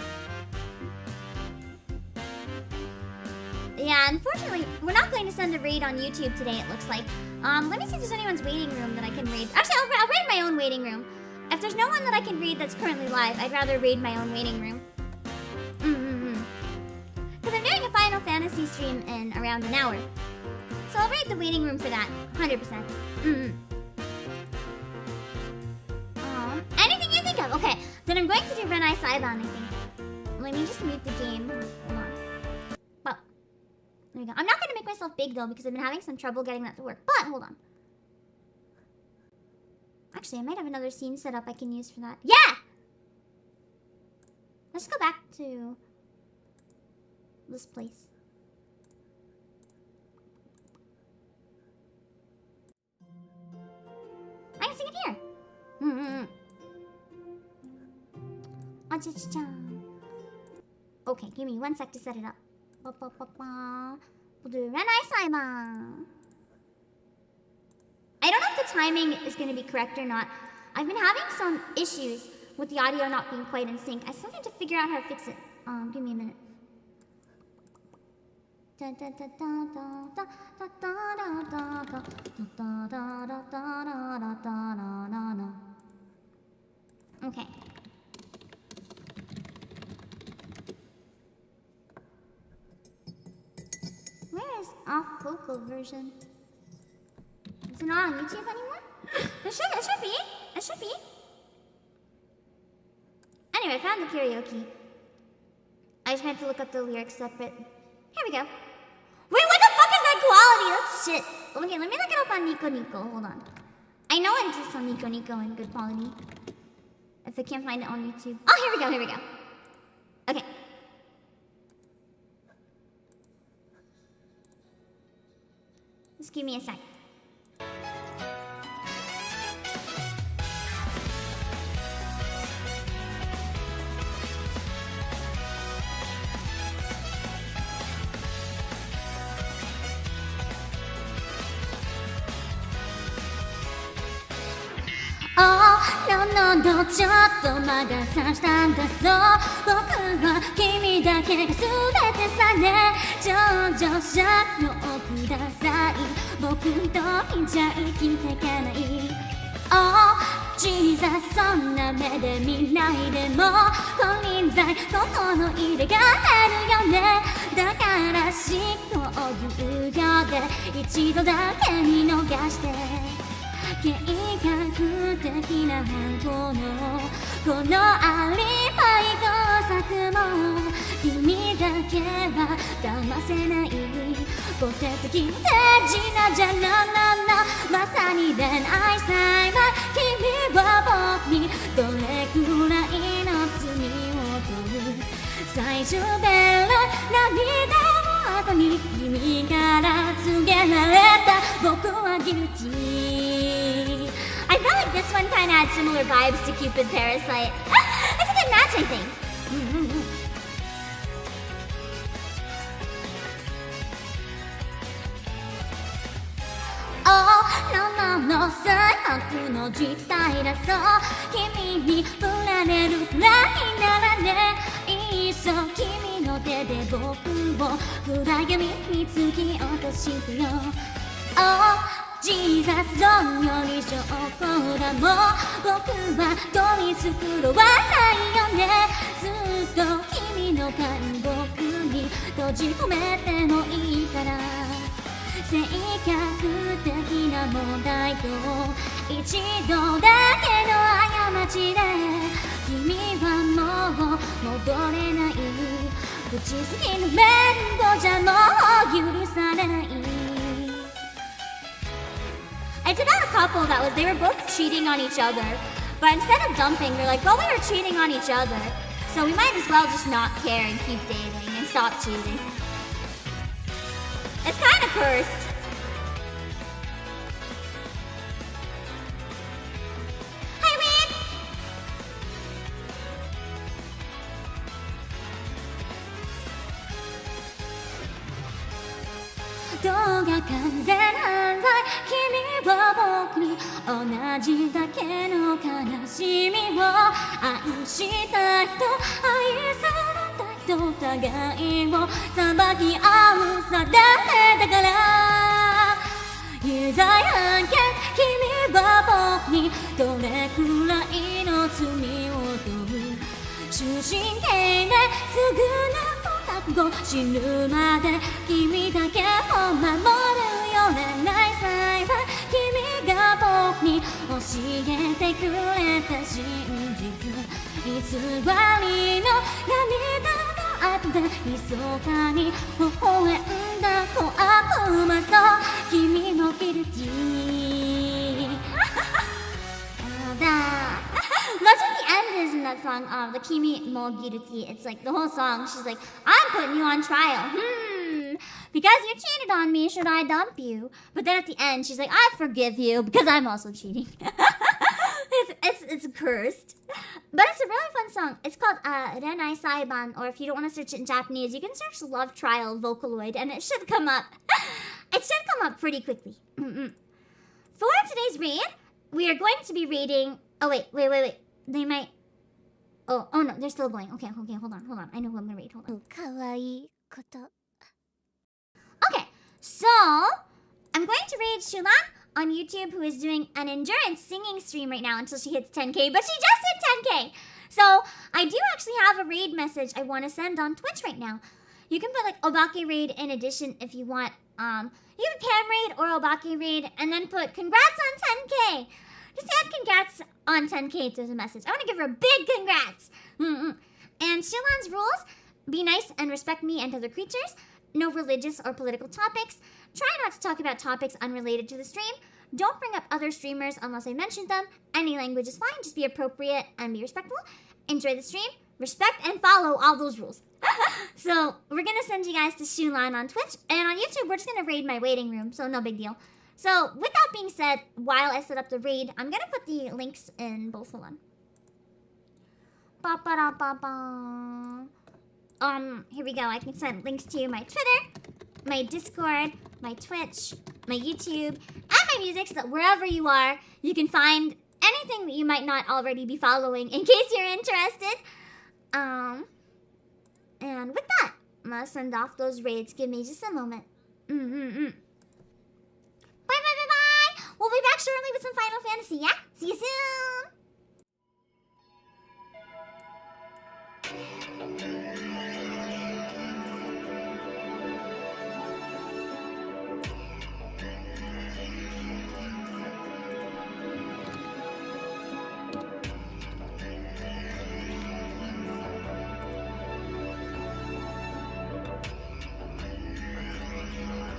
Yeah, unfortunately, we're not going to send a raid on YouTube today, it looks like. Let me see if there's anyone's waiting room that I can raid. Actually, I'll raid my own waiting room. If there's no one that I can raid that's currently live, I'd rather raid my own waiting room. Because I'm doing a Final Fantasy stream in around an hour. So I'll raid the waiting room for that, 100%. Anything you think of? Okay, then I'm going to do Renai Saiban, I think. Let me just mute the game. Hold on. Well, there we go. I'm not going to make myself big though because I've been having some trouble getting that to work. But, hold on. Actually, I might have another scene set up I can use for that. Yeah! Let's go back to this place. I can sing it here. Okay, give me 1 sec to set it up. We'll do Renai Saiban. I don't know if the timing is going to be correct or not. I've been having some issues with the audio not being quite in sync. I still need to figure out how to fix it. Give me a minute. Okay. Where is off vocal version? Is it not on YouTube anymore? It should be. It should be. Anyway, I found the karaoke. I just had to look up the lyrics separate. Here we go. Wait, what the fuck is that quality? That's shit. Okay, let me look it up on Nico Nico. Hold on. I know it exists on Nico Nico in good quality. If I can't find it on YouTube. Oh, here we go, here we go. Just give me a sec.のちょっと魔が差したんだぞ僕は君だけが全てさね上々者のください僕一人じゃ生きていけない Oh Jesus そんな目で見ないでも金輪際心入れが減るよねだからしというようで一度だけ見逃して計画的な犯行のこのアリバイ工作も君だけは騙せない小手先手品じゃなまさに恋愛裁判君は僕にどれくらいの罪を問う最終ベロ涙の後に君から告げられた僕はギルティI felt like this one kind of had similar vibes to Cupid Parasite. It's a good match, I think. Oh, no, 最悪の事態だそう君に振られるくらいならねいっそ君の手で僕を暗闇に突き落としてよ Oh Jesus どんより証拠だもん僕は取り繕わないよねずっと君の監獄に閉じ込めてもいいから性格的な問題と一度だけの過ちで君はもう戻れない口すぎの面倒じゃもう許されない It's about a couple they were both cheating on each other, but instead of dumping, they're like, well, we were cheating on each other, so we might as well just not care and keep dating and stop cheating. It's kind of cursed. Hi, Reed! どうが完全犯罪君は僕に同じだけの悲しみを愛したいと愛されたいと互いを裁き合う定めだから有罪判決君は僕にどれくらいの罪を問う終身刑ですぐな死ぬまで君だけを守るよ恋愛裁判君が僕に教えてくれた真実偽りの涙の後で密かに微笑んだ小悪魔と君もギルティーThat's what the end is in that song, the Kimi mo Giruti. It's like the whole song. She's like, I'm putting you on trial. Because you cheated on me, should I dump you? But then at the end, she's like, I forgive you because I'm also cheating. It's cursed. But it's a really fun song. It's called Renai Saiban, or if you don't want to search it in Japanese, you can search Love Trial Vocaloid, and it should come up. It should come up pretty quickly. For today's read, we are going to be reading... Oh, wait. They might... Oh no, they're still going. Okay, hold on. I know who I'm gonna read. Hold on. Okay, so I'm going to read Shulan on YouTube, who is doing an endurance singing stream right now until she hits 10K, but she just hit 10K! So I do actually have a raid message I want to send on Twitch right now. You can put like Obake raid in addition if you want. You can Pam raid or Obake raid, and then put congrats on 10K! Just add congrats on 10K to the message. I want to give her a big congrats. And Shilan's rules: be nice and respect me and other creatures. No religious or political topics. Try not to talk about topics unrelated to the stream. Don't bring up other streamers unless I mentioned them. Any language is fine. Just be appropriate and be respectful. Enjoy the stream. respect and follow all those rules. So we're gonna send you guys to Shulan on Twitch, and on YouTube we're just gonna raid my waiting room, so no big deal. So with that being said, while I set up the raid, I'm gonna put the links in both. Hold on. Here we go. I can send links to my Twitter, my Discord, my Twitch, my YouTube, and my music, so that wherever you are, you can find anything that you might not already be following in case you're interested. And with that, I'm gonna send off those raids. Give me just a moment. Bye, bye, bye, bye. We'll be back shortly with some Final Fantasy, yeah? See you soon.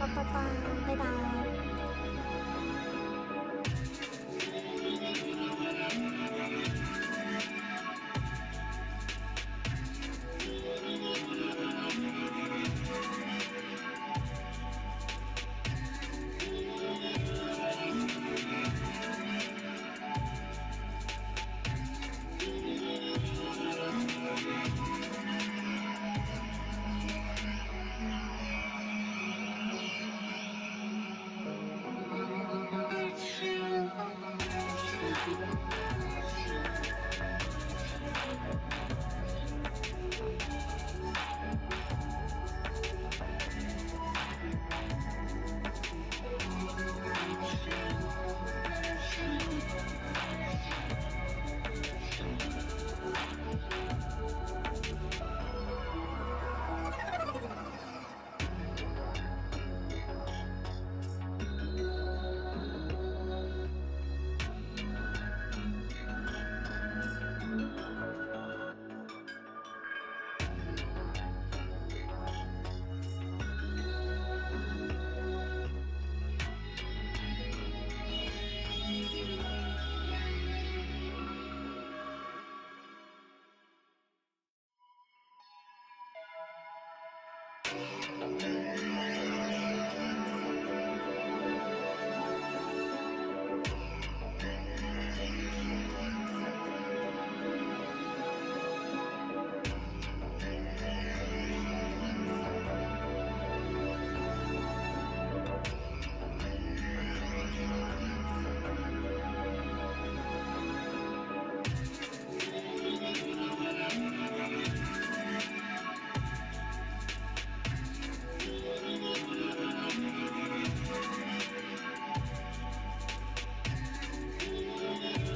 Bye, bye, bye.